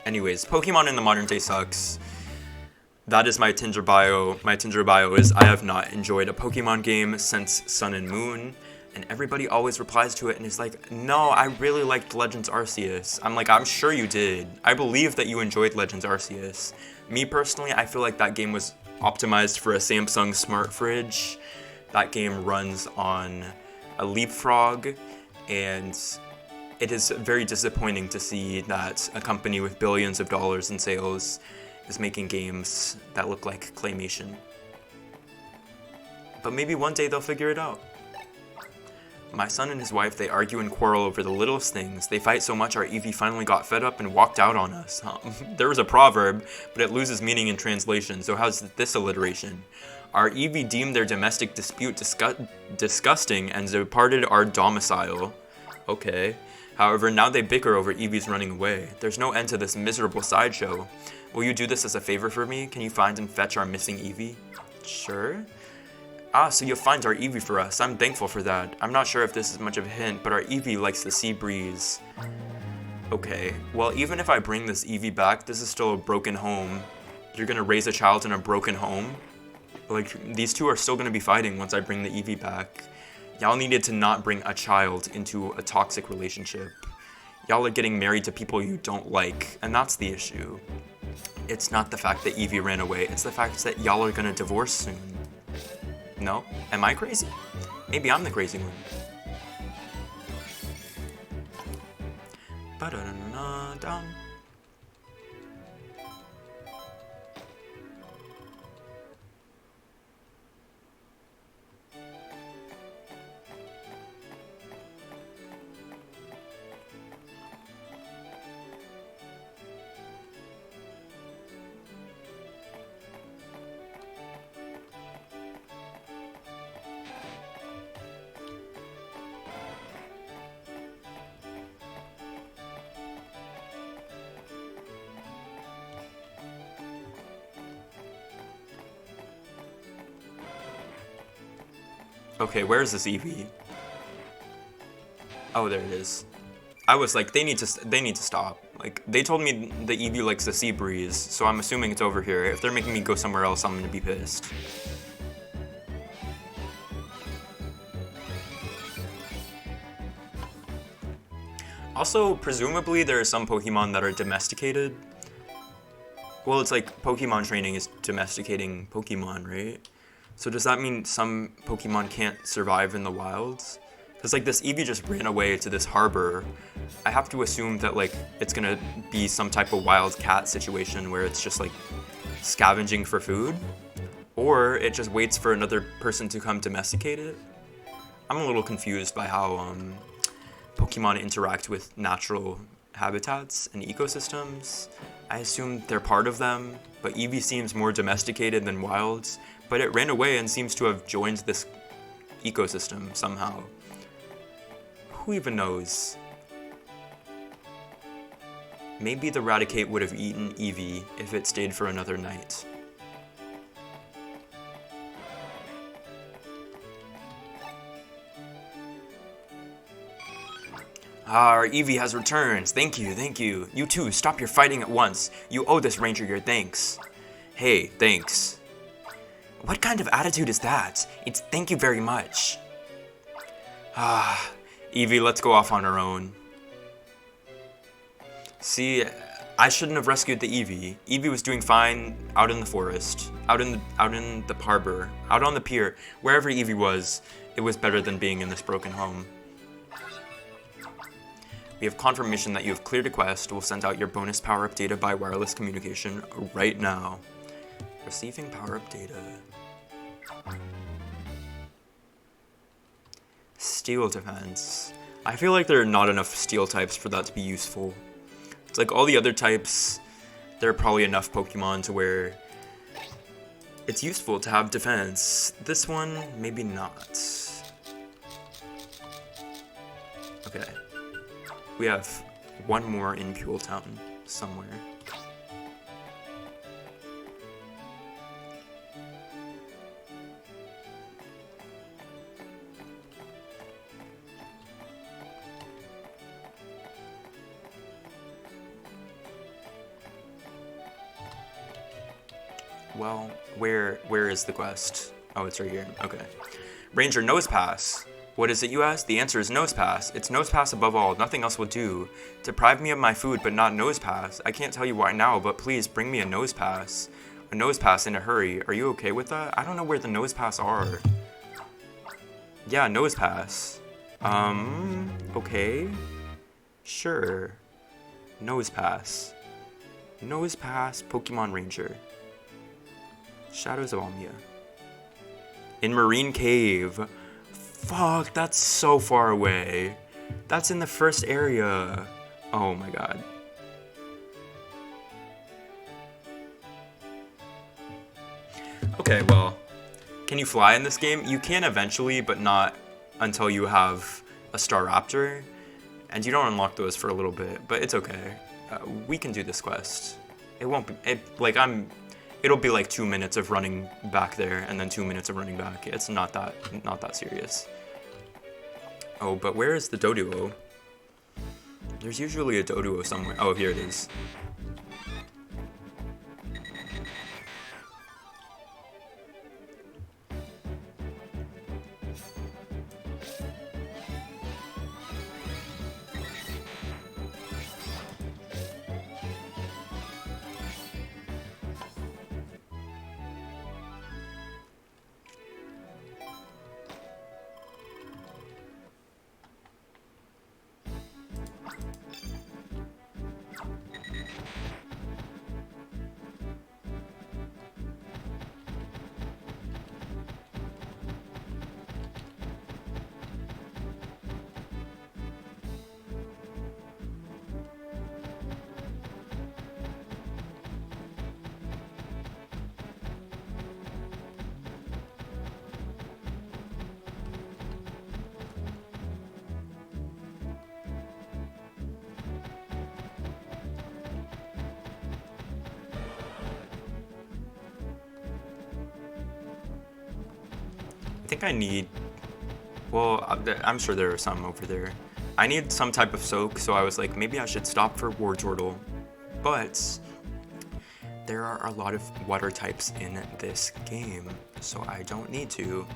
Anyways, Pokemon in the modern day sucks. That is my Tinder bio. My Tinder bio is, I have not enjoyed a Pokemon game since Sun and Moon. And everybody always replies to it and is like, no, I really liked Legends Arceus. I'm like, I'm sure you did. I believe that you enjoyed Legends Arceus. Me personally, I feel like that game was optimized for a Samsung smart fridge. That game runs on a Leapfrog, and it is very disappointing to see that a company with billions of dollars in sales is making games that look like claymation. But maybe one day they'll figure it out. My son and his wife, they argue and quarrel over the littlest things. They fight so much our Eevee finally got fed up and walked out on us. There was a proverb, but it loses meaning in translation, so how's this alliteration? Our Eevee deemed their domestic dispute disgusting and departed our domicile. Okay. However, now they bicker over Eevee's running away. There's no end to this miserable sideshow. Will you do this as a favor for me? Can you find and fetch our missing Eevee? Sure. Ah, so you'll find our Eevee for us. I'm thankful for that. I'm not sure if this is much of a hint, but our Eevee likes the sea breeze. Okay, well, even if I bring this Eevee back, this is still a broken home. You're gonna raise a child in a broken home? Like, these two are still gonna be fighting once I bring the Eevee back. Y'all needed to not bring a child into a toxic relationship. Y'all are getting married to people you don't like, and that's the issue. It's not the fact that Eevee ran away, it's the fact that y'all are gonna divorce soon. No? Am I crazy? Maybe I'm the crazy one. Ba-da-da-da-da. Okay, where's this Eevee? Oh, there it is. I was like, they need to stop. Like, they told me the Eevee likes the sea breeze, so I'm assuming it's over here. If they're making me go somewhere else, I'm gonna be pissed. Also, presumably there are some Pokemon that are domesticated. Well, it's like Pokemon training is domesticating Pokemon, right? So does that mean some Pokemon can't survive in the wilds? Because like this Eevee just ran away to this harbor. I have to assume that like it's gonna be some type of wild cat situation where it's just like scavenging for food, or it just waits for another person to come domesticate it. I'm a little confused by how Pokemon interact with natural habitats and ecosystems. I assume they're part of them, but Eevee seems more domesticated than wilds, but it ran away and seems to have joined this ecosystem somehow. Who even knows? Maybe the Raticate would have eaten Eevee if it stayed for another night. Our Eevee has returned. Thank you, thank you. You too, stop your fighting at once. You owe this ranger your thanks. Hey, thanks. What kind of attitude is that? It's thank you very much. Eevee, let's go off on our own. See, I shouldn't have rescued the Eevee. Eevee was doing fine out in the forest, out in the harbor, out on the pier. Wherever Eevee was, it was better than being in this broken home. We have confirmation that you have cleared a quest. We'll send out your bonus power-up data by wireless communication right now. Receiving power-up data. Steel defense. I feel like there are not enough steel types for that to be useful. It's like all the other types, there are probably enough Pokemon to where it's useful to have defense. This one, maybe not. Okay. We have one more in Puel Town somewhere. Well, where is the quest? Oh, it's right here. Okay. Ranger Nose Pass. What is it, you ask? The answer is Nose Pass. It's Nose Pass above all. Nothing else will do. Deprive me of my food, but not Nose Pass. I can't tell you why now, but please bring me a Nose Pass. A Nose Pass in a hurry. Are you okay with that? I don't know where the Nose Pass are. Yeah, Nose Pass. Okay. Sure. Nose Pass. Nose Pass, Pokemon Ranger. Shadows of Almia. In Marine Cave. Fuck, that's so far away. That's in the first area. Oh my god. Okay, well, can you fly in this game? You can eventually, but not until you have a Staraptor. And you don't unlock those for a little bit, but it's okay. We can do this quest. It won't be, it'll be like 2 minutes of running back there and then 2 minutes of running back. It's not that serious. Oh, but where is the Doduo? There's usually a Doduo somewhere. Oh, here it is. I think I need, well, I'm sure there are some over there. I need some type of soak, so I was like, maybe I should stop for Wartortle. But there are a lot of water types in this game, so I don't need to.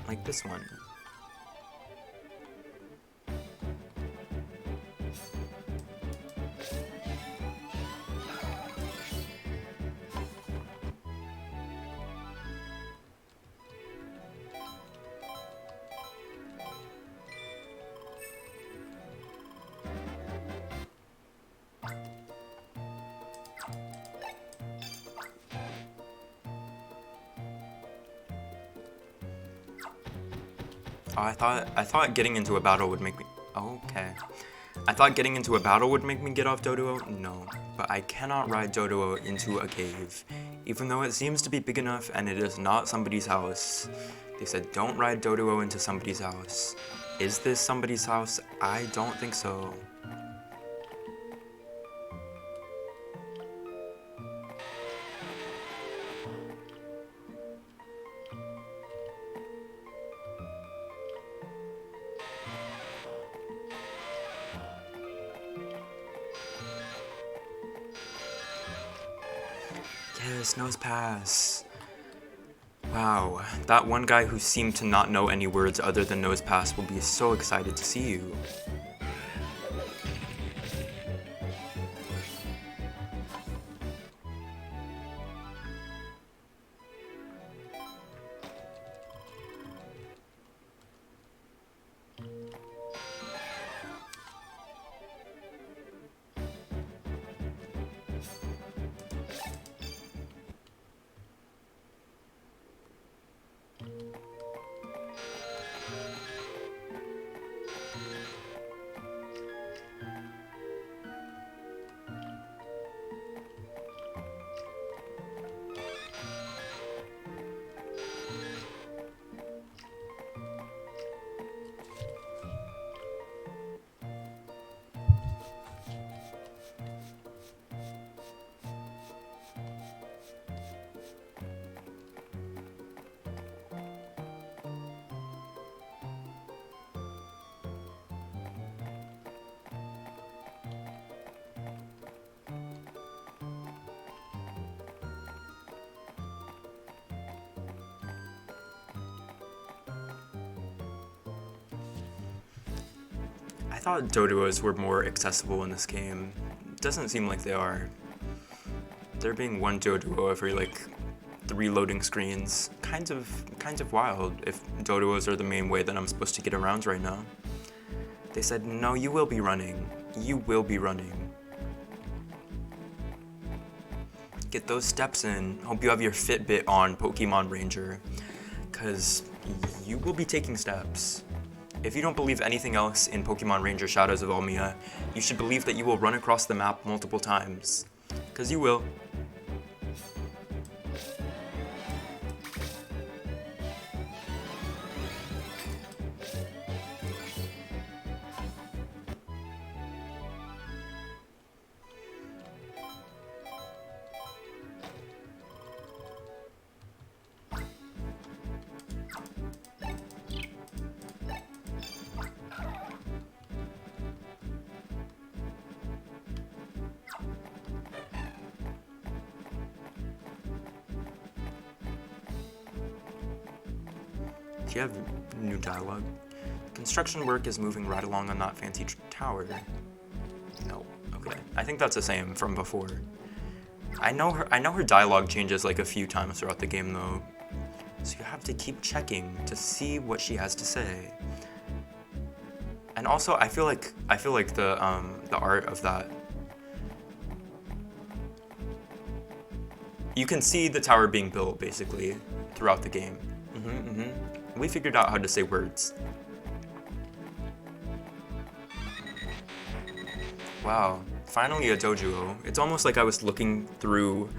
Like this one. Oh, I thought getting into a battle would make me. Oh, okay. I thought getting into a battle would make me get off Doduo. No, but I cannot ride Doduo into a cave, even though it seems to be big enough and it is not somebody's house. They said don't ride Doduo into somebody's house. Is this somebody's house? I don't think so. Yes, nose pass. Wow, that one guy who seemed to not know any words other than nose pass will be so excited to see you. I thought Doduos were more accessible in this game. Doesn't seem like they are. There being one Doduo every like 3 loading screens, kind of wild if Doduos are the main way that I'm supposed to get around right now. They said, no, you will be running. You will be running. Get those steps in. Hope you have your Fitbit on, Pokemon Ranger, because you will be taking steps. If you don't believe anything else in Pokemon Ranger Shadows of Almia, you should believe that you will run across the map multiple times, because you will. Do you have new dialogue? Construction work is moving right along on that fancy tower. No, okay. I think that's the same from before. I know her dialogue changes like a few times throughout the game though. So you have to keep checking to see what she has to say. And also I feel like the art of that. You can see the tower being built basically throughout the game. We figured out how to say words. Wow, finally a Doduo. It's almost like I was looking through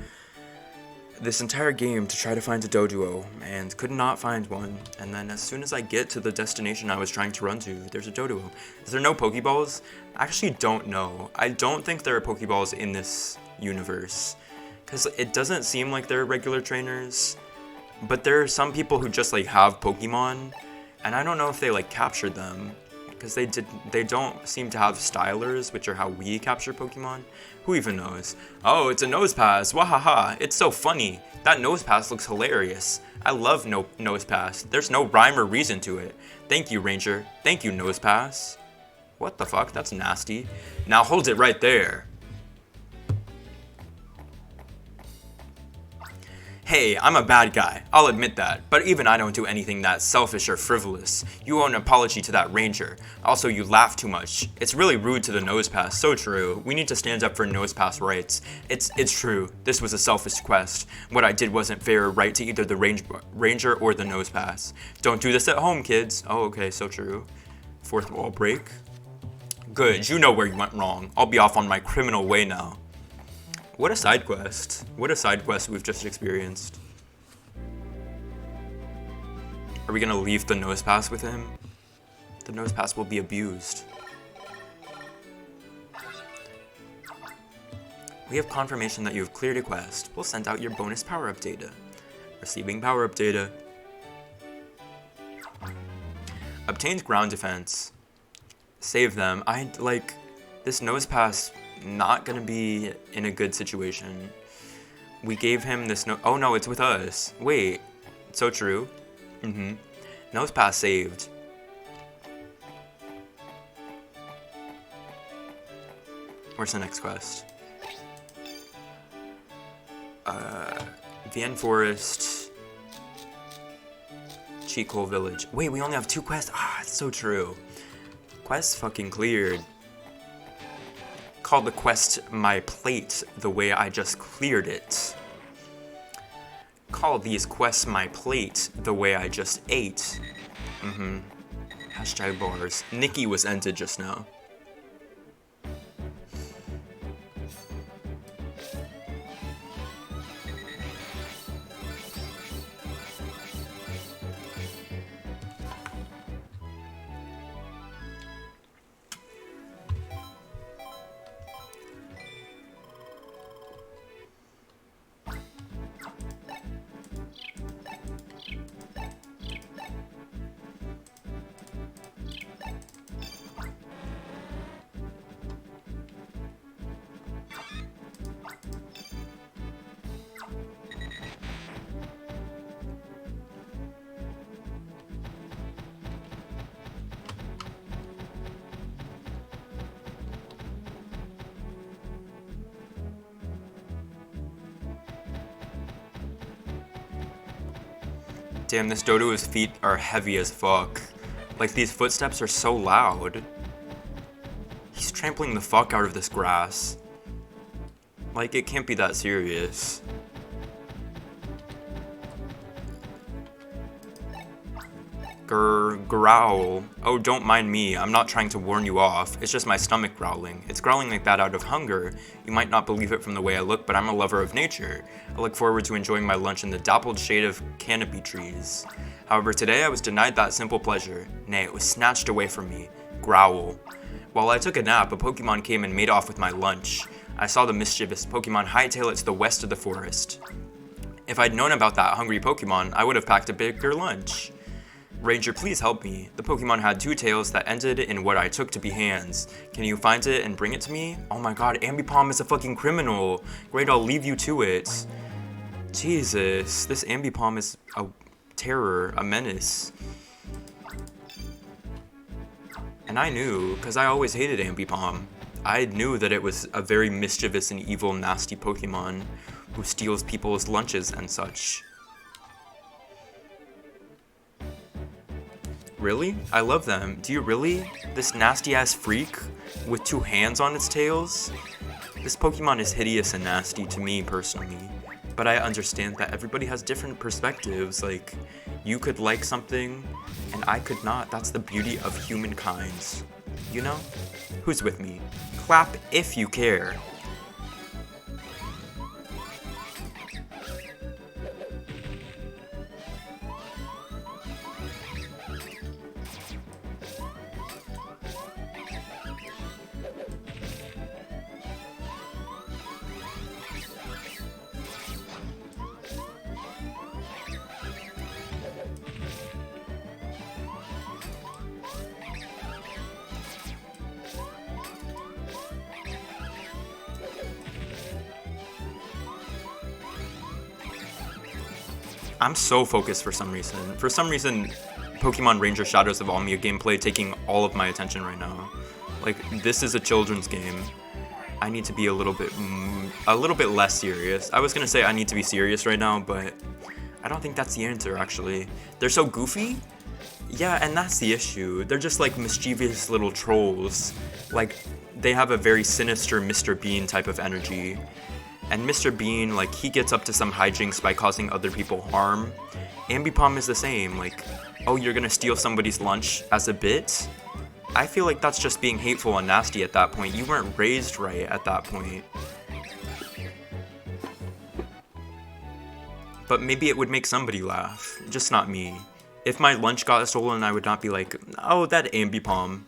this entire game to try to find a Doduo and could not find one. And then as soon as I get to the destination I was trying to run to, there's a Doduo. Is there no Pokeballs? I actually don't know. I don't think there are Pokeballs in this universe, because it doesn't seem like there are regular trainers. But there are some people who just like have Pokemon, and I don't know if they like captured them, because they don't seem to have stylers, which are how we capture Pokemon. Who even knows? Oh, it's a nose pass. Wahaha! It's so funny. That nose pass looks hilarious. I love nose pass. There's no rhyme or reason to it. Thank you, Ranger. Thank you, nose pass. What the fuck? That's nasty. Now hold it right there. Hey, I'm a bad guy, I'll admit that, but even I don't do anything that selfish or frivolous. You owe an apology to that ranger. Also, you laugh too much. It's really rude to the nose pass, so true. We need to stand up for nose pass rights. It's true, this was a selfish quest. What I did wasn't fair or right to either the ranger or the nose pass. Don't do this at home, kids. Oh, okay, so true. Fourth wall break. Good, you know where you went wrong. I'll be off on my criminal way now. What a side quest. What a side quest we've just experienced. Are we gonna leave the nose pass with him? The nose pass will be abused. We have confirmation that you have cleared a quest. We'll send out your bonus power-up data. Receiving power-up data. Obtained ground defense. Save them. This nose pass not gonna be in a good situation. We gave him this oh no, it's with us. Wait, so true. Nose pass saved. Where's the next quest? Vienne Forest, Cheek-Hole Village. Wait, we only have 2 quests? Ah, it's so true. Quest fucking cleared. Call the quest my plate the way I just cleared it. Call these quests my plate the way I just ate. Hashtag bars. Nikki was ended just now. Damn, this Dodo's feet are heavy as fuck. Like, these footsteps are so loud. He's trampling the fuck out of this grass. Like, it can't be that serious. Growl. Oh, don't mind me. I'm not trying to warn you off. It's just my stomach growling. It's growling like that out of hunger. You might not believe it from the way I look, but I'm a lover of nature. I look forward to enjoying my lunch in the dappled shade of canopy trees. However, today I was denied that simple pleasure. Nay, it was snatched away from me. Growl. While I took a nap, a Pokemon came and made off with my lunch. I saw the mischievous Pokemon hightail it to the west of the forest. If I'd known about that hungry Pokemon, I would have packed a bigger lunch. Ranger, please help me. The Pokemon had 2 tails that ended in what I took to be hands. Can you find it and bring it to me? Oh my god, Ambipom is a fucking criminal. Great, I'll leave you to it. Jesus, this Ambipom is a terror, a menace. And I knew, because I always hated Ambipom. I knew that it was a very mischievous and evil, nasty Pokemon who steals people's lunches and such. Really? I love them. Do you really? This nasty-ass freak with 2 hands on its tails? This Pokemon is hideous and nasty to me personally, but I understand that everybody has different perspectives. Like, you could like something and I could not. That's the beauty of humankind. You know? Who's with me? Clap if you care. I'm so focused for some reason. For some reason, Pokemon Ranger Shadows of Almia gameplay taking all of my attention right now. Like, this is a children's game. I need to be a little bit less serious. I was gonna say I need to be serious right now, but I don't think that's the answer, actually. They're so goofy? Yeah, and that's the issue. They're just like mischievous little trolls. Like, they have a very sinister Mr. Bean type of energy. And Mr. Bean, like, he gets up to some hijinks by causing other people harm. Ambipom is the same, like, oh, you're gonna steal somebody's lunch as a bit? I feel like that's just being hateful and nasty at that point. You weren't raised right at that point. But maybe it would make somebody laugh, just not me. If my lunch got stolen, I would not be like, oh, that Ambipom.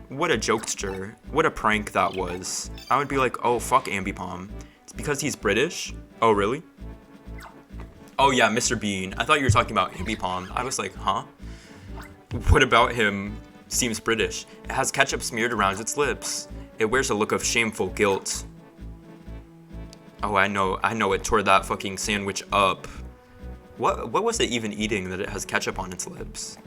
What a jokester. What a prank that was. I would be like, oh, fuck Ambipom. It's because he's British? Oh, really? Oh yeah, Mr. Bean. I thought you were talking about Ambipom. I was like, huh? What about him seems British? It has ketchup smeared around its lips. It wears a look of shameful guilt. Oh, I know, it tore that fucking sandwich up. What was it even eating that it has ketchup on its lips?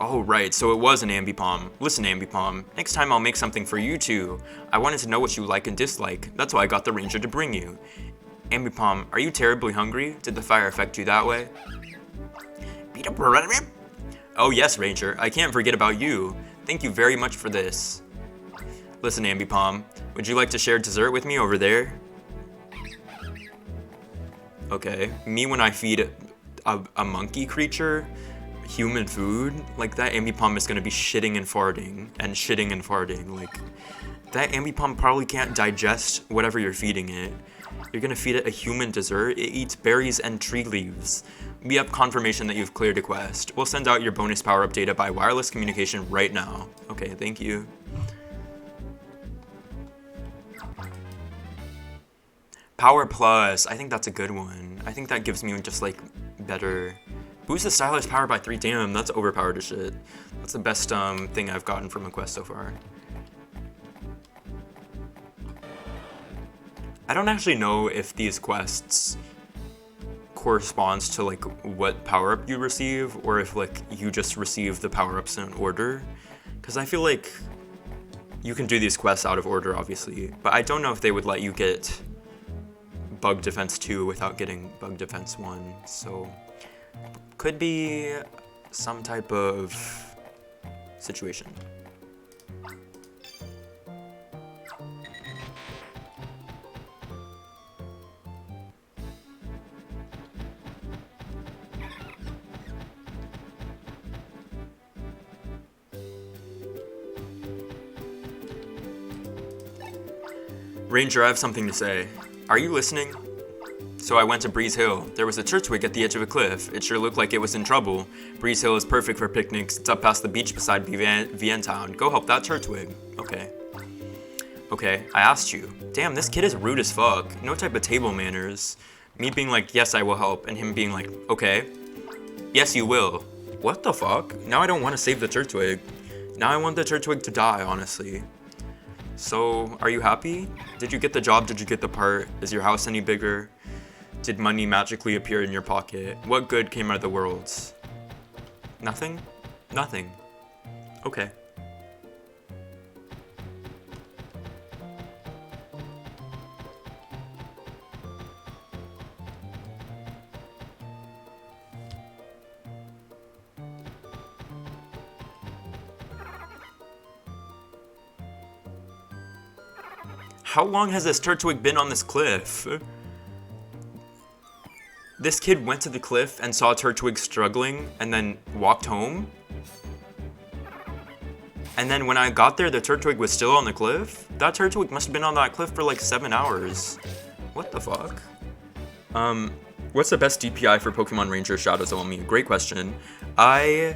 Oh, right, so it was an Ambipom. Listen, Ambipom, next time I'll make something for you too. I wanted to know what you like and dislike. That's why I got the ranger to bring you. Ambipom, are you terribly hungry? Did the fire affect you that way? Oh yes, Ranger, I can't forget about you. Thank you very much for this. Listen, Ambipom, would you like to share dessert with me over there? Okay, me when I feed a monkey creature human food, like that Ambipom is gonna be shitting and farting, like that Ambipom probably can't digest whatever you're feeding it. You're gonna feed it a human dessert? It eats berries and tree leaves. We have confirmation that you've cleared a quest. We'll send out your bonus power-up data by wireless communication right now. Okay, thank you. Power Plus, I think that's a good one. I think that gives me just like better. Boost the stylus power by 3, damn, that's overpowered as shit. That's the best thing I've gotten from a quest so far. I don't actually know if these quests corresponds to like what power-up you receive, or if like you just receive the power-ups in order. Because I feel like you can do these quests out of order, obviously, but I don't know if they would let you get Bug Defense 2 without getting Bug Defense 1, so could be some type of situation. Ranger, I have something to say. Are you listening? So I went to Breeze Hill. There was a turtwig at the edge of a cliff. It sure looked like it was in trouble. Breeze Hill is perfect for picnics. It's up past the beach beside Vientown. Go help that turtwig. Okay. Okay, I asked you. Damn, this kid is rude as fuck. No type of table manners. Me being like, yes, I will help, and him being like, okay. Yes, you will. What the fuck? Now I don't want to save the turtwig. Now I want the turtwig to die, honestly. So, are you happy? Did you get the job? Did you get the part? Is your house any bigger? Did money magically appear in your pocket? What good came out of the worlds? Nothing? Nothing. Okay. How long has this turtwig been on this cliff? This kid went to the cliff and saw Turtwig struggling and then walked home? And then when I got there, the Turtwig was still on the cliff? That Turtwig must have been on that cliff for like 7 hours. What the fuck? What's the best DPI for Pokemon Ranger Shadows Almia? Great question. I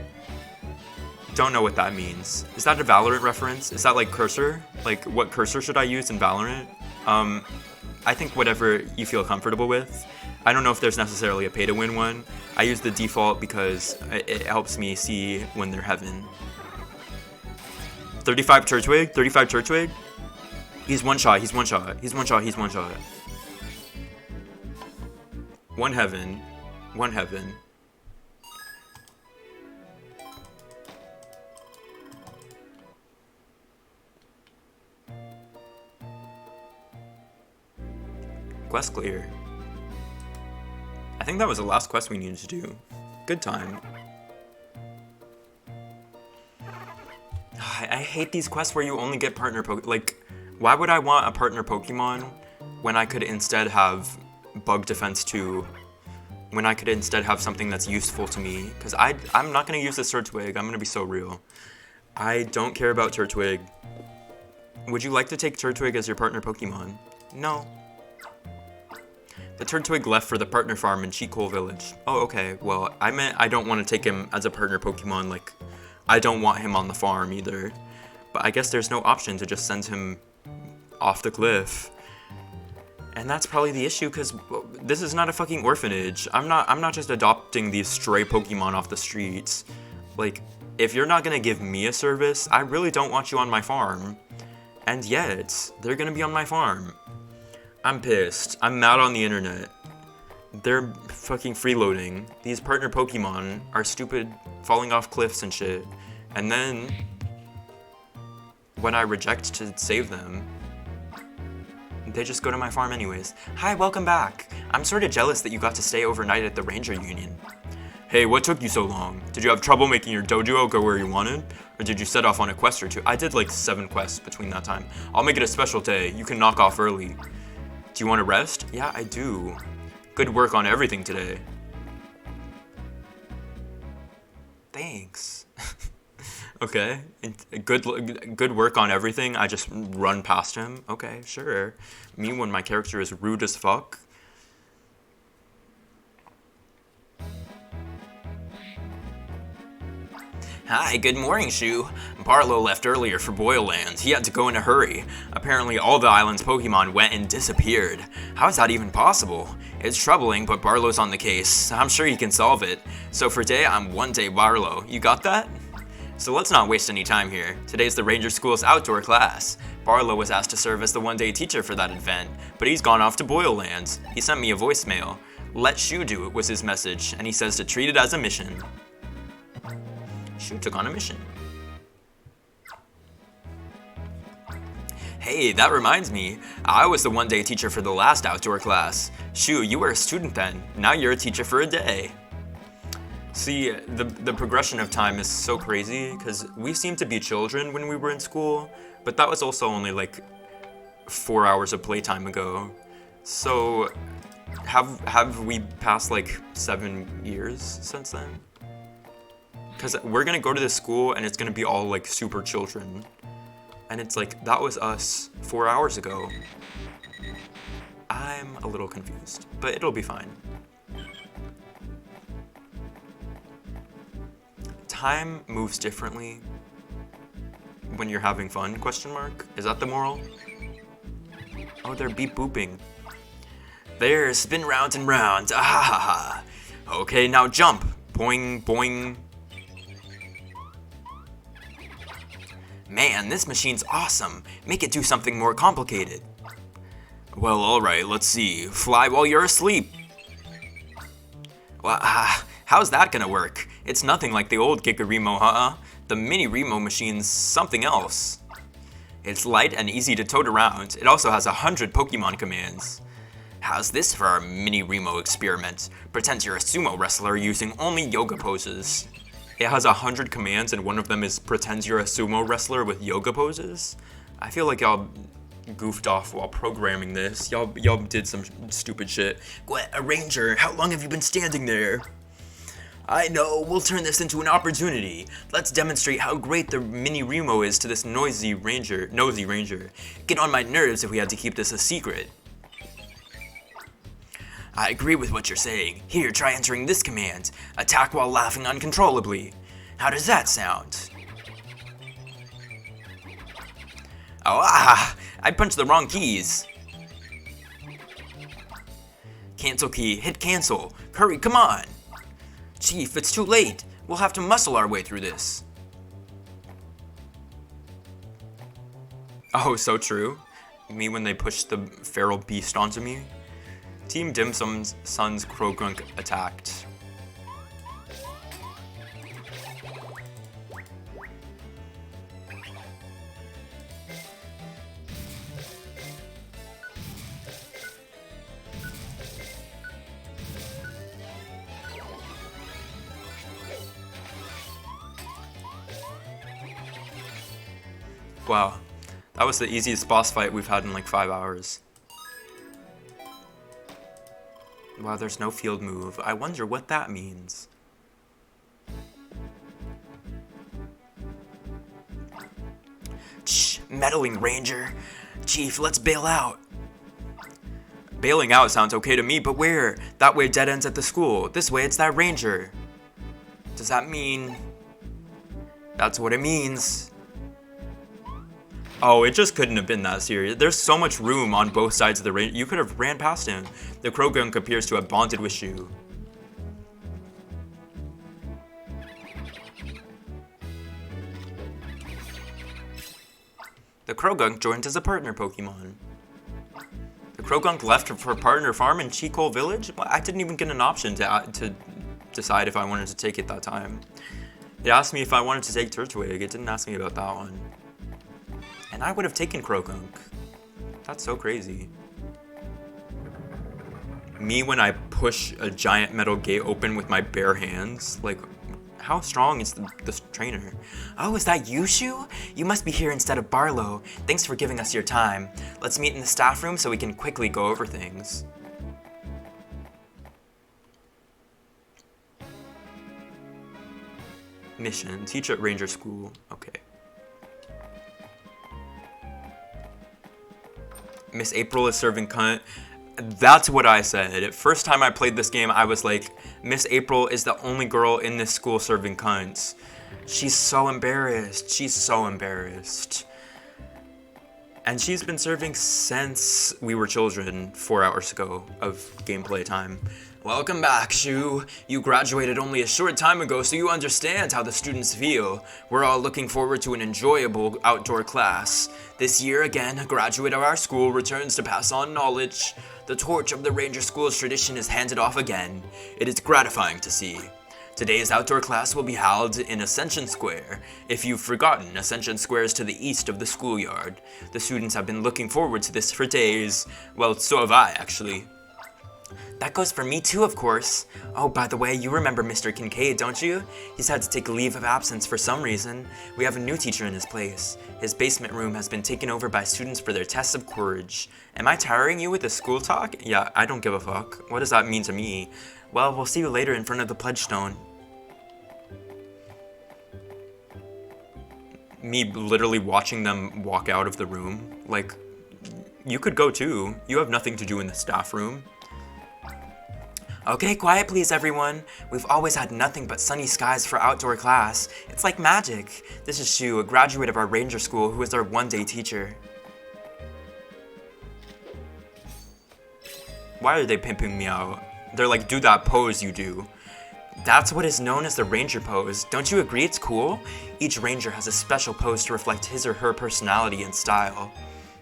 don't know what that means. Is that a Valorant reference? Is that like cursor? Like what cursor should I use in Valorant? I think whatever you feel comfortable with. I don't know if there's necessarily a pay to win one. I use the default because it helps me see when they're heaven. 35 Turtwig? 35 Turtwig? He's one shot, he's one shot, he's one shot, he's one shot. One heaven. One heaven. quest clear. I think that was the last quest we needed to do. Good time. I hate these quests where you only get partner like, why would I want a partner Pokemon when I could instead have Bug Defense 2? When I could instead have something that's useful to me? Because I'm not going to use this Turtwig. I'm going to be so real. I don't care about Turtwig. Would you like to take Turtwig as your partner Pokemon? No. The Turtwig left for the partner farm in Cheekhole Village. Oh, okay. Well, I meant I don't want to take him as a partner Pokemon. Like, I don't want him on the farm either. But I guess there's no option to just send him off the cliff. And that's probably the issue, because this is not a fucking orphanage. I'm not just adopting these stray Pokemon off the streets. Like, if you're not gonna give me a service, I really don't want you on my farm. And yet, they're gonna be on my farm. I'm pissed. I'm mad on the internet. They're fucking freeloading. These partner Pokemon are stupid, falling off cliffs and shit. And then, when I reject to save them, they just go to my farm anyways. Hi, welcome back. I'm sort of jealous that you got to stay overnight at the Ranger Union. Hey, what took you so long? Did you have trouble making your dojo go where you wanted? Or did you set off on a quest or two? I did like 7 quests between that time. I'll make it a special day. You can knock off early. Do you want to rest? Yeah, I do. Good work on everything today. Thanks. Okay, good work on everything. I just run past him. Okay, sure. Me when my character is rude as fuck. Hi, good morning, Shu. Barlow left earlier for Boylands. He had to go in a hurry. Apparently all the island's Pokemon went and disappeared. How is that even possible? It's troubling, but Barlow's on the case. I'm sure he can solve it. So for today, I'm one day Barlow. You got that? So let's not waste any time here. Today's the Ranger School's outdoor class. Barlow was asked to serve as the one-day teacher for that event, but he's gone off to Boylands. He sent me a voicemail. Let Shu do it was his message, and he says to treat it as a mission. Shu took on a mission. Hey, that reminds me. I was the one-day teacher for the last outdoor class. Shu, you were a student then. Now you're a teacher for a day. See, the progression of time is so crazy, because we seemed to be children when we were in school, but that was also only like 4 hours of playtime ago. So, have we passed like 7 years since then? Because we're gonna go to this school and it's gonna be all like super children. And it's like, that was us 4 hours ago. I'm a little confused, but it'll be fine. Time moves differently when you're having fun, question mark? Is that the moral? Oh, they're beep booping. There, spin round and round, ah ha ha. Okay, now jump, boing, boing. Man, this machine's awesome. Make it do something more complicated. Well, alright, let's see. Fly while you're asleep. Well, how's that gonna work? It's nothing like the old Gigaremo, huh? The Mini Remo machine's something else. It's light and easy to tote around. It also has 100 Pokemon commands. How's this for our Mini Remo experiment? Pretend you're a sumo wrestler using only yoga poses. It has 100 commands and one of them is pretend you're a sumo wrestler with yoga poses? I feel like y'all goofed off while programming this. Y'all did some stupid shit. What, a ranger? How long have you been standing there? I know, we'll turn this into an opportunity. Let's demonstrate how great the Mini Remo is to this nosy ranger. Get on my nerves if we had to keep this a secret. I agree with what you're saying. Here, try entering this command. Attack while laughing uncontrollably. How does that sound? Oh, I punched the wrong keys. Cancel key, hit cancel. Hurry, come on. Chief, it's too late. We'll have to muscle our way through this. Oh, so true. Me when they pushed the feral beast onto me. Team Dim Sum's son's Krogrunk attacked. Wow. That was the easiest boss fight we've had in like 5 hours. Wow, there's no field move. I wonder what that means. Shh, meddling ranger. Chief, let's bail out. Bailing out sounds okay to me, but where? That way dead ends at the school. This way it's that ranger. Does that mean... That's what it means. Oh, it just couldn't have been that serious. There's so much room on both sides of the ranger. You could have ran past him. The Krogunk appears to have bonded with Shu. The Krogunk joined as a partner Pokemon. The Krogunk left for partner farm in Chikol Village? I didn't even get an option to decide if I wanted to take it that time. It asked me if I wanted to take Turtwig. It didn't ask me about that one. And I would have taken Krogunk. That's so crazy. Me when I push a giant metal gate open with my bare hands, like, how strong is this trainer? Oh, is that you, Shu? You must be here instead of Barlow. Thanks for giving us your time. Let's meet in the staff room so we can quickly go over things. Mission, teach at Ranger School. Okay. Miss April is serving cunt. That's what I said. First time I played this game, I was like, Miss April is the only girl in this school serving cunts. She's so embarrassed. She's so embarrassed. And she's been serving since we were children, 4 hours ago of gameplay time. Welcome back, Shu. You graduated only a short time ago, so you understand how the students feel. We're all looking forward to an enjoyable outdoor class. This year, again, a graduate of our school returns to pass on knowledge. The torch of the Ranger School's tradition is handed off again. It is gratifying to see. Today's outdoor class will be held in Ascension Square. If you've forgotten, Ascension Square is to the east of the schoolyard. The students have been looking forward to this for days. Well, so have I, actually. That goes for me too, of course. Oh, by the way, you remember Mr. Kincaid, don't you? He's had to take a leave of absence for some reason. We have a new teacher in his place. His basement room has been taken over by students for their tests of courage. Am I tiring you with this school talk? Yeah, I don't give a fuck. What does that mean to me? Well, we'll see you later in front of the pledge stone. Me literally watching them walk out of the room. Like, you could go too. You have nothing to do in the staff room. Okay, quiet please everyone. We've always had nothing but sunny skies for outdoor class. It's like magic. This is Shu, a graduate of our ranger school who is our one-day teacher. Why are they pimping me out? They're like, do that pose you do. That's what is known as the ranger pose. Don't you agree it's cool? Each ranger has a special pose to reflect his or her personality and style.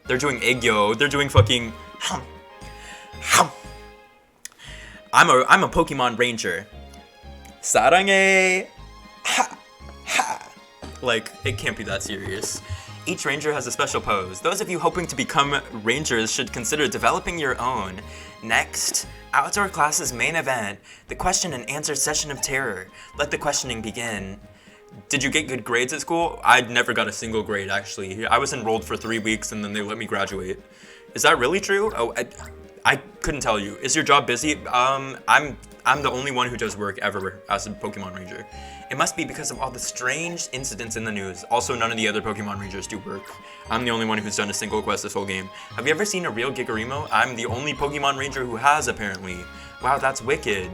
They're doing Egyo. They're doing fucking... I'm a Pokemon Ranger. Sarange! Ha! Ha! Like, it can't be that serious. Each ranger has a special pose. Those of you hoping to become rangers should consider developing your own. Next, outdoor class's main event, the question and answer session of terror. Let the questioning begin. Did you get good grades at school? I never got a single grade, actually. I was enrolled for 3 weeks and then they let me graduate. Is that really true? Oh, I couldn't tell you. Is your job busy? I'm the only one who does work ever as a Pokemon Ranger. It must be because of all the strange incidents in the news. Also, none of the other Pokemon Rangers do work. I'm the only one who's done a single quest this whole game. Have you ever seen a real Gigarimo? I'm the only Pokemon Ranger who has, apparently. Wow, that's wicked.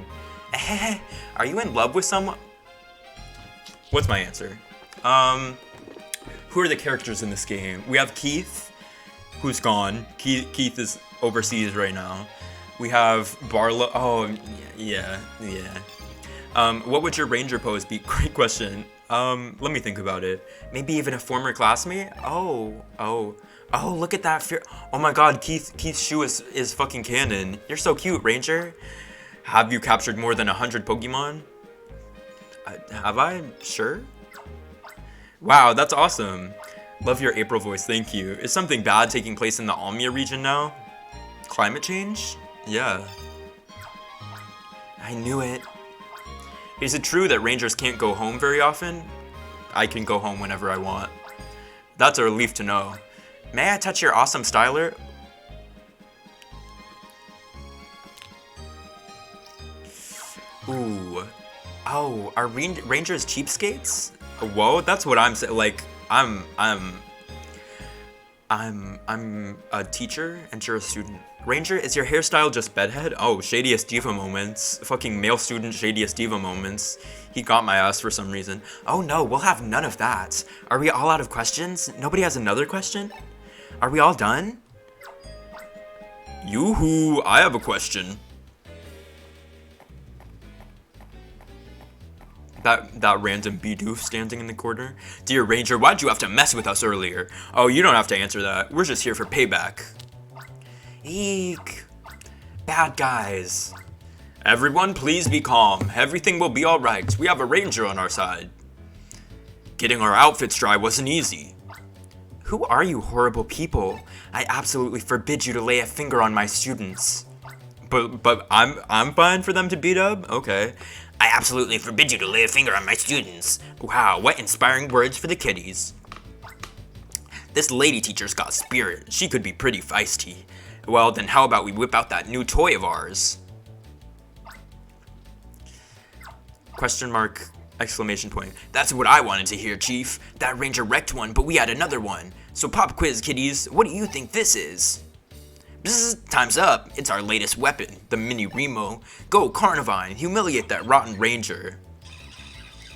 Are you in love with someone? What's my answer? Who are the characters in this game? We have Keith, who's gone. Keith is overseas right now. We have Barlow. Oh, yeah. What would your ranger pose be? Great question. Let me think about it. Maybe even a former classmate? Oh, look at that fear. Oh my god, Keith's shoe is fucking canon. You're so cute, Ranger. Have you captured more than 100 Pokemon? Have I? Sure. Wow, that's awesome. Love your April voice, thank you. Is something bad taking place in the Almia region now? Climate change? Yeah. I knew it. Is it true that rangers can't go home very often? I can go home whenever I want. That's a relief to know. May I touch your awesome styler? Ooh. Oh, are rangers cheapskates? Whoa, that's what I'm saying. Like, I'm I'm a teacher and you're a student. Ranger, is your hairstyle just bedhead? Oh, shadiest diva moments. Fucking male student shadiest diva moments. He got my ass for some reason. Oh no, we'll have none of that. Are we all out of questions? Nobody has another question? Are we all done? Yoo-hoo, I have a question. That random B-doof standing in the corner. Dear Ranger, why'd you have to mess with us earlier? Oh, you don't have to answer that. We're just here for payback. Eek. Bad guys. Everyone, please be calm. Everything will be alright. We have a Ranger on our side. Getting our outfits dry wasn't easy. Who are you horrible people? I absolutely forbid you to lay a finger on my students. But I'm fine for them to beat up? Okay. I absolutely forbid you to lay a finger on my students. Wow, what inspiring words for the kiddies. This lady teacher's got spirit. She could be pretty feisty. Well, then how about we whip out that new toy of ours? Question mark, exclamation point. That's what I wanted to hear, Chief. That Ranger wrecked one, but we had another one. So pop quiz, kiddies. What do you think this is? Bzz, time's up. It's our latest weapon, the Mini Remo. Go, Carnivine, humiliate that rotten Ranger.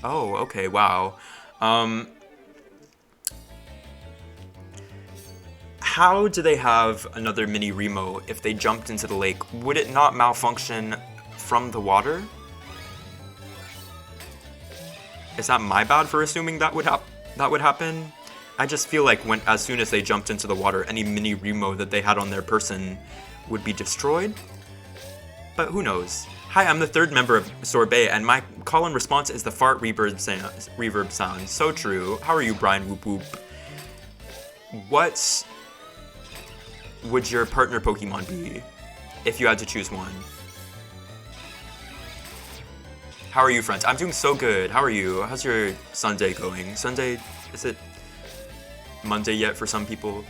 Oh, okay, wow. How do they have another Mini Remo if they jumped into the lake? Would it not malfunction from the water? Is that my bad for assuming that would happen? I just feel like as soon as they jumped into the water, any Mini Remo that they had on their person would be destroyed. But who knows? Hi, I'm the third member of Sorbet, and my call and response is the fart reverb sound. So true. How are you, Brian Whoop Whoop? What would your partner Pokemon be if you had to choose one? How are you, friends? I'm doing so good. How are you? How's your Sunday going? Sunday, is it Monday yet for some people?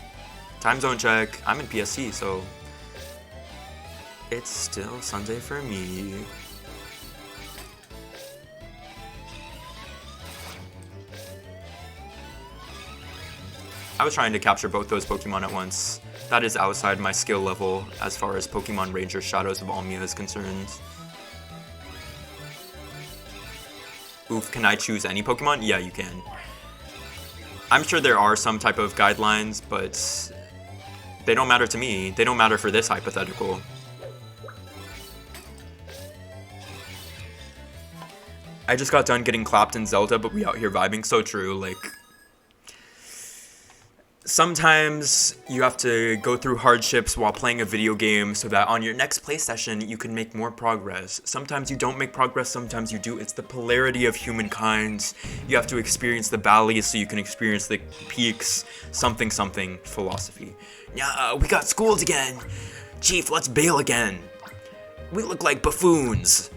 Time zone check. I'm in PST, so it's still Sunday for me. I was trying to capture both those Pokemon at once. That is outside my skill level as far as Pokemon Ranger Shadows of Almia is concerned. Oof, can I choose any Pokemon? Yeah, you can. I'm sure there are some type of guidelines, but they don't matter to me. They don't matter for this hypothetical. I just got done getting clapped in Zelda, but we out here vibing. So true, like, sometimes you have to go through hardships while playing a video game so that on your next play session you can make more progress. Sometimes you don't make progress, sometimes you do. It's the polarity of humankind. You have to experience the valleys so you can experience the peaks. Something philosophy. Yeah, we got schooled again. Chief, let's bail again. We look like buffoons.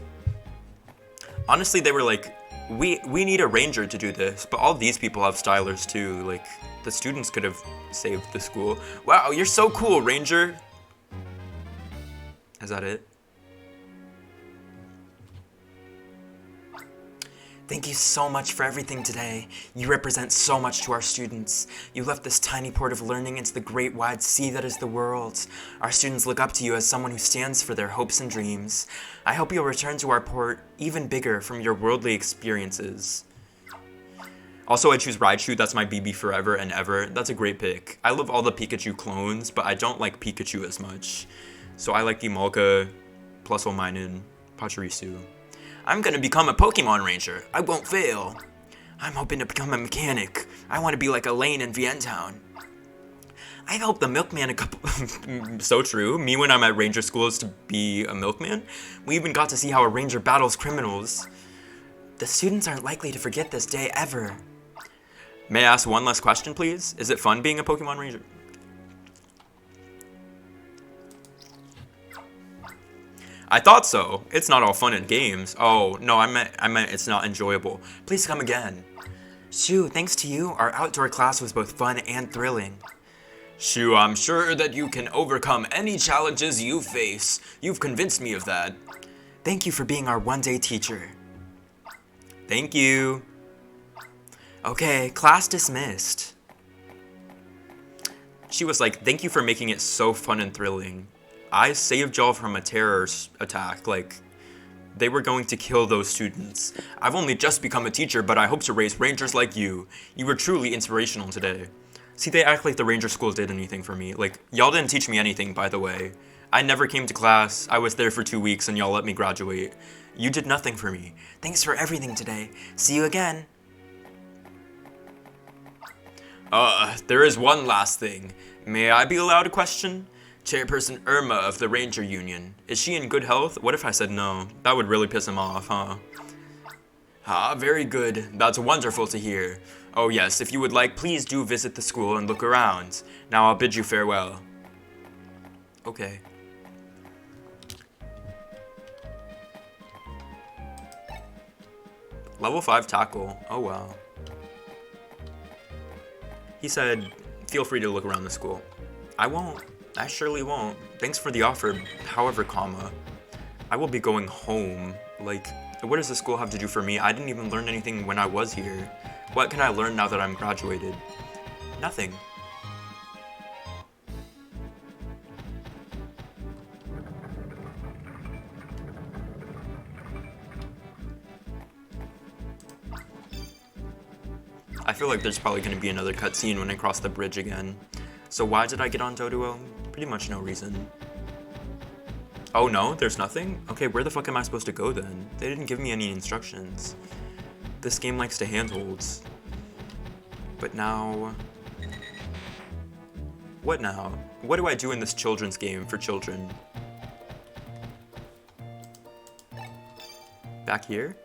Honestly, they were like, we need a ranger to do this, but all these people have stylers too. Like, the students could have saved the school. Wow, you're so cool, Ranger. Is that it? Thank you so much for everything today. You represent so much to our students. You left this tiny port of learning into the great wide sea that is the world. Our students look up to you as someone who stands for their hopes and dreams. I hope you'll return to our port even bigger from your worldly experiences. Also, I choose Raichu. That's my BB forever and ever. That's a great pick. I love all the Pikachu clones, but I don't like Pikachu as much. So I like the Emolga, Plusle, Pachirisu. I'm gonna become a Pokemon Ranger. I won't fail. I'm hoping to become a mechanic. I want to be like Elaine in Vientown. I've helped the milkman a couple... So true. Me when I'm at ranger school is to be a milkman. We even got to see how a ranger battles criminals. The students aren't likely to forget this day ever. May I ask one last question, please? Is it fun being a Pokemon Ranger? I thought so. It's not all fun and games. Oh, no, I meant it's not enjoyable. Please come again. Shoo, thanks to you, our outdoor class was both fun and thrilling. Shoo, I'm sure that you can overcome any challenges you face. You've convinced me of that. Thank you for being our one-day teacher. Thank you. Okay, class dismissed. She was like, thank you for making it so fun and thrilling. I saved y'all from a terror attack. Like, they were going to kill those students. I've only just become a teacher, but I hope to raise rangers like you. You were truly inspirational today. See, they act like the ranger school did anything for me. Like, y'all didn't teach me anything, by the way. I never came to class. I was there for 2 weeks and y'all let me graduate. You did nothing for me. Thanks for everything today. See you again. There is one last thing. May I be allowed a question? Chairperson Irma of the Ranger Union. Is she in good health? What if I said no? That would really piss him off, huh? Ah, very good. That's wonderful to hear. Oh yes, if you would like, please do visit the school and look around. Now I'll bid you farewell. Okay. Level 5 tackle. Oh wow. He said, feel free to look around the school. I won't. I surely won't. Thanks for the offer, however, comma. I will be going home. Like, what does the school have to do for me? I didn't even learn anything when I was here. What can I learn now that I'm graduated? Nothing. I feel like there's probably going to be another cutscene when I cross the bridge again. So why did I get on Doduo? Pretty much no reason. Oh no, there's nothing? Okay, where the fuck am I supposed to go then? They didn't give me any instructions. This game likes to handholds. But now... What now? What do I do in this children's game for children? Back here?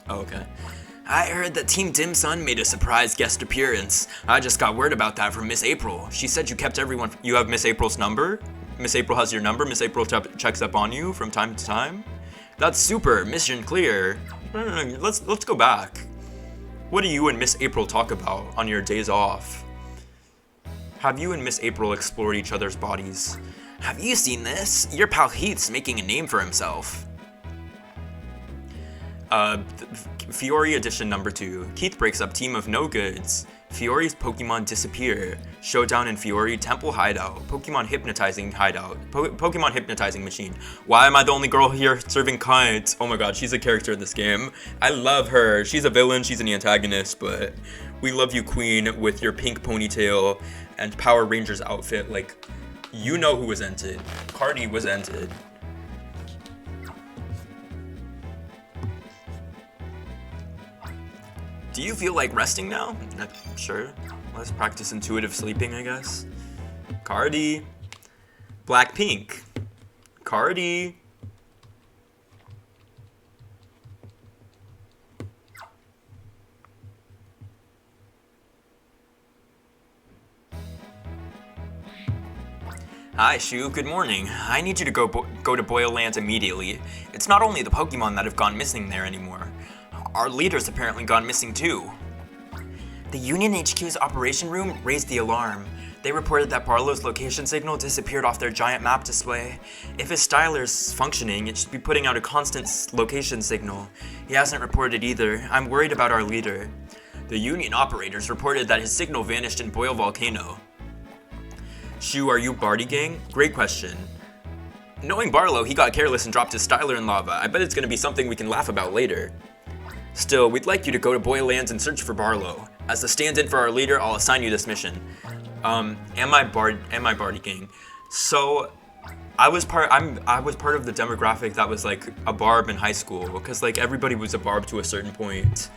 Oh, okay. I heard that Team Dim Sum made a surprise guest appearance. I just got word about that from Miss April. She said you kept everyone. You have Miss April's number? Miss April has your number? Miss April checks up on you from time to time? That's super. Mission clear. Let's go back. What do you and Miss April talk about on your days off? Have you and Miss April explored each other's bodies? Have you seen this? Your pal Heath's making a name for himself. Fiore edition number 2. Keith breaks up team of no goods. Fiore's Pokemon disappear. Showdown in Fiore Temple Hideout. Pokemon hypnotizing hideout. Pokemon hypnotizing machine. Why am I the only girl here serving kites? Oh my god, she's a character in this game. I love her. She's a villain, she's an antagonist, but we love you, Queen, with your pink ponytail and Power Rangers outfit. Like, you know who was entered. Cardi was entered. Do you feel like resting now? Sure. Let's practice intuitive sleeping, I guess. Cardi. Blackpink. Cardi. Hi, Shu. Good morning. I need you to go to Boyle Land immediately. It's not only the Pokemon that have gone missing there anymore. Our leader's apparently gone missing too. The Union HQ's operation room raised the alarm. They reported that Barlow's location signal disappeared off their giant map display. If his styler's functioning, it should be putting out a constant location signal. He hasn't reported either. I'm worried about our leader. The Union operators reported that his signal vanished in Boyle Volcano. Shu, are you Barty Gang? Great question. Knowing Barlow, he got careless and dropped his styler in lava. I bet it's gonna be something we can laugh about later. Still, we'd like you to go to Boyle Lands and search for Barlow. As the stand-in for our leader, I'll assign you this mission. Am I Barty Gang? So, I was part of the demographic that was like a barb in high school, because like everybody was a barb to a certain point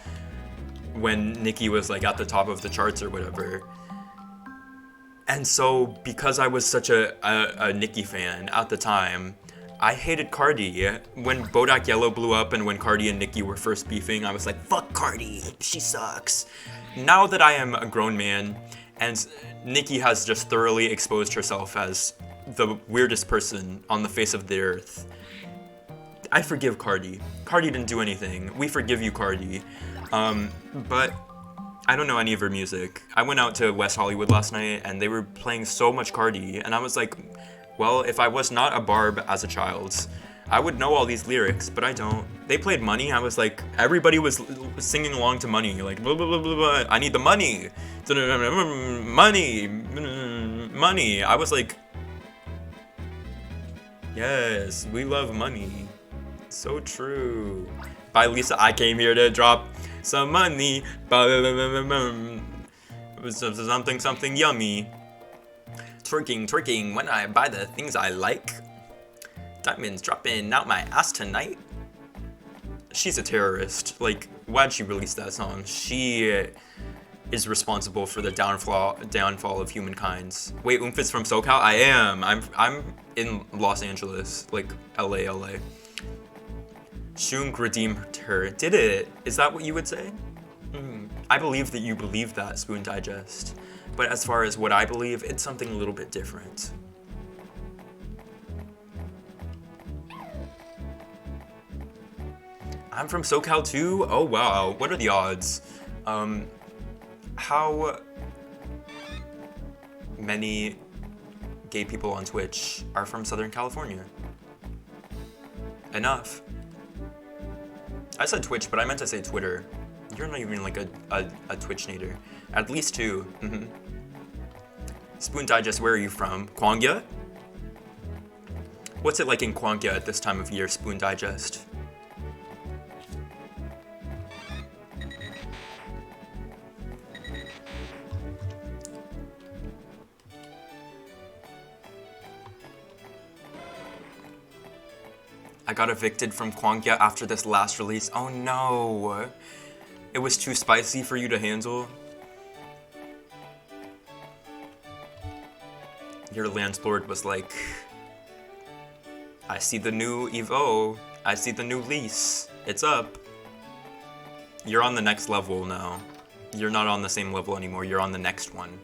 when Nikki was like at the top of the charts or whatever. And so, because I was such a Nikki fan at the time, I hated Cardi. When Bodak Yellow blew up and when Cardi and Nikki were first beefing, I was like, fuck Cardi, she sucks. Now that I am a grown man, and Nikki has just thoroughly exposed herself as the weirdest person on the face of the earth, I forgive Cardi. Cardi didn't do anything. We forgive you, Cardi. But I don't know any of her music. I went out to West Hollywood last night and they were playing so much Cardi, and I was like, well, if I was not a barb as a child, I would know all these lyrics, but I don't. They played Money. I was like, everybody was singing along to Money, like, blah, blah, blah, blah, blah. I need the money. Money. Money. I was like, yes, we love money. So true. By Lisa, I came here to drop some money. Something yummy. Twerking when I buy the things I like. Diamonds dropping out my ass tonight. She's a terrorist. Like, why'd she release that song? She is responsible for the downfall of humankind. Wait, Oomph from SoCal? I am. I'm in Los Angeles, like LA. Shunk redeemed her. Did it? Is that what you would say? I believe that you believe that, Spoon Digest. But as far as what I believe, it's something a little bit different. I'm from SoCal too? Oh wow, what are the odds? How many gay people on Twitch are from Southern California? Enough. I said Twitch, but I meant to say Twitter. You're not even like a Twitch-nator. At least two. Spoon Digest, where are you from? Kwangya? What's it like in Kwangya at this time of year, Spoon Digest? I got evicted from Kwangya after this last release. Oh no! It was too spicy for you to handle? Your landlord was like, I see the new Evo. I see the new lease. It's up. You're on the next level now. You're not on the same level anymore. You're on the next one.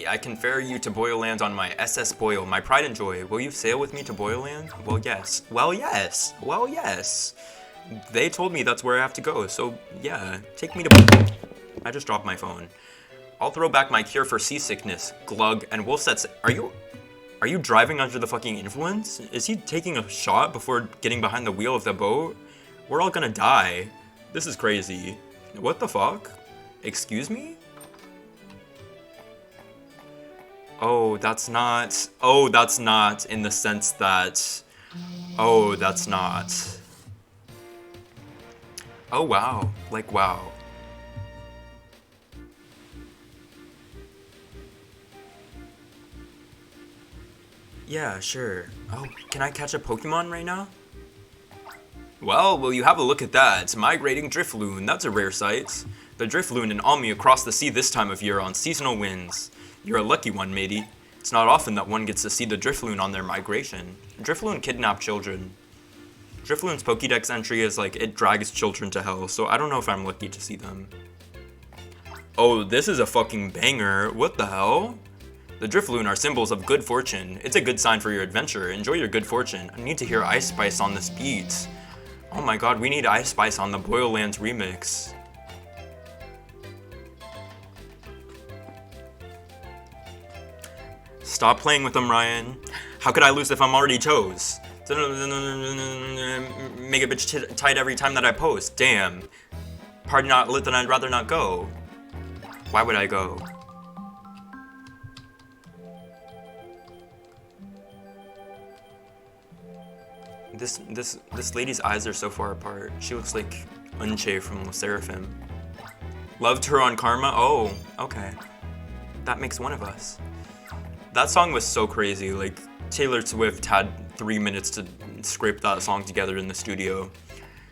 I can ferry you to Boyland on my SS Boyle, my pride and joy. Will you sail with me to Boyland? Well, yes. Well, yes. Well, yes. They told me that's where I have to go, so yeah, take me to... I just dropped my phone. I'll throw back my cure for seasickness, glug, and we'll set... Are you driving under the fucking influence? Is he taking a shot before getting behind the wheel of the boat? We're all gonna die. This is crazy. What the fuck? Excuse me? Oh, that's not... Oh, that's not in the sense that... Oh, that's not... Oh, wow. Like, wow. Yeah, sure. Oh, can I catch a Pokemon right now? Well, will you have a look at that? Migrating Drifloon, that's a rare sight. The Drifloon and Almia cross the sea this time of year on seasonal winds. You're a lucky one, matey. It's not often that one gets to see the Drifloon on their migration. Drifloon kidnap children. Drifloon's Pokédex entry is like, it drags children to hell, so I don't know if I'm lucky to see them. Oh, this is a fucking banger. What the hell? The Drifloon are symbols of good fortune. It's a good sign for your adventure. Enjoy your good fortune. I need to hear Ice Spice on this beat. Oh my god, we need Ice Spice on the Boylands remix. Stop playing with them, Ryan. How could I lose if I'm already chose? Make a bitch tight every time that I post. Damn. Party not lit, then I'd rather not go. Why would I go? This lady's eyes are so far apart. She looks like Unche from Le Seraphim. Loved her on Karma? Oh, okay. That makes one of us. That song was so crazy. Like, Taylor Swift had 3 minutes to scrape that song together in the studio.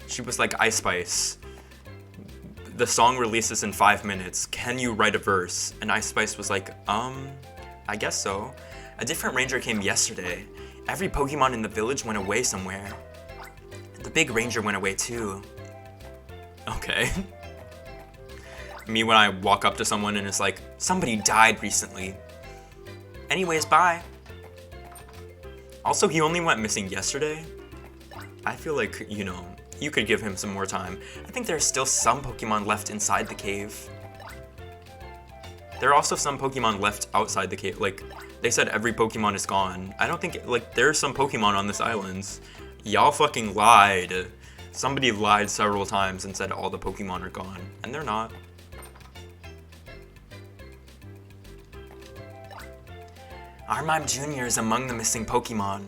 She was like, Ice Spice. The song releases in 5 minutes. Can you write a verse? And Ice Spice was like, I guess so. A different ranger came yesterday. Every Pokemon in the village went away somewhere. The big ranger went away too. Okay. Me when I walk up to someone and it's like, somebody died recently. Anyways, bye. Also, he only went missing yesterday. I feel like, you could give him some more time. I think there are still some Pokemon left inside the cave. There are also some Pokemon left outside the cave. Like, they said every Pokemon is gone. I don't think, there are some Pokemon on this island. Y'all fucking lied. Somebody lied several times and said all the Pokemon are gone. And they're not. Armime Jr. is among the missing Pokemon.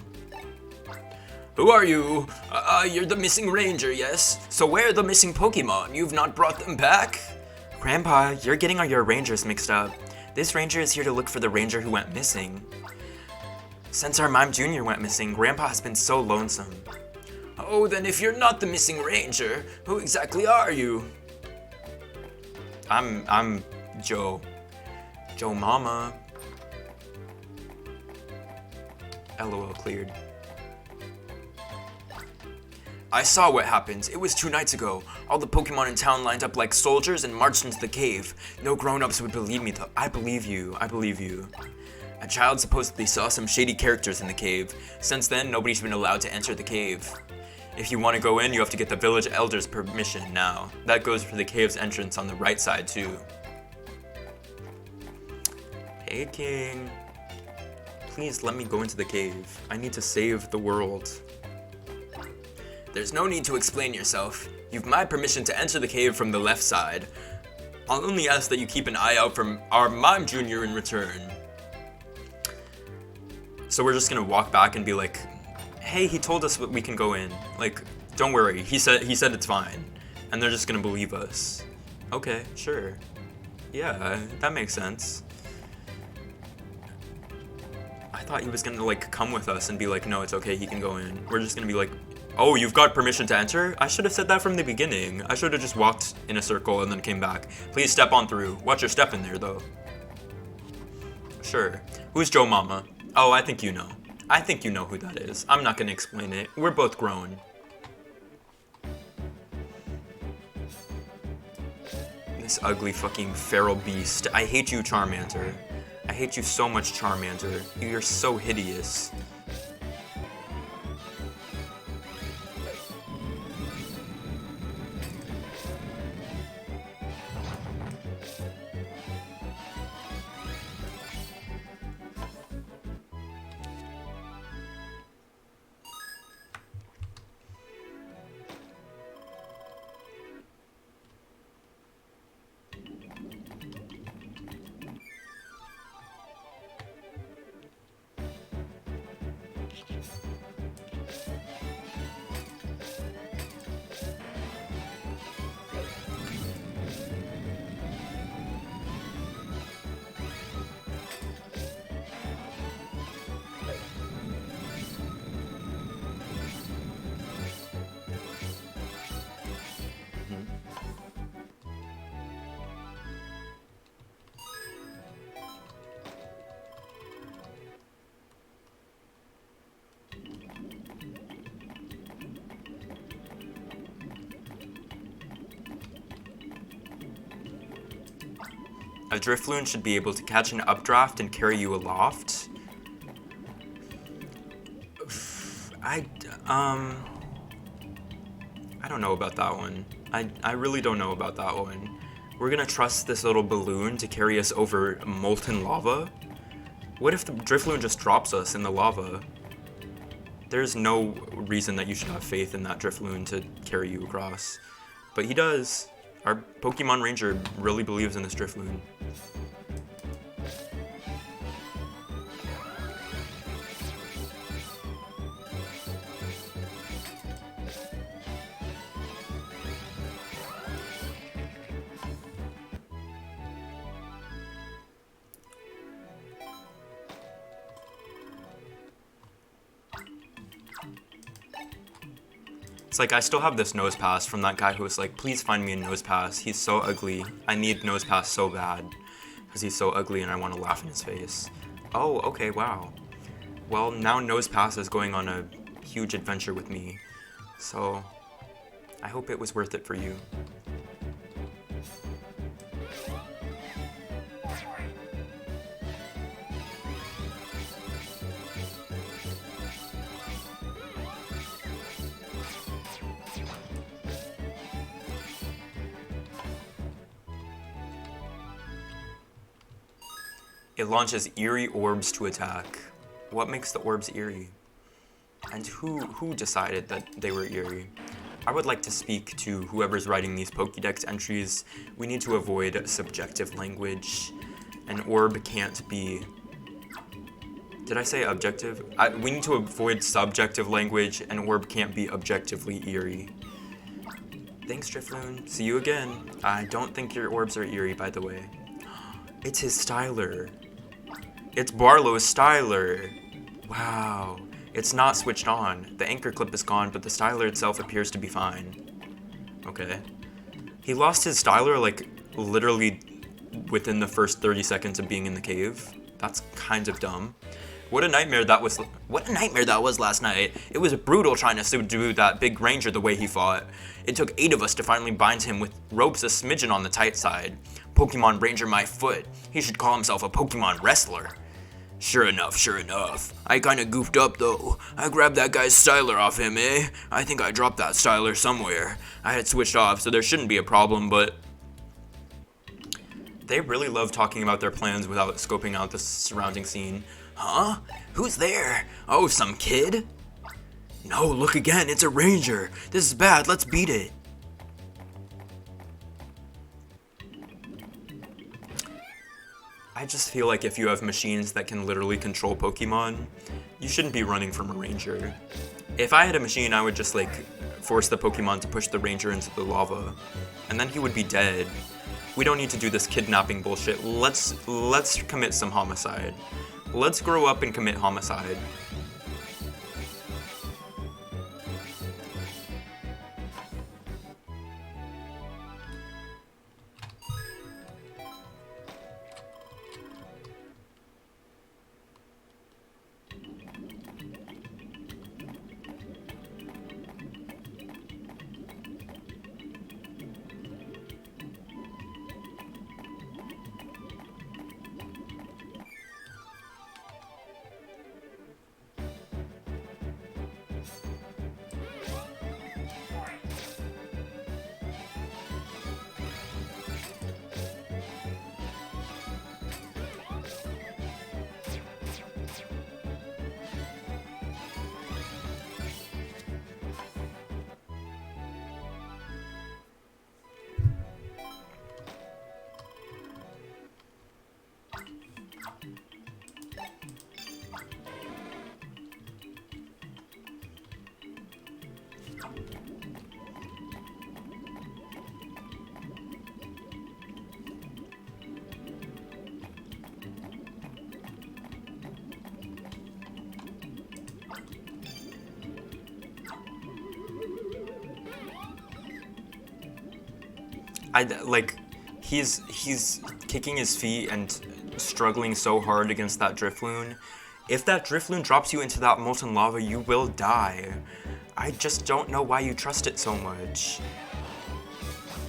Who are you? You're the missing ranger, yes? So where are the missing Pokemon? You've not brought them back? Grandpa, you're getting all your rangers mixed up. This ranger is here to look for the ranger who went missing. Since Armime Jr. went missing, Grandpa has been so lonesome. Oh, then if you're not the missing ranger, who exactly are you? I'm Joe. Joe Mama. LOL cleared. I saw what happened. It was 2 nights ago. All the Pokemon in town lined up like soldiers and marched into the cave. No grown-ups would believe me though. I believe you. A child supposedly saw some shady characters in the cave. Since then, nobody's been allowed to enter the cave. If you want to go in, you have to get the village elder's permission now. That goes for the cave's entrance on the right side too. Hey King. Please let me go into the cave. I need to save the world. There's no need to explain yourself. You've my permission to enter the cave from the left side. I'll only ask that you keep an eye out from Armime Jr. in return. So we're just gonna walk back and be like, hey, he told us we can go in. Like, don't worry, he said it's fine. And they're just gonna believe us. Okay, sure. Yeah, that makes sense. I thought he was gonna like come with us and be like, no, it's okay, he can go in. We're just gonna be like, oh, you've got permission to enter? I should have said that from the beginning. I should have just walked in a circle and then came back. Please step on through. Watch your step in there, though. Sure. Who's Joe Mama? Oh, I think you know. I think you know who that is. I'm not gonna explain it. We're both grown. This ugly fucking feral beast. I hate you, Charmander. I hate you so much, Charmander. You're so hideous. A Drifloon should be able to catch an updraft and carry you aloft. I don't know about that one. I really don't know about that one. We're gonna trust this little balloon to carry us over molten lava? What if the Drifloon just drops us in the lava? There's no reason that you should have faith in that Drifloon to carry you across. But he does. Our Pokemon Ranger really believes in this Drifloon. It's like I still have this nose pass from that guy who was like, please find me a nose pass. He's so ugly. I need nose pass so bad. Because he's so ugly and I want to laugh in his face. Oh, okay, wow. Well, now Nose Pass is going on a huge adventure with me. So, I hope it was worth it for you. It launches eerie orbs to attack. What makes the orbs eerie? And who decided that they were eerie? I would like to speak to whoever's writing these Pokédex entries. We need to avoid subjective language. An orb can't be... Did I say objective? We need to avoid subjective language. An orb can't be objectively eerie. Thanks, Drifloon. See you again. I don't think your orbs are eerie, by the way. It's his styler. It's Barlow's styler. Wow. It's not switched on. The anchor clip is gone, but the styler itself appears to be fine. Okay. He lost his styler, like, literally within the first 30 seconds of being in the cave. That's kind of dumb. What a nightmare that was last night. It was brutal trying to subdue that big ranger the way he fought. It took 8 of us to finally bind him with ropes a smidgen on the tight side. Pokemon Ranger my foot. He should call himself a Pokemon wrestler. Sure enough. I kinda goofed up though. I grabbed that guy's styler off him, eh? I think I dropped that styler somewhere. I had switched off, so there shouldn't be a problem, but... They really love talking about their plans without scoping out the surrounding scene. Huh? Who's there? Oh, some kid? No, look again, it's a ranger. This is bad, let's beat it. I just feel like if you have machines that can literally control Pokemon, you shouldn't be running from a ranger. If I had a machine, I would just, like, force the Pokemon to push the ranger into the lava, and then he would be dead. We don't need to do this kidnapping bullshit. Let's commit some homicide. Let's grow up and commit homicide. He's kicking his feet and struggling so hard against that Drifloon. If that Drifloon drops you into that molten lava, you will die. I just don't know why you trust it so much.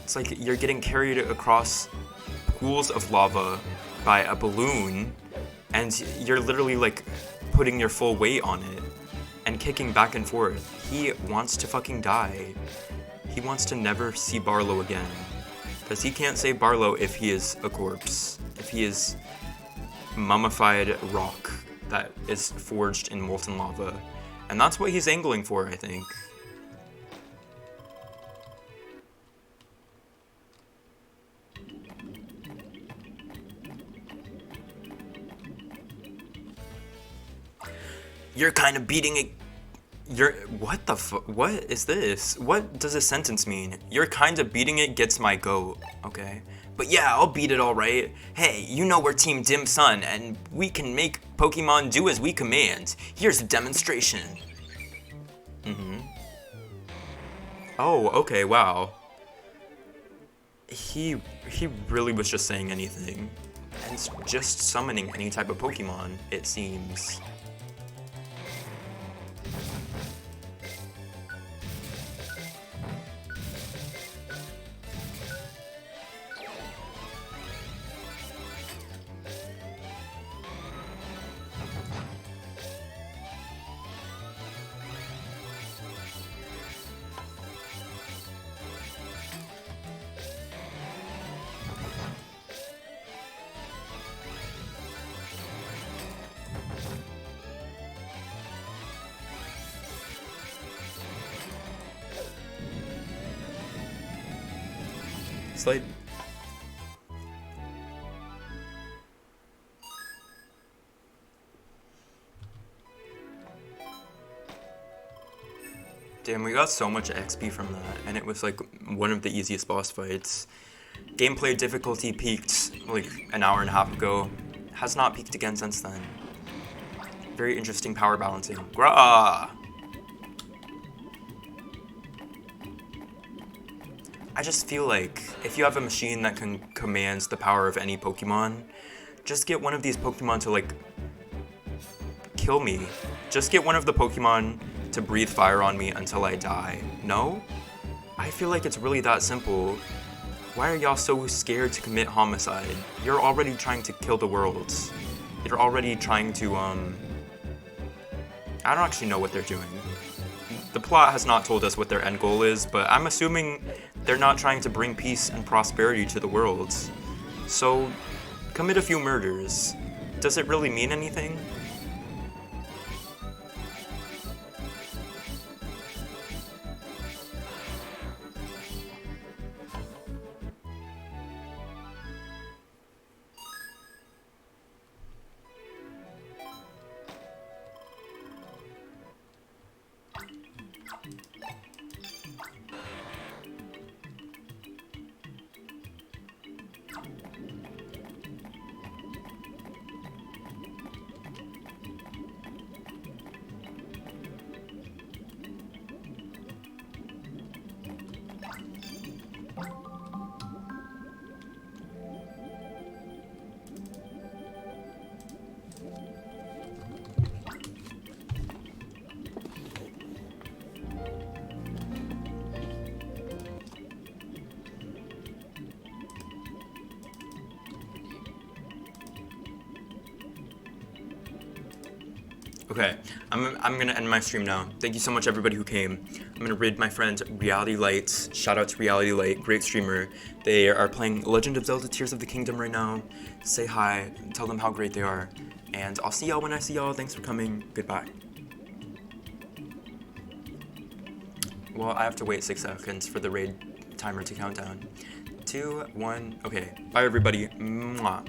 It's like you're getting carried across pools of lava by a balloon, and you're literally, like, putting your full weight on it and kicking back and forth. He wants to fucking die. He wants to never see Barlow again. Because he can't save Barlow if he is a corpse. If he is mummified rock that is forged in molten lava. And that's what he's angling for, I think. You're kind of beating it. What the what is this? What does this sentence mean? You're kind of beating it gets my goat, okay? But yeah, I'll beat it alright. Hey, you know we're Team Dim Sun, and we can make Pokemon do as we command. Here's a demonstration. Oh, okay, wow. He really was just saying anything. And just summoning any type of Pokemon, it seems. Slide. Damn, we got so much XP from that, and it was like one of the easiest boss fights. Gameplay difficulty peaked like an hour and a half ago. Has not peaked again since then. Very interesting power balancing. Grah! I just feel like if you have a machine that can command the power of any Pokemon, just get one of these Pokemon to like kill me. Just get one of the Pokemon to breathe fire on me until I die. No? I feel like it's really that simple. Why are y'all so scared to commit homicide? You're already trying to kill the world. You're already trying to, I don't actually know what they're doing. The plot has not told us what their end goal is, but I'm assuming they're not trying to bring peace and prosperity to the world. So, commit a few murders. Does it really mean anything? Okay, I'm gonna end my stream now. Thank you so much everybody who came. I'm gonna raid my friend Reality Lights. Shout out to Reality Light, great streamer. They are playing Legend of Zelda Tears of the Kingdom right now. Say hi, tell them how great they are. And I'll see y'all when I see y'all. Thanks for coming, goodbye. Well, I have to wait 6 seconds for the raid timer to count down. 2, 1, okay. Bye everybody. Mwah.